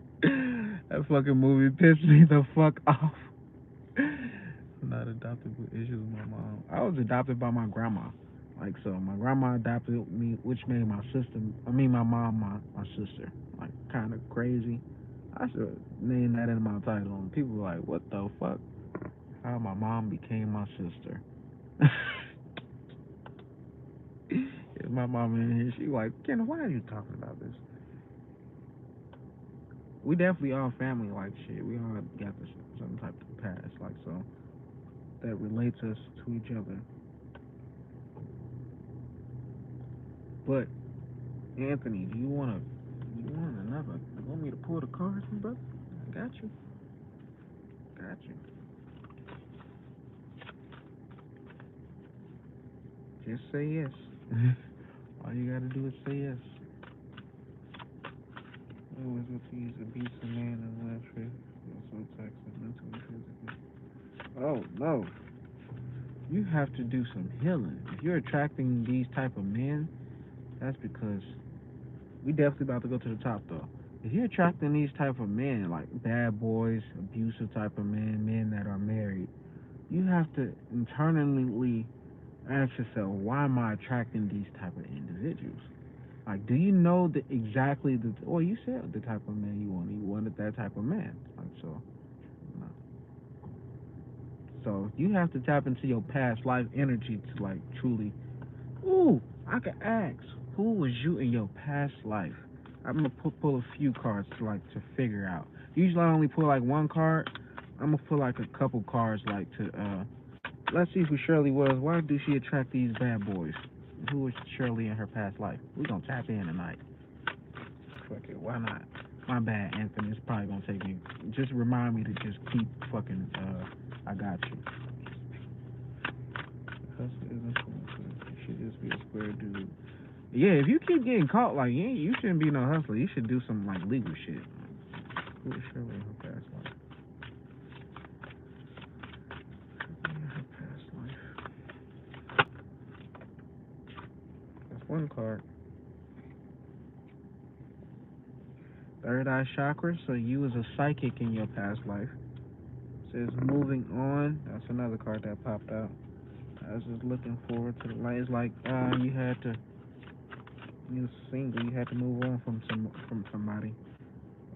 That fucking movie pissed me the fuck off. I'm not adopted with issues with my mom. I was adopted by my grandma. Like so, my grandma adopted me, which made my sister. I mean, my mom, my sister. Like kind of crazy. I should name that in my title. And people were like, "What the fuck? How my mom became my sister?" If my mom in here, she like, "Ken, why are you talking about this?" We definitely all family like shit. We all got this some type of past, like so that relates us to each other. But Anthony, do you want to? You want another? You want me to pull the cards, brother? I got you. Got you. Just say yes. All you gotta do is say yes. Always with these abuse a man and last year. Also toxic mentally, physically. Oh no. You have to do some healing. If you're attracting these type of men, that's because we definitely about to go to the top though. If you're attracting these type of men, like bad boys, abusive type of men, men that are married, you have to internally ask yourself, why am I attracting these type of individuals? Like, do you know exactly the? Well, you said the type of man you want. You wanted that type of man. Like so, no. So you have to tap into your past life energy to like truly. Ooh, I could ask, who was you in your past life? I'm gonna pull a few cards to like to figure out. Usually I only pull like one card. I'm gonna pull like a couple cards like to let's see who Shirley was. Why do she attract these bad boys? Who was Shirley in her past life? We're gonna tap in tonight. Fuck it, why not? My bad, Anthony. It's probably gonna take me. Just remind me to just keep fucking. I got you. Hustle isn't you should just be a square dude. Yeah, if you keep getting caught, like you shouldn't be no hustler. You should do some like legal shit. Who was Shirley in her past life? In her past life. That's one card. Third eye chakra. So you was a psychic in your past life. Says moving on. That's another card that popped out. I was just looking forward to the light. It's like you had to. You was single. You had to move on from somebody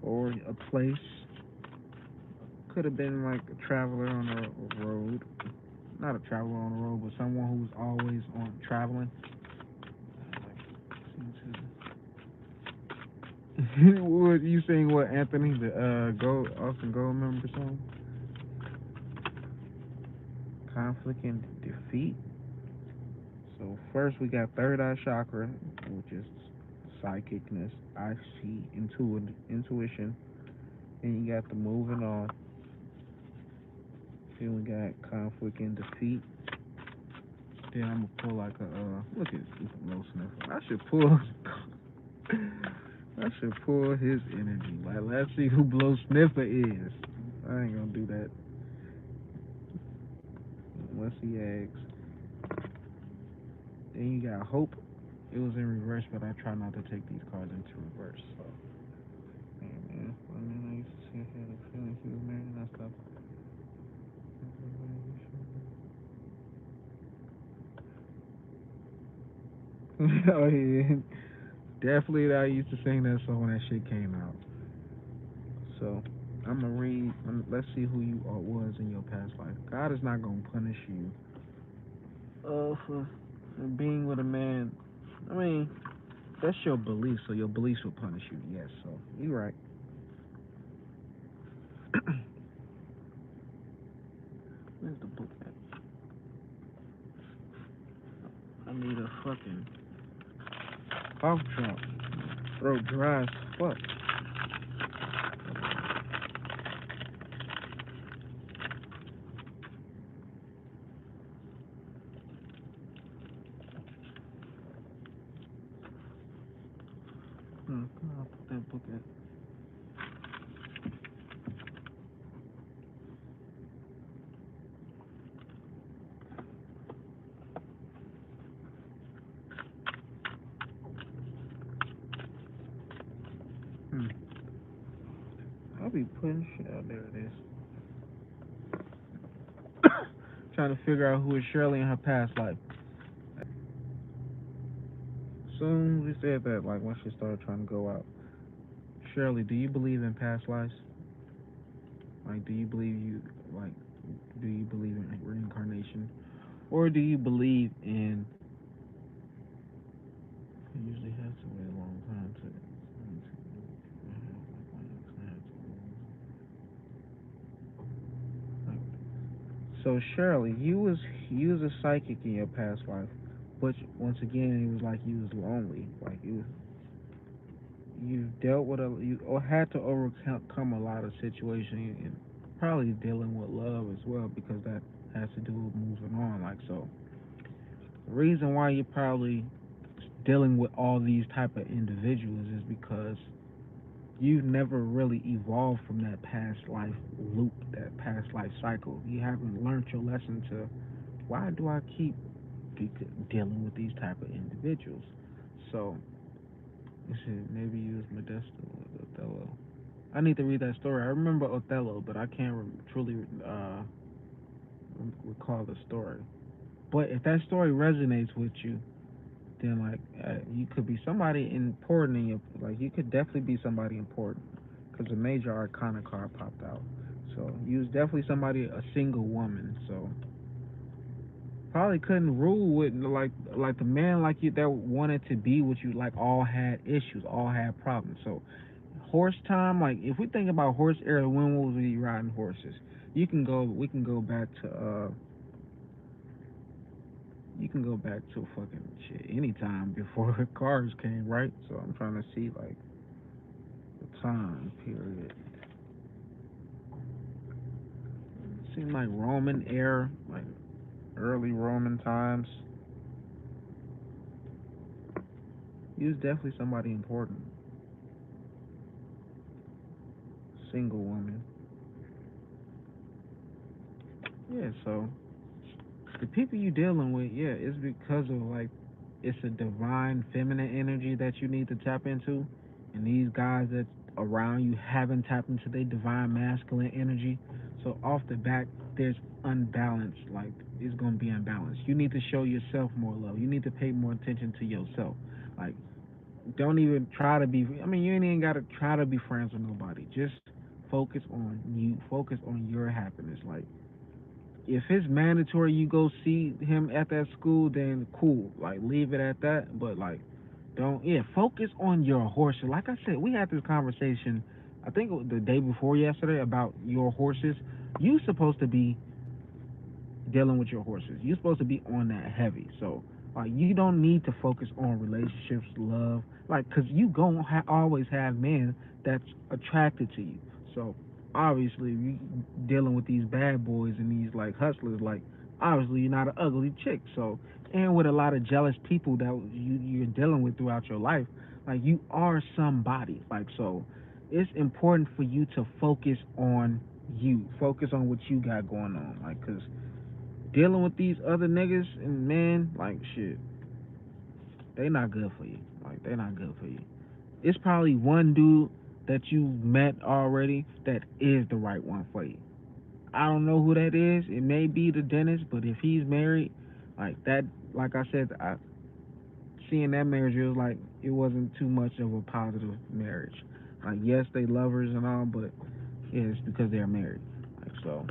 or a place. Could have been like a traveler on a road. Not a traveler on the road, but someone who's always on traveling. What you saying? What Anthony, the Gold Austin Gold member song? Conflict and defeat. So first we got third eye chakra, which is psychicness. I see intuition. Then you got the moving on. Then we got conflict and defeat. Then I'm gonna pull like a look at low sniffer. I should pull his energy. Like let's see who Blow Sniffer is. I ain't gonna do that unless he asks. Then you got hope. It was in reverse, but I try not to take these cards into reverse. So, hey man, I used to see had a feeling he was married and stuff. Oh yeah, definitely. I used to sing that song when that shit came out. So I'm gonna read. Let's see who you was in your past life. God is not gonna punish you for being with a man. I mean, that's your belief, so your beliefs will punish you. Yes, so you're right. Where's the book at? I need a fucking cough drop. Throat dry as fuck. I'll put that book at. Hmm. I'll be putting shit out there. It is. Trying to figure out who is Shirley in her past life. Soon we said that, like when she started trying to go out. Shirley, do you believe in past lives? Like, do you believe like, do you believe in reincarnation, or do you believe in? You usually have to wait a long time to. So Shirley, you was a psychic in your past life, but once again, it was like you was lonely. Like you dealt with you had to overcome a lot of situations and probably dealing with love as well because that has to do with moving on. Like so, the reason why you're probably dealing with all these type of individuals is because you've never really evolved from that past life loop, that past life cycle. You haven't learned your lesson to why do I keep dealing with these type of individuals. So maybe use Modesto or Othello. I need to read that story. I remember Othello, but I can't truly recall the story. But if that story resonates with you, then like you could be somebody important in your like you could definitely be somebody important because a major arcana card popped out. So you was definitely somebody a single woman. So probably couldn't rule with like the man like you that wanted to be with you like all had issues, all had problems. So horse time, like if we think about horse era, when was we riding horses? We can go back to you can go back to fucking shit anytime before cars came, right? So I'm trying to see like the time period. Seemed like Roman era, like early Roman times. He was definitely somebody important. Single woman. Yeah, so the people you dealing with, yeah, it's because of like it's a divine feminine energy that you need to tap into, and these guys that around you haven't tapped into their divine masculine energy. So off the back, there's unbalance. Like it's gonna be unbalanced. You need to show yourself more love. You need to pay more attention to yourself. Like don't even try to be. I mean, you ain't even gotta try to be friends with nobody. Just focus on you. Focus on your happiness. Like if it's mandatory you go see him at that school, then cool. Like leave it at that. But like don't focus on your horses. Like I said, we had this conversation I think it was the day before yesterday about your horses. You supposed to be dealing with your horses. You're supposed to be on that heavy. So like you don't need to focus on relationships, love, like because you gonna always have men that's attracted to you. So obviously, you dealing with these bad boys and these like hustlers, like obviously you're not an ugly chick. So and with a lot of jealous people that you're dealing with throughout your life, like you are somebody. Like so, it's important for you to focus on you, focus on what you got going on, like because dealing with these other niggas and man, like shit, they not good for you. Like they not good for you. It's probably one dude that you've met already that is the right one for you. I don't know who that is. It may be the dentist, but if he's married, like that, like I said, seeing that marriage, it was like it wasn't too much of a positive marriage. Like yes, they lovers and all, but yeah, it's because they're married. Like so,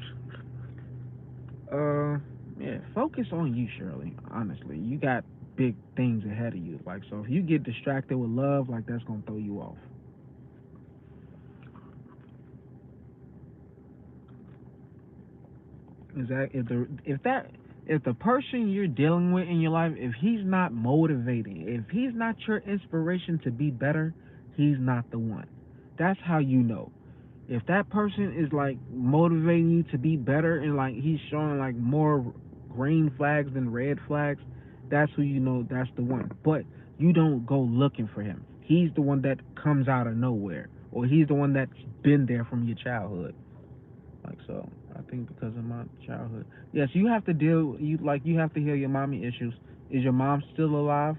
uh, yeah. Focus on you, Shirley. Honestly, you got big things ahead of you. Like so, if you get distracted with love, like that's gonna throw you off. Is that if the person you're dealing with in your life, if he's not motivating, if he's not your inspiration to be better, he's not the one. That's how you know. If that person is like motivating you to be better and like he's showing like more green flags than red flags, that's who you know that's the one. But you don't go looking for him. He's the one that comes out of nowhere, or he's the one that's been there from your childhood. Like so, I think because of my childhood. Yes, you have to deal. You have to heal your mommy issues. Is your mom still alive?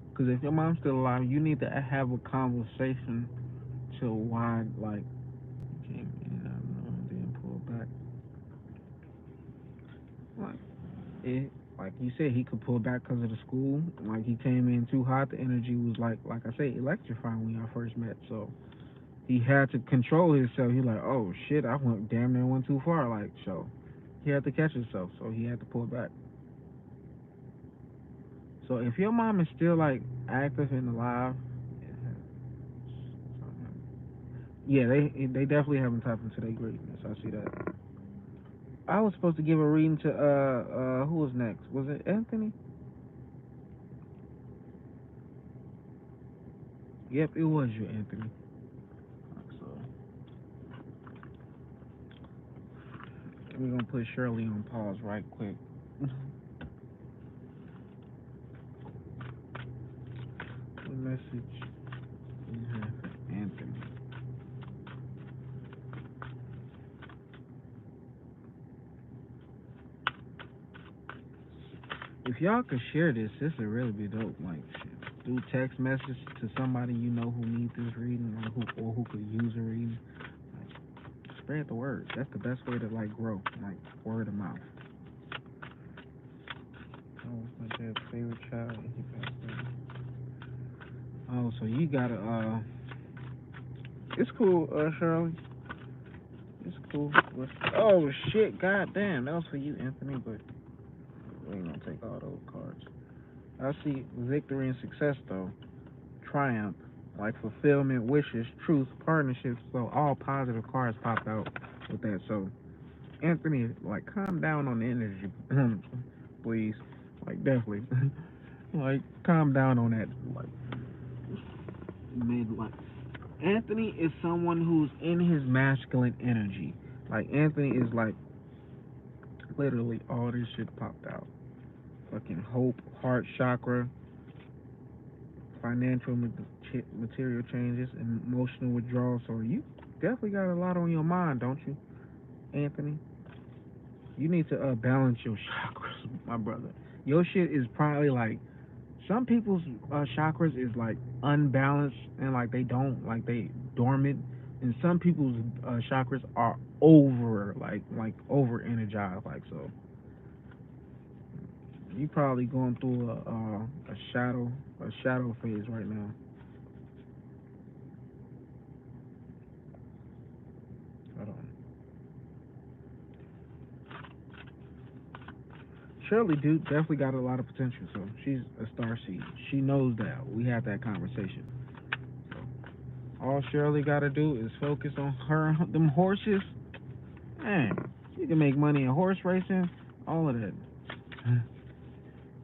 Because if your mom's still alive, you need to have a conversation to why like came in, I don't know, then pull back. Like it, like you said, he could pull back because of the school. Like he came in too hot. The energy was like I said, electrifying when y'all first met. So he had to control himself. He like, oh shit, I went damn near went too far. Like so, he had to catch himself. So he had to pull back. So if your mom is still like active and alive, yeah, they definitely haven't tapped into their greatness. I see that. I was supposed to give a reading to who was next? Was it Anthony? Yep, it was you, Anthony. So we're gonna put Shirley on pause right quick. What message you have for Anthony? If y'all could share this would really be dope. Like do text message to somebody you know who needs this reading or who could use a reading. Like, spread the word. That's the best way to like grow, like word of mouth. Oh, my dad's favorite child. He passed away. Oh, so you gotta it's cool, Shirley. It's cool. Oh shit, goddamn, that was for you, Anthony. But we ain't gonna take all those cards. I see victory and success though, triumph, like fulfillment, wishes, truth, partnerships. So all positive cards popped out with that. So Anthony, like calm down on the energy, please. Like definitely, like calm down on that. Like mid like Anthony is someone who's in his masculine energy. Like Anthony is like literally all this shit popped out. Fucking hope, heart chakra, financial material changes, and emotional withdrawal. So you definitely got a lot on your mind, don't you, Anthony? You need to balance your chakras, my brother. Your shit is probably like some people's chakras is like unbalanced and like they don't like they dormant, and some people's chakras are over over energized. Like so, you probably going through a shadow phase right now. Hold on. Shirley dude definitely got a lot of potential, so she's a star seed. She knows that. We had that conversation. So all Shirley got to do is focus on her them horses. Man, she can make money in horse racing, all of that.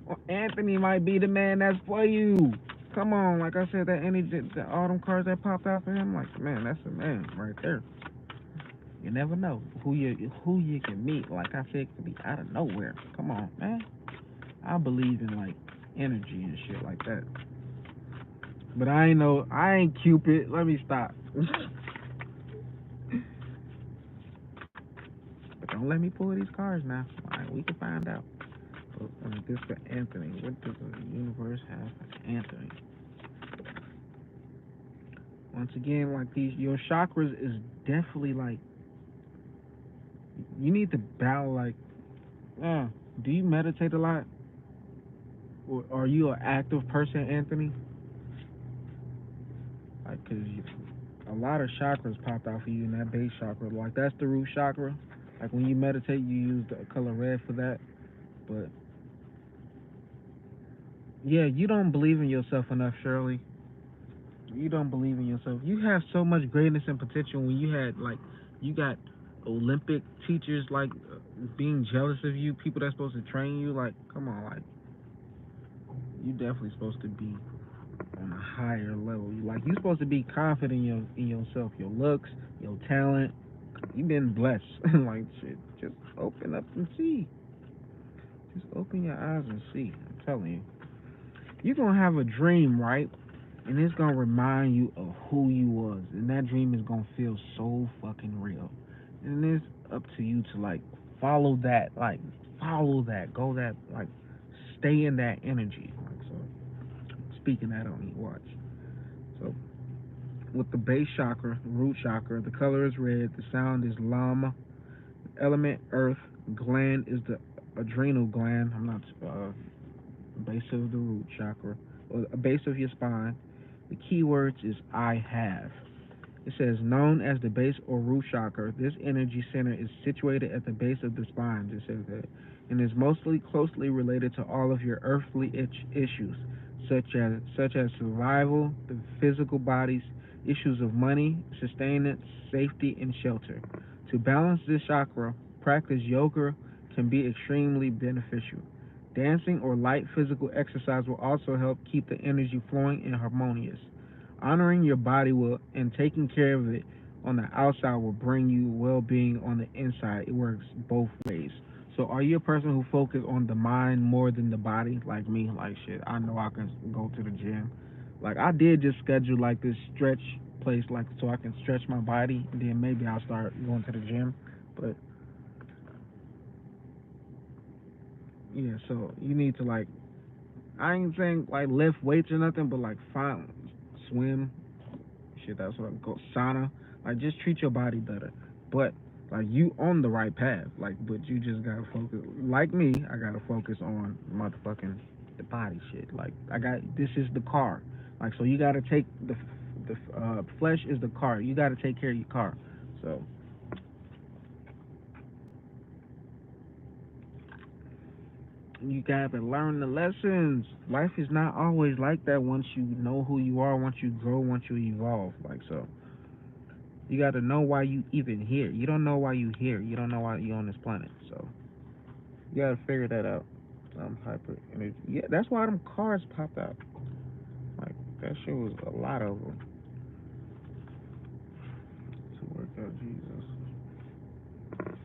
Well, Anthony might be the man that's for you. Come on, like I said, that energy, all them cards that popped out for him, like man, that's a man right there. You never know who you can meet. Like I said, it could be out of nowhere. Come on, man. I believe in like energy and shit like that. But I ain't Cupid. Let me stop. But don't let me pull these cards now. All right, we can find out. But this for Anthony. What does the universe have for Anthony? Once again, like these, your chakras is definitely like You need to battle like, do you meditate a lot? Or are you an active person, Anthony? Like, cause a lot of chakras popped out for you in that base chakra. Like, that's the root chakra. Like, when you meditate, you use the color red for that. But yeah, you don't believe in yourself enough, Shirley. You don't believe in yourself. You have so much greatness and potential. When you had like, you got Olympic teachers like being jealous of you, people that's supposed to train you. Like, come on, like you definitely supposed to be on a higher level. Like, you're supposed to be confident in yourself, your looks, your talent. You've been blessed. Like, shit, just open up and see. Just open your eyes and see. I'm telling you, you're gonna have a dream, right? And it's gonna remind you of who you was, and that dream is gonna feel so fucking real. And it's up to you to like follow that, go that, like, stay in that energy. Like, so, speaking that on you, watch. So, with the base chakra, root chakra, the color is red, the sound is llama, element earth, gland is the adrenal gland. I'm not base of the root chakra, or a base of your spine. The keywords is I have. It says, known as the base or root chakra, this energy center is situated at the base of the spine, it says that, and is mostly closely related to all of your earthly issues, such as survival, the physical bodies, issues of money, sustenance, safety, and shelter. To balance this chakra, practice yoga can be extremely beneficial. Dancing or light physical exercise will also help keep the energy flowing and harmonious. Honoring your body will and taking care of it on the outside will bring you well-being on the inside. It works both ways. So, are you a person who focuses on the mind more than the body, like me? Like, shit, I know I can go to the gym. Like, I did just schedule like this stretch place, like, so I can stretch my body, and then maybe I'll start going to the gym. But yeah, so you need to like, I ain't saying like lift weights or nothing, but like find swim. Shit, that's what I go sauna. Like, just treat your body better. But like, you on the right path. Like, but you just gotta focus. Like me, I gotta focus on motherfucking the body shit. Like, this is the car. Like, so you gotta take the flesh is the car. You gotta take care of your car. So you gotta learn the lessons. Life is not always like that once you know who you are, once you grow, once you evolve. Like, so you got to know why you even here. You don't know why you here. You don't know why you on this planet. So you got to figure that out. Hyper energy. Yeah, that's why them cars popped out. Like, that shit was a lot of them to work out. Jesus,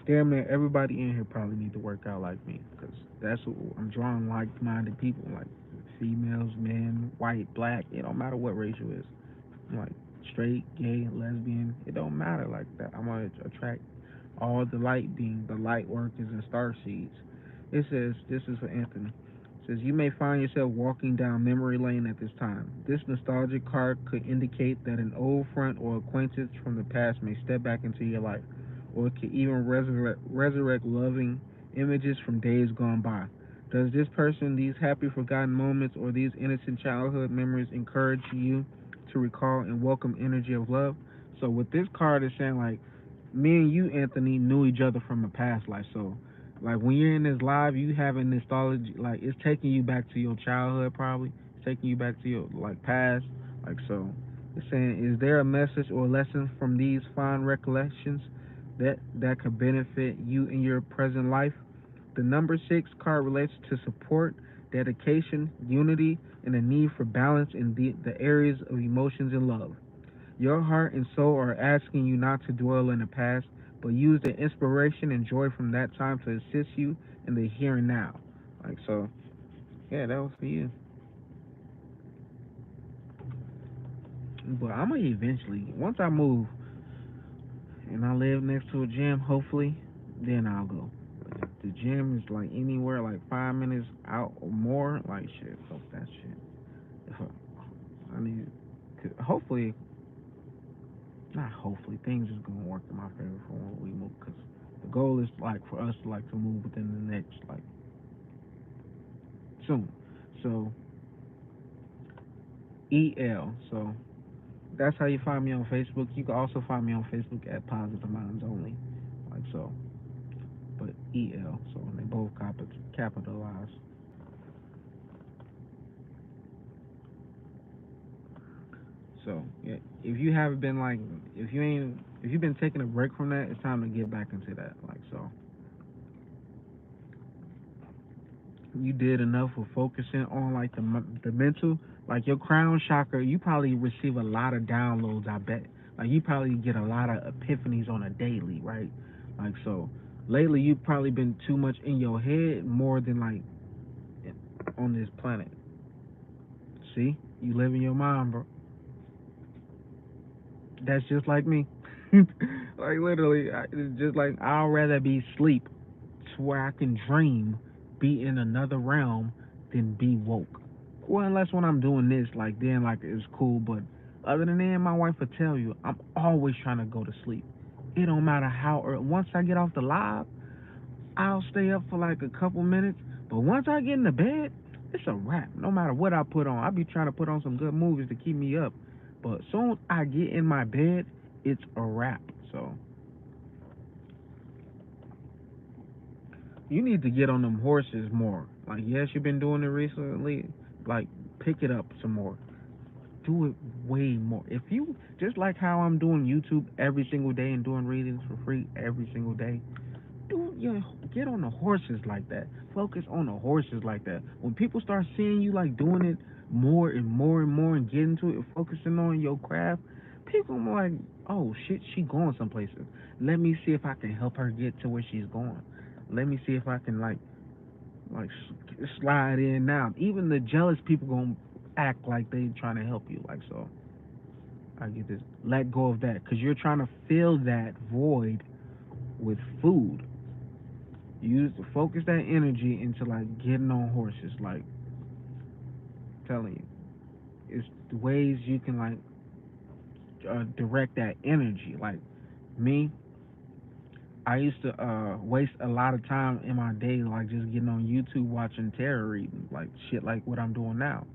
damn near everybody in here probably need to work out like me, because that's what I'm drawing, like-minded people, like females, men, white, black. It don't matter what race you is. Like, straight, gay, lesbian. It don't matter like that. I'm gonna attract all the light beings, the light workers and star seeds. It says, this is for Anthony. It says, you may find yourself walking down memory lane at this time. This nostalgic card could indicate that an old friend or acquaintance from the past may step back into your life, or it could even resurrect loving images from days gone by. Does this person, these happy forgotten moments, or these innocent childhood memories encourage you to recall and welcome energy of love? So what this card is saying, like, me and you, Anthony, knew each other from a past life. So, like, when you're in this live, you having nostalgia, like, it's taking you back to your childhood, probably. It's taking you back to your, like, past. Like, so, it's saying, is there a message or lesson from these fond recollections that could benefit you in your present life? The number 6 card relates to support, dedication, unity, and a need for balance in the areas of emotions and love. Your heart and soul are asking you not to dwell in the past, but use the inspiration and joy from that time to assist you in the here and now. Like, so, yeah, that was for you. But I'm gonna eventually, once I move and I live next to a gym, hopefully, then I'll go. But if the gym is like anywhere like 5 minutes out or more, like, shit, fuck that shit. If I need, hopefully, not hopefully, things is gonna work in my favor for when we move, because the goal is like for us to like to move within the next like soon. So So that's how you find me on Facebook. You can also find me on Facebook at Positive Minds Only, like so. But So they both capitalized. So yeah, if you haven't been like, if you've been taking a break from that, it's time to get back into that. Like so, you did enough with focusing on like the mental, like your crown chakra. You probably receive a lot of downloads. I bet. Like you probably get a lot of epiphanies on a daily, right? Like so, lately you've probably been too much in your head more than like on this planet. See, you live in your mind, bro. That's just like me. Like literally, it's just like I'd rather be asleep to where I can dream, be in another realm, than be woke. Well, unless when I'm doing this, like then like it's cool. But other than that, my wife will tell you I'm always trying to go to sleep. It don't matter how early. Once I get off the live, I'll stay up for like a couple minutes. But once I get in the bed, it's a wrap. No matter what I put on, I be trying to put on some good movies to keep me up. But soon as I get in my bed, it's a wrap. So you need to get on them horses more. Like yes, you've been doing it recently. Like pick it up some more. Do it way more. If you just like how I'm doing YouTube every single day and doing readings for free every single day, do get on the horses like that. Focus on the horses like that. When people start seeing you like doing it more and more and more and getting to it and focusing on your craft, people are like, oh shit, she going some places. Let me see if I can help her get to where she's going. Let me see if I can like slide in now. Even the jealous people gonna act like they trying to help you. Like so, I get this. Let go of that because you're trying to fill that void with food. Use to focus that energy into like getting on horses. Like telling you, it's the ways you can like direct that energy. Like me, I used to waste a lot of time in my day like just getting on YouTube watching tarot reading, like shit like what I'm doing now.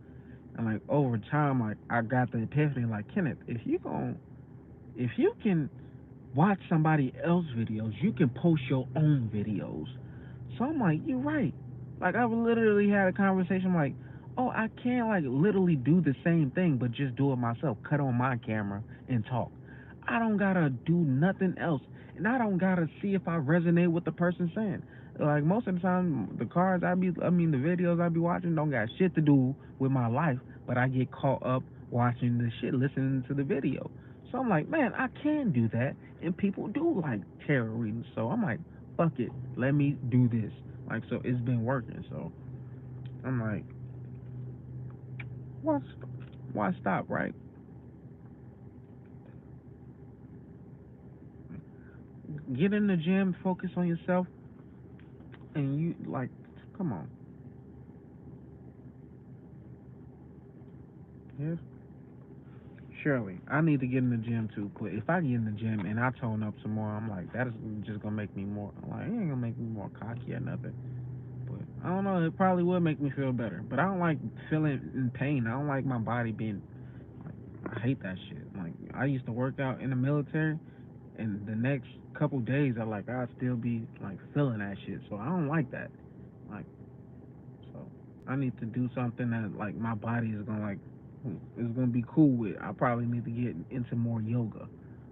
And like over time, like I got the epiphany, like Kenneth, if you can watch somebody else's videos, you can post your own videos. So I'm like, you're right. Like I've literally had a conversation like, oh, I can't like literally do the same thing, but just do it myself. Cut on my camera and talk. I don't gotta do nothing else, and I don't gotta see if I resonate with the person saying. Like most of the time, the videos I be watching don't got shit to do with my life, but I get caught up watching the shit, listening to the video. So I'm like, man, I can do that, and people do like tarot readings. So I'm like, fuck it, let me do this. Like, so it's been working. So I'm like, why, why stop, right? Get in the gym, focus on yourself, and you like, come on, yes. Surely, I need to get in the gym too. But if I get in the gym and I tone up some more, I'm like, that is just gonna make me more. I'm like, it ain't gonna make me more cocky or nothing. But I don't know. It probably would make me feel better. But I don't like feeling in pain. I don't like my body being. I hate that shit. Like I used to work out in the military, and the next couple days, I'd still be like feeling that shit. So I don't like that. Like so, I need to do something that like my body is gonna be cool with. I probably need to get into more yoga.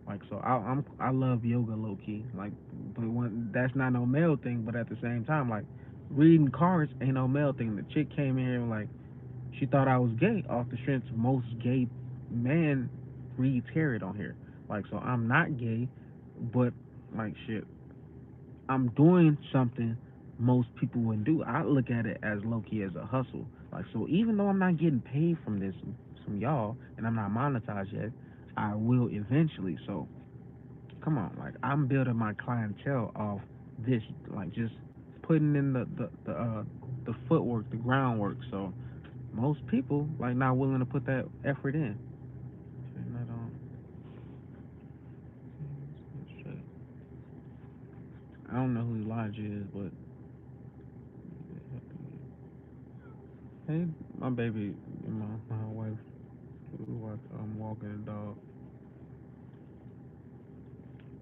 Like so, I love yoga low key. Like, but that's not no male thing. But at the same time, like reading cards ain't no male thing. The chick came in here and like she thought I was gay off the strength most gay men read tarot on here. Like so, I'm not gay, but like shit, I'm doing something most people wouldn't do. I look at it as low key as a hustle. Like so, even though I'm not getting paid from this from y'all, and I'm not monetized yet, I will eventually. So come on, like I'm building my clientele off this, like just putting in the footwork, the groundwork. So most people like not willing to put that effort in. don't know who Elijah is, but hey, my baby, my wife, I'm walking a dog,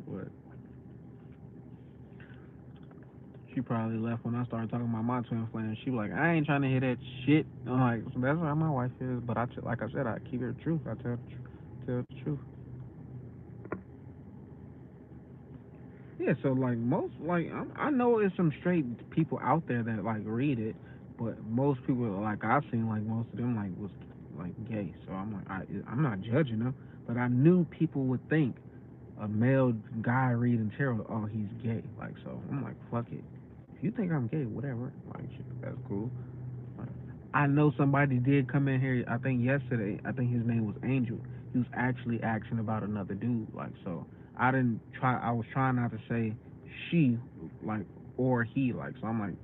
but she probably left when I started talking about my twin flame. She was like, I ain't trying to hear that shit. I'm like, so that's how my wife is. But like I said, I keep it the truth. I tell the truth. Yeah, so like most like I know there's some straight people out there that like read it, but most people like I've seen like most of them like was like gay. So I'm like I'm not judging them, but I knew people would think a male guy reading tarot, oh he's gay. Like so I'm like fuck it. If you think I'm gay, whatever. Like shit, that's cool. Like, I know somebody did come in here. I think yesterday. I think his name was Angel. He was actually asking about another dude. Like so, I didn't try. I was trying not to say she, like or he. Like so, I'm like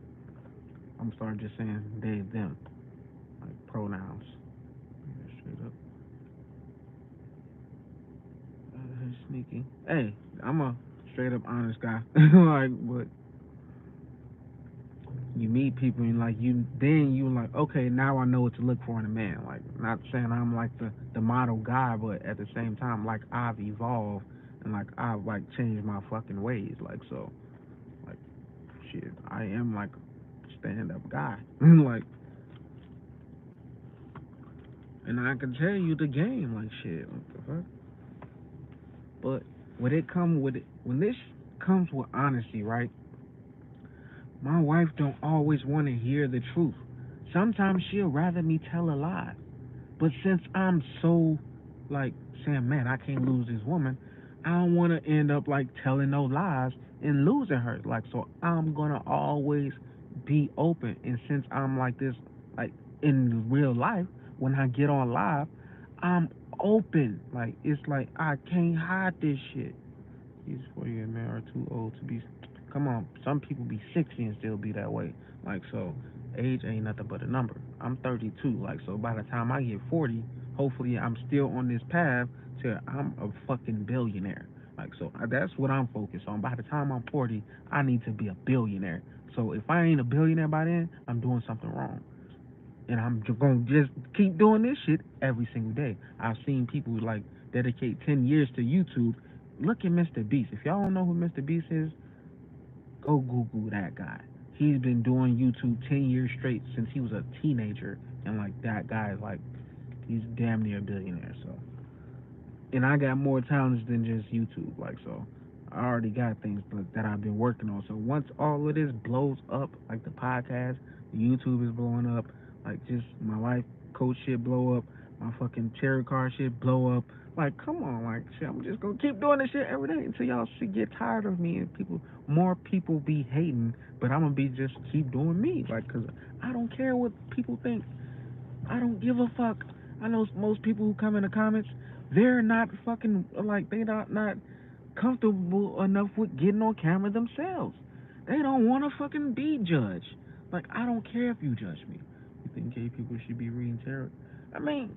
I'm starting just saying they them, like pronouns. Yeah, straight up. Sneaky. Hey, I'm a straight up honest guy. Like, but you meet people and like you like okay now I know what to look for in a man. Like not saying I'm like the model guy, but at the same time like I've evolved and like I've like changed my fucking ways. Like so like shit I am like a stand up guy. Like and I can tell you the game like shit. What the fuck? But when this comes with honesty, right? My wife don't always want to hear the truth. Sometimes she'll rather me tell a lie. But since I'm so like saying, man, I can't lose this woman, I don't want to end up like telling no lies and losing her. Like, so I'm gonna always be open. And since I'm like this, like in real life, when I get on live, I'm open. Like, it's like I can't hide this shit. These 40 men are too old to be. Come on, some people be 60 and still be that way. Like so, age ain't nothing but a number. I'm 32. Like so, by the time I get 40, hopefully I'm still on this path to I'm a fucking billionaire. Like so, that's what I'm focused on. By the time I'm 40, I need to be a billionaire. So if I ain't a billionaire by then, I'm doing something wrong. And I'm gonna just keep doing this shit every single day. I've seen people like dedicate 10 years to YouTube. Look at Mr. Beast. If y'all don't know who Mr. Beast is, go Google that guy. He's been doing YouTube 10 years straight since he was a teenager, and like that guy is like he's damn near a billionaire. So, and I got more talents than just YouTube. Like so, I already got things that I've been working on. So once all of this blows up, like the podcast, YouTube is blowing up, like just my life coach shit blow up, my fucking tarot card shit blow up. Like, come on, like shit, I'm just gonna keep doing this shit every day until y'all shit get tired of me and more people be hating, but I'm gonna be just keep doing me, like, cause I don't care what people think. I don't give a fuck. I know most people who come in the comments, they're not fucking like they not comfortable enough with getting on camera themselves. They don't want to fucking be judged. Like I don't care if you judge me. You think gay people should be reading tarot? I mean,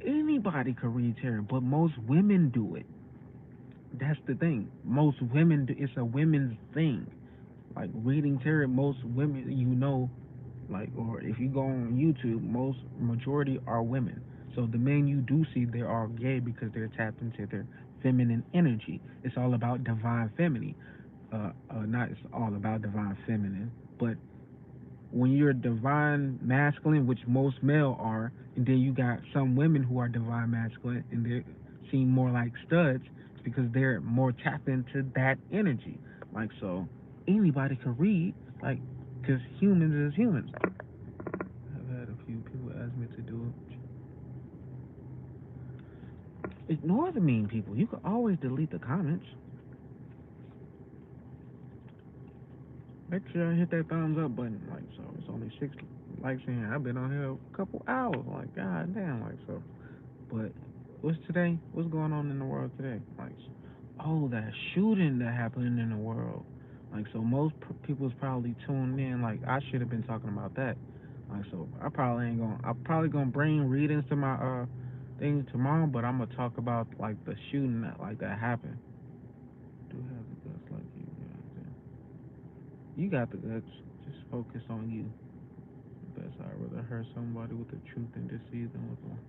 anybody could read tarot, but most women do it. That's the thing. Most women do. It's a women's thing. Like reading tarot, most women like or if you go on YouTube, most majority are women. So the men you do see they are gay because they're tapped into their feminine energy. It's all about divine feminine. Not it's all about divine feminine, but when you're divine masculine, which most male are, and then you got some women who are divine masculine and they seem more like studs because they're more tapped into that energy. Like so, anybody can read, like, because humans is humans. I've had a few people ask me to do it. Ignore the mean people. You can always delete the comments. Make sure I hit that thumbs up button. Like so, it's only 6 likes in here. I've been on here a couple hours. Like god damn. Like so, but what's today? What's going on in the world today? Like, oh, that shooting that happened in the world. Like so, most people's probably tuned in. Like I should have been talking about that. Like so, I probably ain't gonna. I'm probably gonna bring readings to my thing tomorrow, but I'm gonna talk about like the shooting that happened. Do have the guts like you? Yeah, You got the guts. Just focus on you. Best I'd rather hurt somebody with the truth than deceive them with one.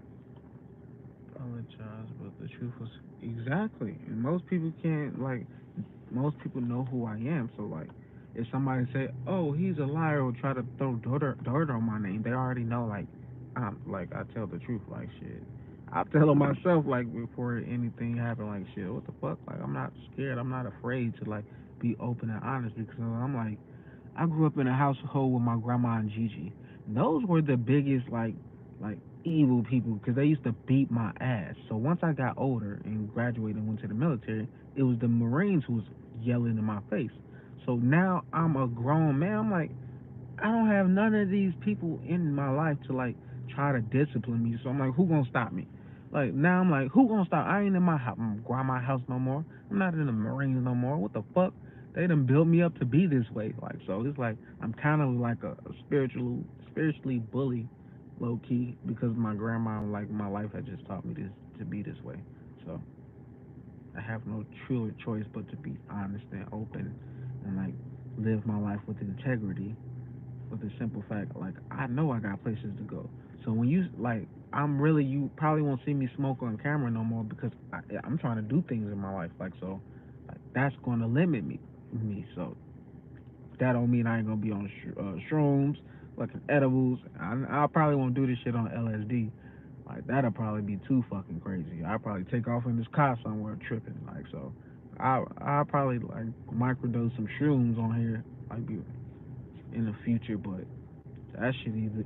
Apologize, but the truth was exactly. And most people can't like. Most people know who I am. So like, if somebody say, "Oh, he's a liar," or try to throw dirt on my name, they already know. Like, I'm like I tell the truth. Like shit. I tell them myself like before anything happened. Like shit, what the fuck? Like I'm not scared. I'm not afraid to like be open and honest because I'm like I grew up in a household with my grandma and Gigi. Those were the biggest like evil people because they used to beat my ass. So once I got older and graduated and went to the military, it was the Marines who was yelling in my face. So now I'm a grown man. I'm like, I don't have none of these people in my life to like try to discipline me. So I'm like, who gonna stop me? Like now I'm like, who gonna stop? I ain't in my grandma's house no more. I'm not in the Marines no more. What the fuck? They done built me up to be this way. Like so, it's like I'm kind of like a spiritually bully, low key, because my grandma like my life had just taught me this to be this way. So I have no true choice but to be honest and open and like live my life with integrity for the simple fact, like I know I got places to go. So when you like, I'm really you probably won't see me smoke on camera no more because I'm trying to do things in my life. Like so, like that's going to limit me. So that don't mean I ain't gonna be on shrooms, like edibles. I probably won't do this shit on LSD. Like that'll probably be too fucking crazy. I'll probably take off in this car somewhere tripping. Like so, I'll probably like microdose some shrooms on here, like be in the future, but that shit either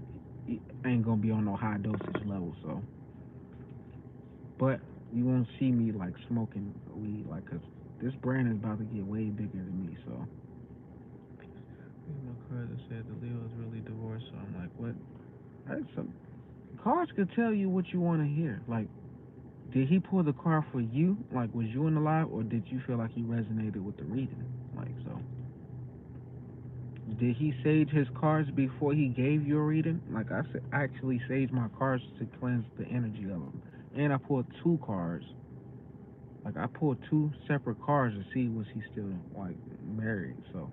ain't gonna be on no high dosage level. So, but you won't see me like smoking weed, like, cause this brand is about to get way bigger than me. So, my card that said the Leo is really divorced. So I'm like, what? Some cards could tell you what you want to hear. Like, did he pull the card for you? Like, was you in the live, or did you feel like he resonated with the reading? Like, so did he sage his cards before he gave you a reading? Like I said, I actually sage my cards to cleanse the energy of them, and I pulled two cards. Like I pulled two separate cards to see was he still like married. So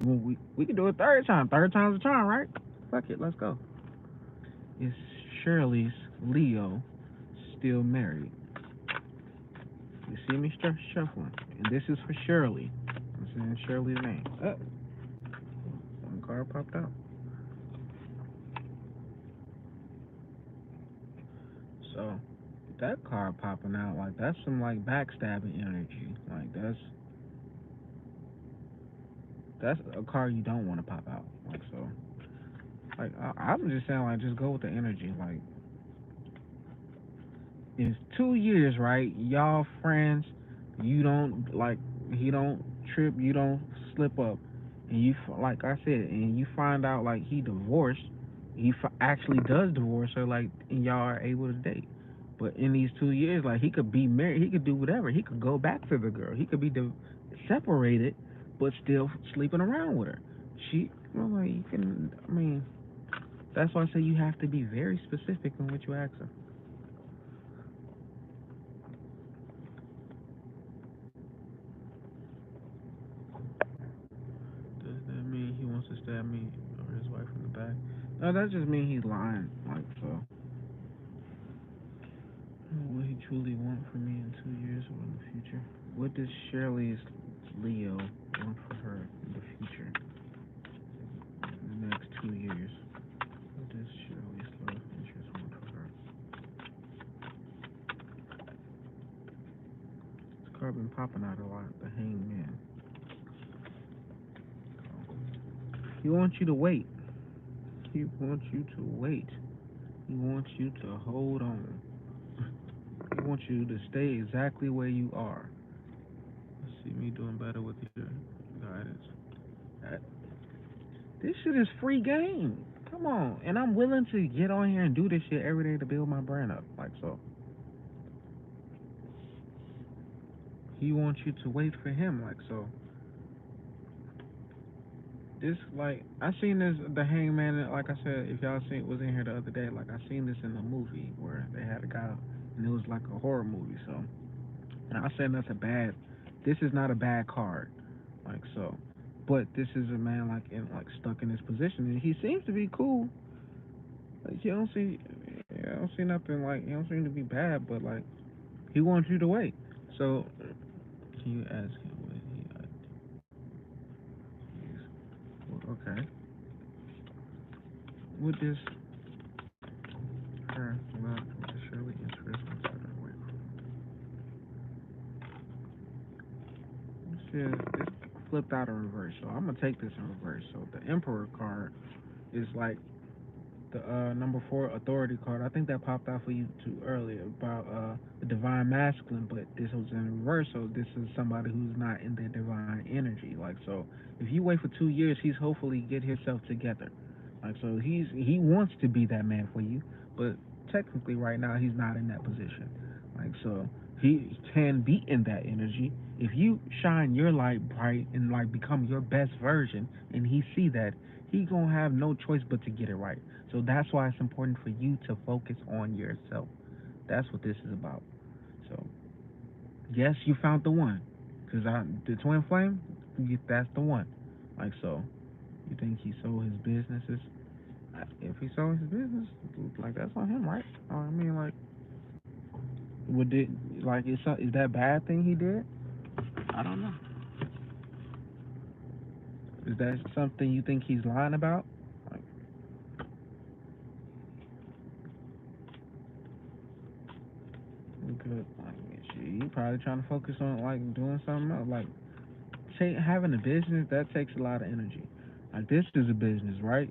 we can do it third time. Third time's a charm, right? Fuck it, let's go. Is Shirley's Leo still married? You see me shuffling, and this is for Shirley. I'm saying Shirley's name. Oh, one card popped out. So that card popping out, like that's some like backstabbing energy. Like that's a card you don't want to pop out. Like so, like I'm just saying, like just go with the energy. Like it's 2 years, right? Y'all friends. You don't like he don't trip. You don't slip up, and you like I said, and you find out like he divorced. He actually does divorce her, like, and y'all are able to date. But in these 2 years, like he could be married, he could do whatever. He could go back to the girl. He could be separated, but still sleeping around with her. She, like you can. I mean, that's why I say you have to be very specific in what you ask her. Does that mean he wants to stab me or his wife in the back? No, that just means he's lying. Like so, what he truly want from me in 2 years or in the future? What does Shirley's Leo want for her in the future? In the next 2 years? What does Shirley's love interest want for her? This card been popping out a lot. The Hangman. He wants you to wait. He wants you to wait. He wants you to hold on. He wants you to stay exactly where you are. Let's see me doing better with your guidance. That, this shit is free game. Come on. And I'm willing to get on here and do this shit every day to build my brand up. Like so. He wants you to wait for him. Like so. This like I seen this the Hangman, like I said, if y'all seen was in here the other day, like I seen this in a movie where they had a guy and it was like a horror movie. So and I said that's a bad this is not a bad card. Like so. but this is a man like in like stuck in this position, and he seems to be cool. Like you don't see nothing like he don't seem to be bad, but like he wants you to wait. So can you ask him what well, okay. Would this her well would this surely interest inside her wait? It's flipped out of reverse, so I'm gonna take this in reverse. So the Emperor card is like the number four authority card. I think that popped out for you too earlier about the divine masculine, but this was in reverse. So this is somebody who's not in their divine energy. Like so, if you wait for 2 years, he's hopefully get himself together. Like so, he wants to be that man for you, but technically right now he's not in that position. Like so, he can be in that energy if you shine your light bright and like become your best version, and he see that he gonna have no choice but to get it right. So that's why it's important for you to focus on yourself. That's what this is about. So yes, you found the one, cause the twin flame, that's the one. Like so, you think he sold his businesses? If he sold his business, like that's on him, right? I mean, like, would it like is that bad thing he did? I don't know. Is that something you think he's lying about? Like, good. Like, shit, you probably trying to focus on like doing something else, like having a business that takes a lot of energy. Like this is a business, right?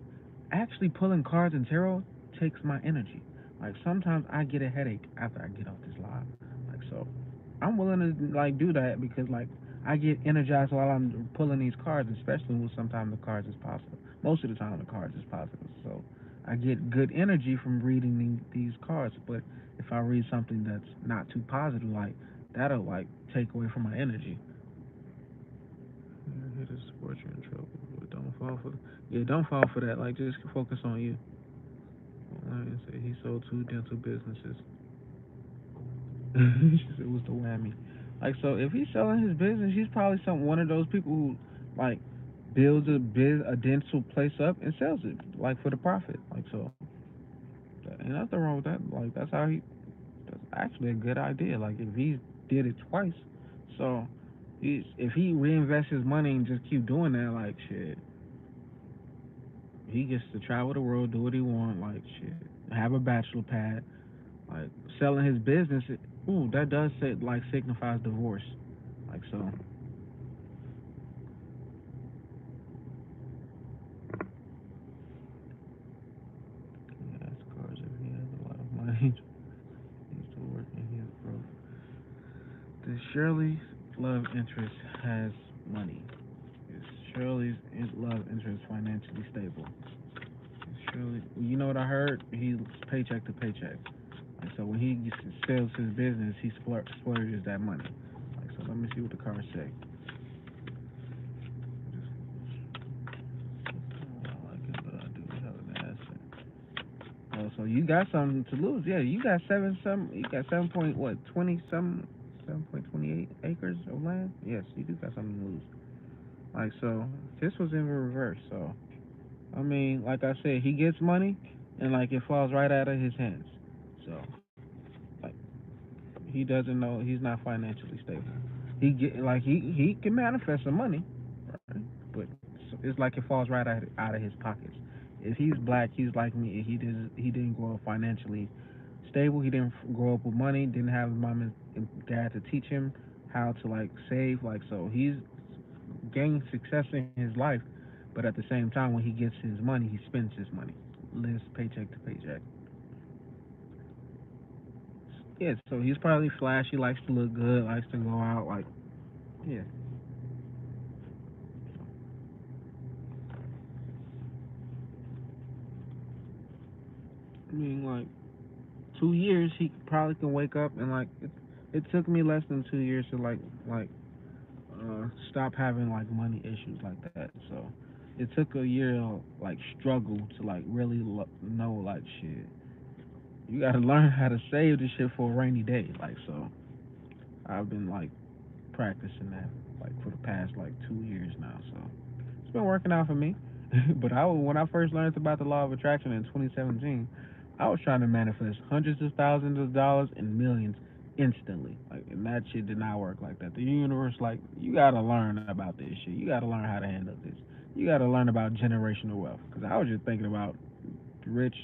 Actually, pulling cards and tarot takes my energy. Like sometimes I get a headache after I get off this live. Like so, I'm willing to like do that because like I get energized while I'm pulling these cards, especially when sometimes the cards is positive. Most of the time the cards is positive, so I get good energy from reading these cards. But if I read something that's not too positive, like that'll like take away from my energy. Here to support you in trouble, but don't fall for. Yeah, don't fall for that. Like, just focus on you. Like I said, he sold two dental businesses. It was the whammy. Like, so if he's selling his business, he's probably one of those people who, like, builds a dental place up and sells it, like, for the profit. Like, so, ain't nothing wrong with that. Like, that's how he. That's actually a good idea. Like, if he did it twice, so if he reinvests his money and just keep doing that, like, shit, he gets to travel the world, do what he want, like shit, have a bachelor pad, like selling his business. Ooh, that does say like signifies divorce, like so. Yeah, that's cars if he has a lot of money. He's still working. He has growth. The Shirley's love interest has money. Is Shirley's love interest financially stable? Is Shirley, you know what I heard? He's paycheck to paycheck. Like so, when he sells his business, he splurges that money. Like so, let me see what the cards say. I like it, but I do have an asset. Oh, so you got something to lose? Yeah, you got You got 7 point what 20 some 7.28 acres of land. Yes, you do got something to lose. Like so, this was in reverse. So I mean, like I said, he gets money, and like it falls right out of his hands. So like he doesn't know he's not financially stable. He get like he can manifest some money, right? But it's like it falls right out of his pockets. If he's black, he's like me. He didn't grow up financially stable. He didn't grow up with money. Didn't have his mom and dad to teach him how to like save. Like so, he's gained success in his life, but at the same time, when he gets his money, he spends his money, lives paycheck to paycheck. Yeah, so he's probably flashy, likes to look good, likes to go out. Like yeah, I mean like 2 years, he probably can wake up and like it took me less than 2 years to stop having like money issues like that. So it took a year of like struggle to like really know like shit. You got to learn how to save this shit for a rainy day. Like so, I've been like practicing that like for the past like 2 years now. So It's been working out for me. But when I first learned about the law of attraction in 2017, I was trying to manifest hundreds of thousands of dollars and millions instantly. Like, and that shit did not work like that. The universe, like, you gotta learn about this shit. You gotta learn how to handle this. You gotta learn about generational wealth. Because I was just thinking about rich,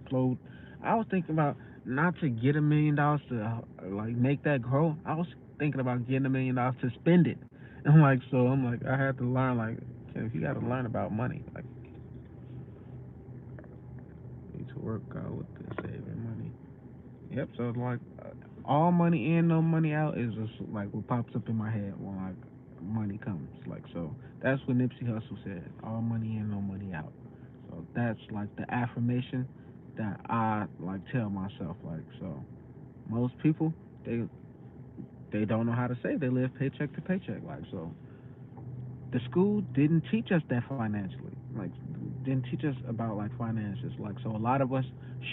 clothes. I was thinking about not to get $1 million to like make that grow. I was thinking about getting $1 million to spend it. And like, so I'm like, I had to learn like, okay, if you got to learn about money, like, you need to work out with the saving money. Yep. So it's like all money in, no money out is just like what pops up in my head when like money comes. Like, so that's what Nipsey Hussle said: all money in, no money out. So that's like the affirmation that I like tell myself. Like, so most people they don't know how to save. They live paycheck to paycheck. Like, so the school didn't teach us that financially. Like, didn't teach us about like finances. Like, so a lot of us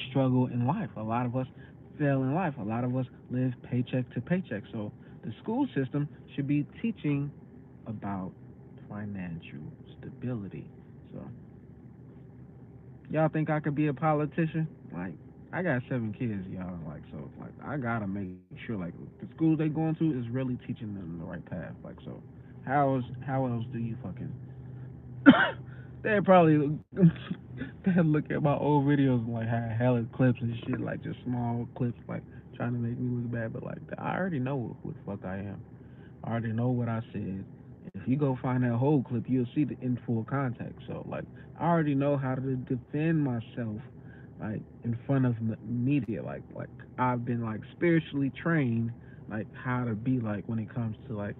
struggle in life. A lot of us fail in life. A lot of us live paycheck to paycheck. So the school system should be teaching about financial stability. So y'all think I could be a politician? Like, I got 7 kids, y'all. Like, so like I gotta make sure like the schools they going to is really teaching them the right path. Like, so how else do you fucking they probably they look at my old videos and like had hella clips and shit, like just small clips, like trying to make me look bad. But like I already know who the fuck I am. I already know what I said. If you go find that whole clip, you'll see the in full context. So like I already know how to defend myself, like in front of media. Like I've been like spiritually trained, like how to be like when it comes to like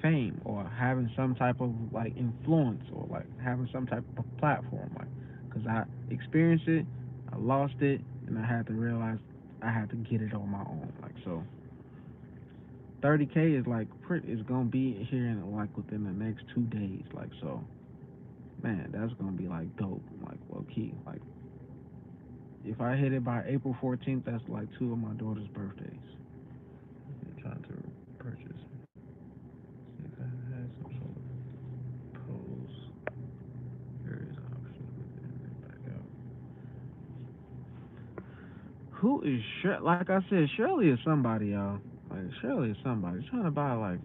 fame or having some type of like influence or like having some type of platform, like because I experienced it, I lost it, and I had to realize I had to get it on my own. Like, so 30K is like is gonna be here in like within the next 2 days. Like, so man, that's gonna be like dope. Like, low key. Like, if I hit it by April 14th, that's like two of my daughter's birthdays. I'm trying to purchase. See if I have some sort of pose. There is an option within it. Back out. Who is Shirley? Like I said, Shirley is somebody, y'all. Like, Shirley is somebody trying to buy like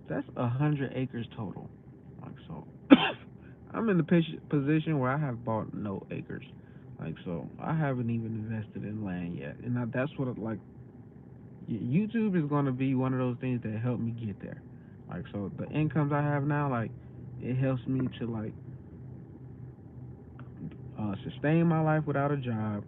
that's 100 acres total. Like, so, I'm in the position where I have bought no acres. Like, so I haven't even invested in land yet, and that's what like YouTube is going to be one of those things that help me get there. Like, so the incomes I have now, like, it helps me to like sustain my life without a job.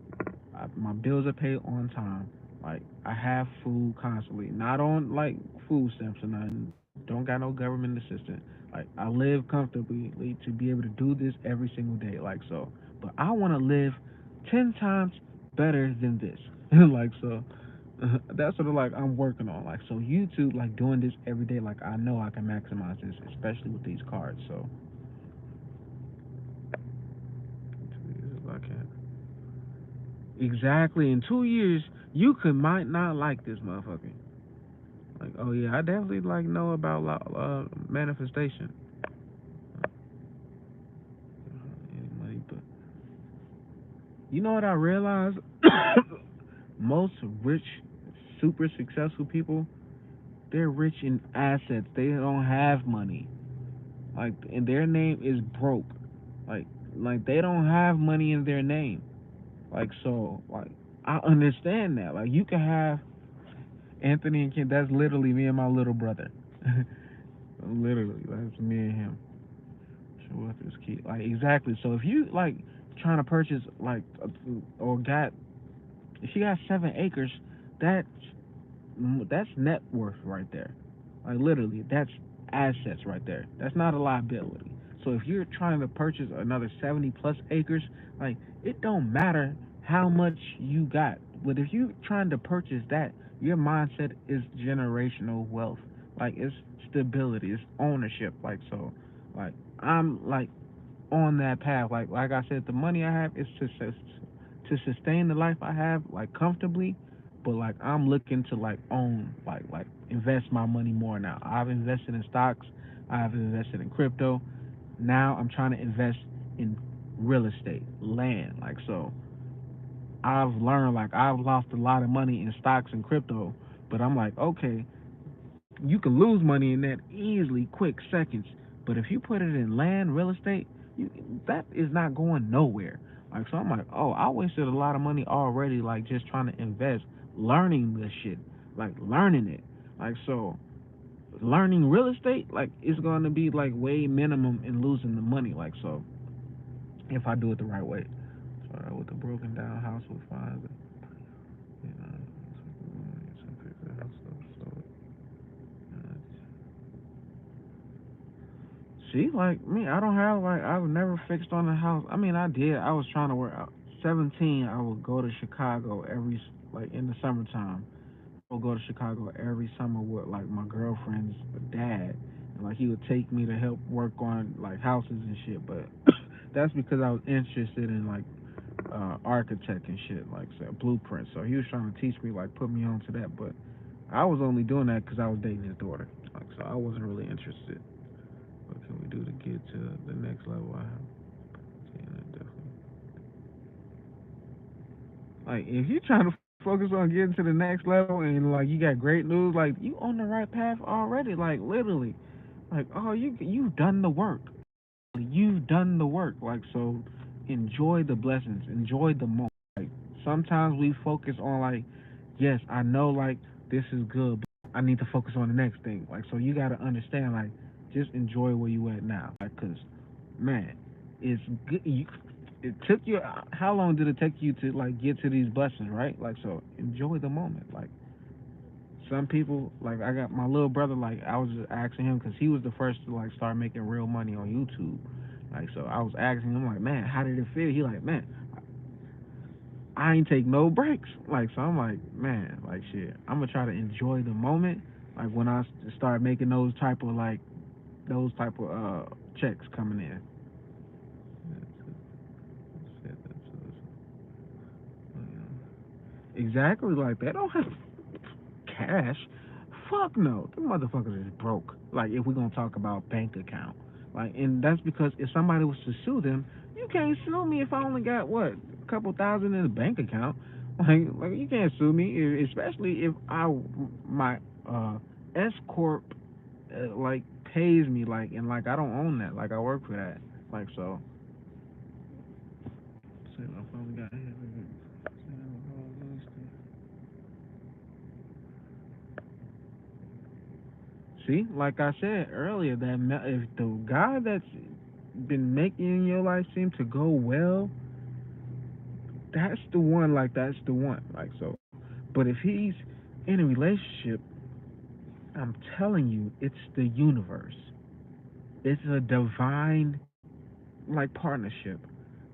My bills are paid on time. Like, I have food constantly, not on like food stamps or nothing. Don't got no government assistance. Like, I live comfortably to be able to do this every single day. Like, so, but I want to live 10 times better than this. Like, so that's sort of like I'm working on. Like, so YouTube, like doing this every day. Like, I know I can maximize this, especially with these cards. So I can. Exactly. In 2 years, you could might not like this motherfucker. Like, oh yeah, I definitely like know about manifestation. Any money, but you know what I realized? Most rich, super successful people, they're rich in assets. They don't have money. Like, and their name is broke. Like, like they don't have money in their name. Like, so, like I understand that. Like, you can have Anthony and Ken. That's literally me and my little brother. Literally, that's me and him. So what is key? Like, exactly. So if you like trying to purchase like or got if you got 7 acres, that's that's net worth right there. Like, literally, that's assets right there. That's not a liability. So if you're trying to purchase another 70 plus acres, like, it don't matter how much you got. But if you're trying to purchase that, your mindset is generational wealth. Like, it's stability, it's ownership. Like, so, like, I'm like on that path. Like I said, the money I have is to sustain the life I have like comfortably, but like I'm looking to like own like invest my money more now. I've invested in stocks. I have invested in crypto. Now I'm trying to invest in real estate, land. Like so, I've learned like I've lost a lot of money in stocks and crypto, but I'm like, okay, you can lose money in that easily, quick seconds. But if you put it in land, real estate, that is not going nowhere. Like so, I'm like, oh, I wasted a lot of money already, like just trying to invest, learning this shit, like learning it. Like so, learning real estate, like it's going to be like way minimum in losing the money. Like so, if I do it the right way. So with the broken down house with fines, you know, some fix the house up. So see, like me, I don't have like I've never fixed on a house. I mean, I did. I was trying to work out. 17, I would go to Chicago every like in the summertime. I would go to Chicago every summer with like my girlfriend's dad, and like he would take me to help work on like houses and shit. But that's because I was interested in like architect and shit, like say blueprints. So he was trying to teach me, like put me on to that. But I was only doing that because I was dating his daughter. Like so, I wasn't really interested. What can we do to get to the next level? I have, yeah, definitely. Like if you're trying to focus on getting to the next level and like you got great news, like you on the right path already. Like literally, like oh you've done the work. You've done the work. Like so, enjoy the blessings. Enjoy the moment. Like sometimes we focus on like, yes, I know like this is good, but I need to focus on the next thing. Like so, you gotta understand like just enjoy where you at now. Like cause man, it's good. It took you. How long did it take you to like get to these blessings, right? Like so, enjoy the moment. Like some people, like I got my little brother. Like I was just asking him because he was the first to like start making real money on YouTube. Like so, I was asking him like, man, how did it feel? He like, man, I ain't take no breaks. Like so, I'm like, man, like shit. I'm gonna try to enjoy the moment. Like when I start making those type of checks coming in. Exactly, like they don't have cash. Fuck no, the motherfuckers is broke. Like if we're gonna talk about bank account, like, and that's because if somebody was to sue them, you can't sue me if I only got what a couple thousand in the bank account. Like you can't sue me, especially if my S corp like pays me like and like I don't own that. Like I work for that. Like so. So I finally got here. See, like I said earlier, that if the guy that's been making your life seem to go well, that's the one. Like that's the one. Like so, but if he's in a relationship, I'm telling you, it's the universe. It's a divine like partnership.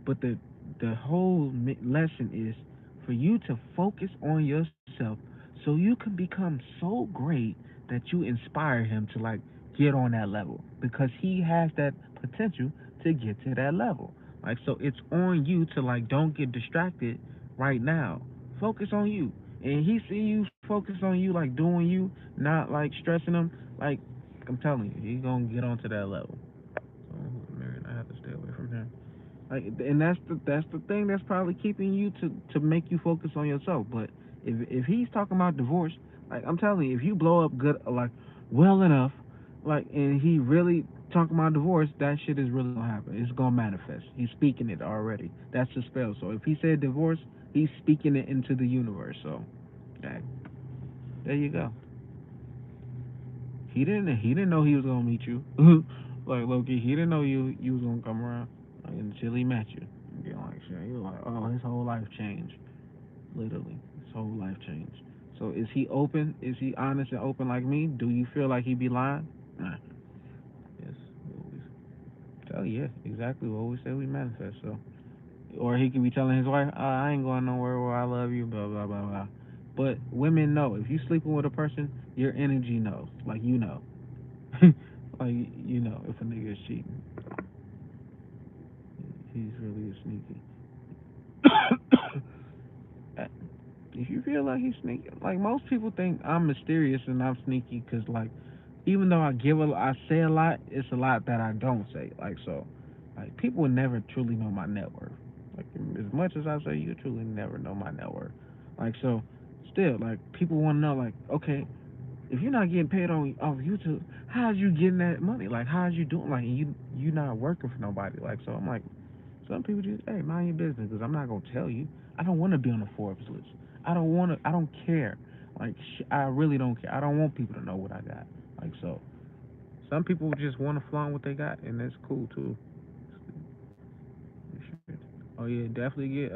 But the whole lesson is for you to focus on yourself so you can become so great that you inspire him to like get on that level because he has that potential to get to that level. Like so it's on you to like don't get distracted right now. Focus on you. And he see you focus on you like doing you, not like stressing him, like I'm telling you, he's gonna get onto that level. So Marion, I have to stay away from him. Like, and that's the thing that's probably keeping you to make you focus on yourself. But if he's talking about divorce, like I'm telling you, if you blow up good like well enough, like and he really talking about divorce, that shit is really gonna happen. It's gonna manifest. He's speaking it already. That's the spell. So if he said divorce, he's speaking it into the universe. So, okay, there you go. He didn't know he was gonna meet you. Like Loki, he didn't know you was gonna come around like, until he met you. Get like shit. He was like, oh, his whole life changed. Literally, his whole life changed. So is he open? Is he honest and open like me? Do you feel like he be lying? Nah. Yes. We always tell you, yeah, exactly what we say we manifest. So, or he could be telling his wife, I ain't going nowhere where I love you, blah blah blah blah. But women know if you sleeping with a person, your energy knows. Like you know. Like you know if a nigga is cheating, he's really sneaky. If you feel like he's sneaky, like most people think I'm mysterious and I'm sneaky because like even though I say a lot, it's a lot that I don't say. Like so, like people will never truly know my net worth. Like as much as I say, you truly never know my net worth. Like so, still like people want to know like okay, if you're not getting paid on off YouTube, how's you getting that money? Like how's you doing? Like you not working for nobody. Like so, I'm like some people just hey mind your business because I'm not gonna tell you. I don't want to be on the Forbes list. I don't want to. I don't care. Like I really don't care. I don't want people to know what I got. Like so, some people just want to flaunt what they got, and that's cool too. You should. Oh yeah, definitely get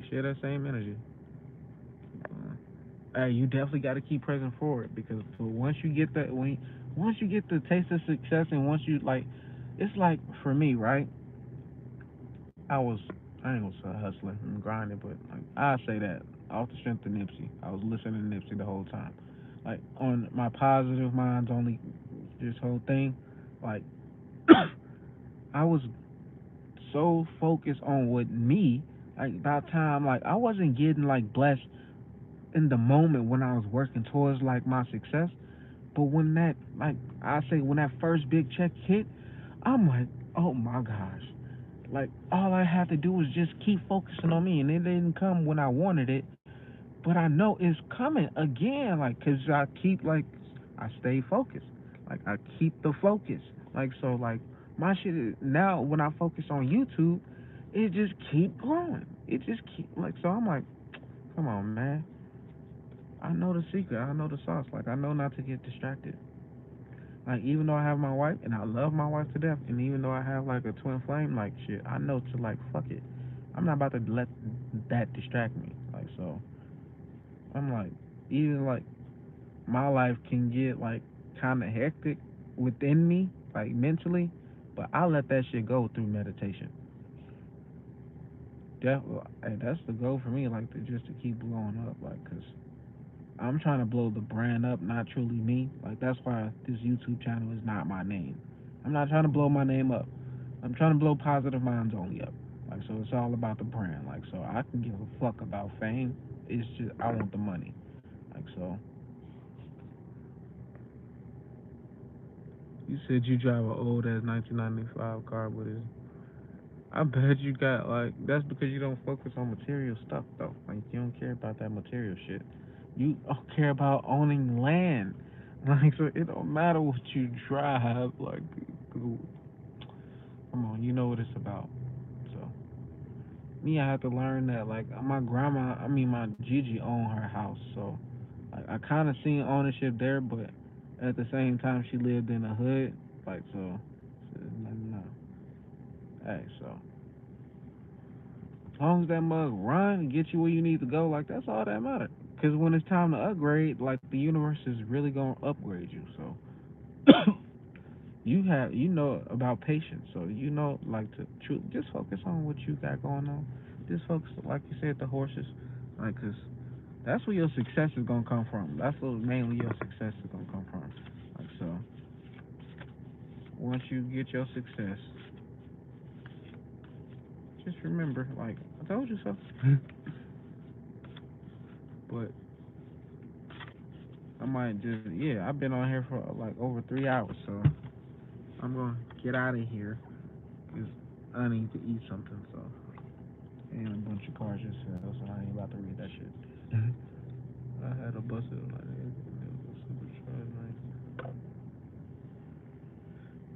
share that same energy. Hey, you definitely got to keep pressing forward because once you get that once you get the taste of success and once you like, it's like for me right. I was I ain't gonna say hustling and grinding, but like I say that off the strength of Nipsey. I was listening to Nipsey the whole time. Like on my positive minds only this whole thing, like I was so focused on what me like about time like I wasn't getting like blessed in the moment when I was working towards like my success. But when that like I say when that first big check hit, I'm like, oh my gosh. Like all I had to do was just keep focusing on me and it didn't come when I wanted it. But I know it's coming again, like, cause I keep like I stay focused. Like I keep the focus. Like so like my shit is, now when I focus on YouTube, it just keep growing. It just keep like so I'm like, come on man. I know the secret. I know the sauce. Like I know not to get distracted. Like even though I have my wife and I love my wife to death, and even though I have like a twin flame, like shit, I know to like fuck it. I'm not about to let that distract me. Like so, I'm like even like my life can get like kind of hectic within me, like mentally, but I let that shit go through meditation. That, hey, that's the goal for me, like to just to keep blowing up, like, cause I'm trying to blow the brand up, not truly me. Like that's why this YouTube channel is not my name. I'm not trying to blow my name up. I'm trying to blow positive minds only up. Like so, it's all about the brand. Like so, I can give a fuck about fame. It's just I want the money. Like so, you said you drive an old ass 1995 car, but it's I bet you got like that's because you don't focus on material stuff though. Like you don't care about that material shit. You care about owning land. Like so it don't matter what you drive. Like come on, you know what it's about. So me, I had to learn that. Like my grandma, I mean my Gigi owned her house. So like I kind of seen ownership there, but at the same time she lived in a hood. Like so, no. Hey, so as long as that mug run and get you where you need to go, like that's all that matters. Because when it's time to upgrade, like the universe is really gonna upgrade you. So you know about patience, so you know like to just focus on what you got going on. Just focus, like you said, the horses, like because that's where your success is gonna come from. That's where mainly your success is gonna come from. Like so, once you get your success, just remember, like I told you so. But I might just yeah, I've been on here for like over 3 hours, so I'm gonna get out of here because I need to eat something. So and a bunch of cars just fell, so I ain't about to read that shit. I had a bus like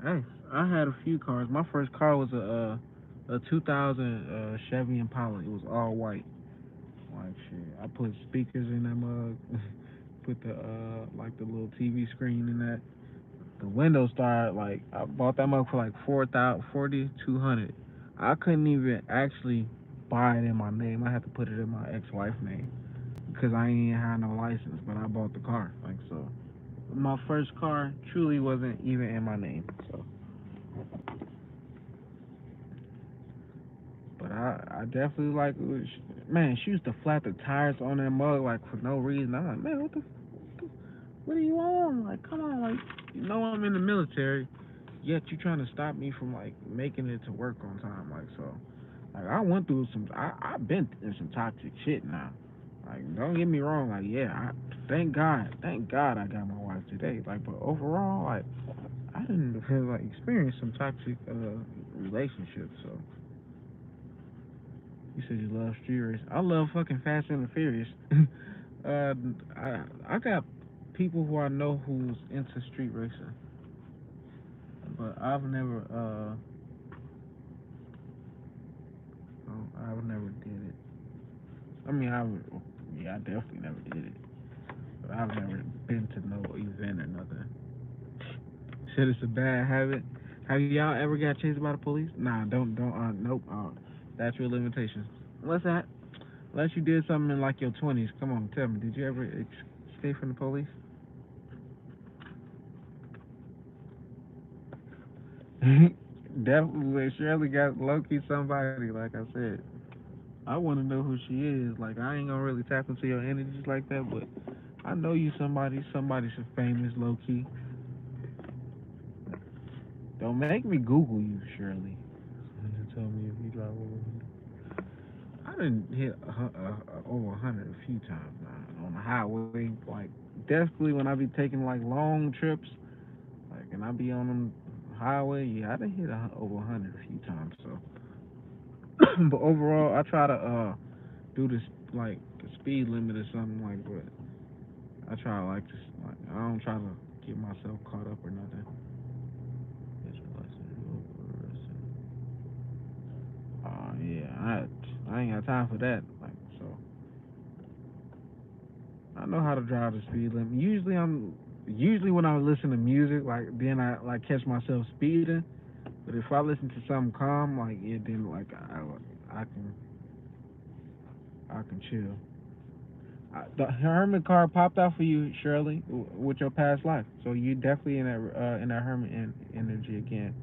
hey, I had a few cars. My first car was a 2000 Chevy Impala. It was all white. Like shit, I put speakers in that mug. Put the like the little TV screen in that. The window started like I bought that mug for like 4,200. I couldn't even actually buy it in my name. I had to put it in my ex-wife's name because I ain't even had no license. But I bought the car. Like so, my first car truly wasn't even in my name. So, but I definitely like man. She used to flat the tires on that mug like for no reason. I'm like, man, what are you on? Like, come on, like you know I'm in the military. Yet you trying to stop me from like making it to work on time, like so. Like I went through some, I've been in some toxic shit now. Like, don't get me wrong. Like, yeah, thank God, I got my wife today. Like, but overall, like, I didn't feel like experience some toxic relationships. So you said you love street race. I love fucking Fast and the Furious. I got people who I know who's into street racing, but I've never did it. I mean, yeah, I definitely never did it, but I've never been to no event or nothing. Shit, it's a bad habit. Have y'all ever got chased by the police? Nah, don't. Nope. That's your limitations. What's that? Unless you did something in like your 20s. Come on, tell me. Did you ever escape from the police? Definitely, Shirley got low key somebody. Like I said, I want to know who she is. Like I ain't gonna really tap into your energies like that, but I know you somebody. Somebody's famous, low key. Don't make me Google you, Shirley. Tell me if you drive over. I didn't hit over 100 a few times now on the highway. Like definitely when I be taking like long trips, like and I be on them highway. Yeah, I done hit over 100 a few times. So, but overall, I try to do this like the speed limit or something like. But I try like to like I don't try to get myself caught up or nothing. Yeah, I ain't got time for that. Like so, I know how to drive the speed limit. Usually when I listen to music, like then I like catch myself speeding. But if I listen to something calm, like yeah, then like I can I can chill. The hermit card popped out for you, Shirley, with your past life. So you definitely in that hermit energy again.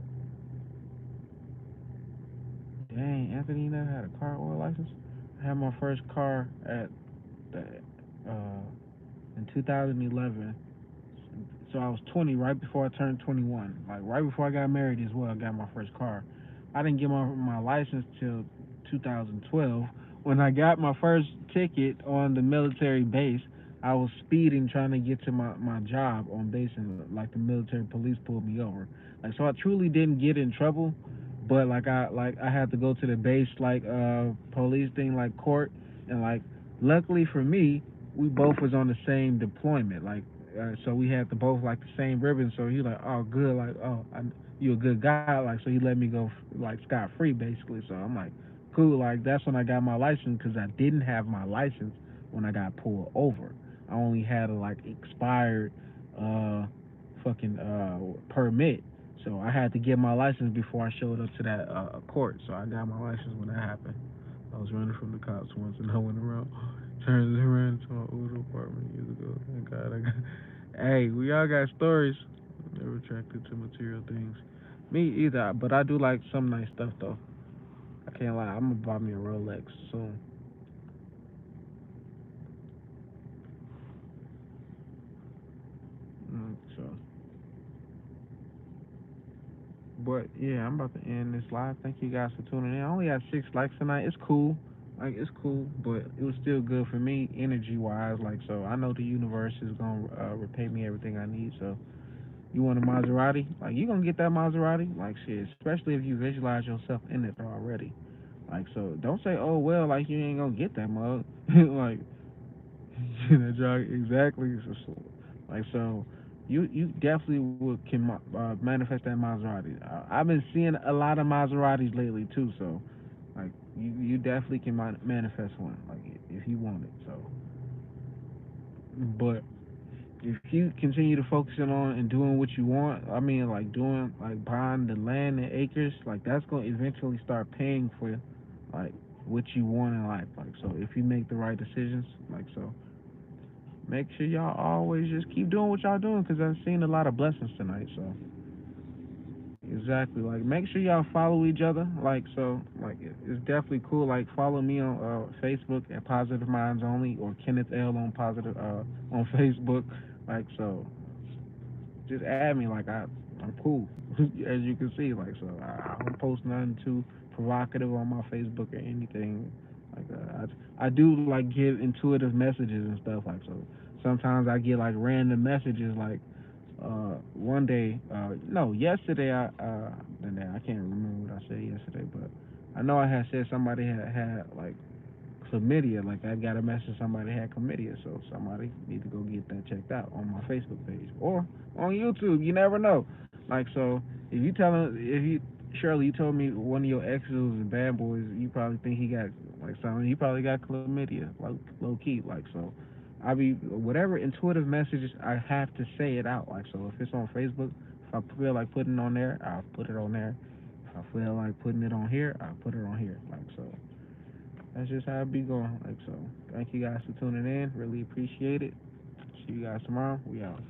Dang, Anthony never had a car oil license. I had my first car at the, in 2011. So I was 20 right before I turned 21. Like right before I got married as well, I got my first car. I didn't get my license till 2012. When I got my first ticket on the military base, I was speeding trying to get to my job on base, and like the military police pulled me over. Like so, I truly didn't get in trouble, but I had to go to the base like police thing like court, and like luckily for me, we both was on the same deployment. Like so we had to both like the same ribbon. So he like, oh good, like you a good guy, like so he let me go like scot free basically. So I'm like, cool. Like that's when I got my license because I didn't have my license when I got pulled over. I only had a like expired uh fucking permit. So I had to get my license before I showed up to that court. So I got my license when that happened. I was running from the cops once and I went around, turned around to my old apartment years ago. Thank God I got. Hey, we all got stories. Never attracted to material things. Me either, but I do like some nice stuff though. I can't lie. I'm gonna buy me a Rolex soon. So, but yeah, I'm about to end this live. Thank you guys for tuning in. I only had 6 likes tonight. It's cool. Like it's cool, but it was still good for me energy wise. Like so, I know the universe is gonna repay me everything I need. So you want a Maserati? Like you gonna get that Maserati? Like shit, especially if you visualize yourself in it already. Like so, don't say, oh well, like you ain't gonna get that mug. Like exactly. Like so, you definitely can manifest that Maserati. I've been seeing a lot of Maseratis lately too. So like you definitely can manifest one like if you want it. So, but if you continue to focusing on and doing what you want, I mean, like doing like buying the land and acres, like that's gonna eventually start paying for like what you want in life. Like so, if you make the right decisions, like so, make sure y'all always just keep doing what y'all doing because I've seen a lot of blessings tonight. So exactly, like make sure y'all follow each other. Like so, like it's definitely cool. Like follow me on Facebook at Positive Minds Only or Kenneth L on Positive on Facebook. Like so, just add me. Like I'm cool, as you can see. Like so, I don't post nothing too provocative on my Facebook or anything. Like I do like give intuitive messages and stuff like so. Sometimes I get like random messages like one day no yesterday I can't remember what I said yesterday, but I know I had said somebody had like chlamydia. Like I got a message somebody had chlamydia, so somebody need to go get that checked out on my Facebook page or on YouTube. You never know. Like so, if you Shirley, you told me one of your exes was bad boys, you probably think he got like something. He probably got chlamydia, like low key. Like so, I be whatever intuitive messages I have to say it out. Like so, if it's on Facebook, if I feel like putting it on there, I'll put it on there. If I feel like putting it on here, I'll put it on here. Like so, that's just how it be going. Like so. Thank you guys for tuning in. Really appreciate it. See you guys tomorrow. We out.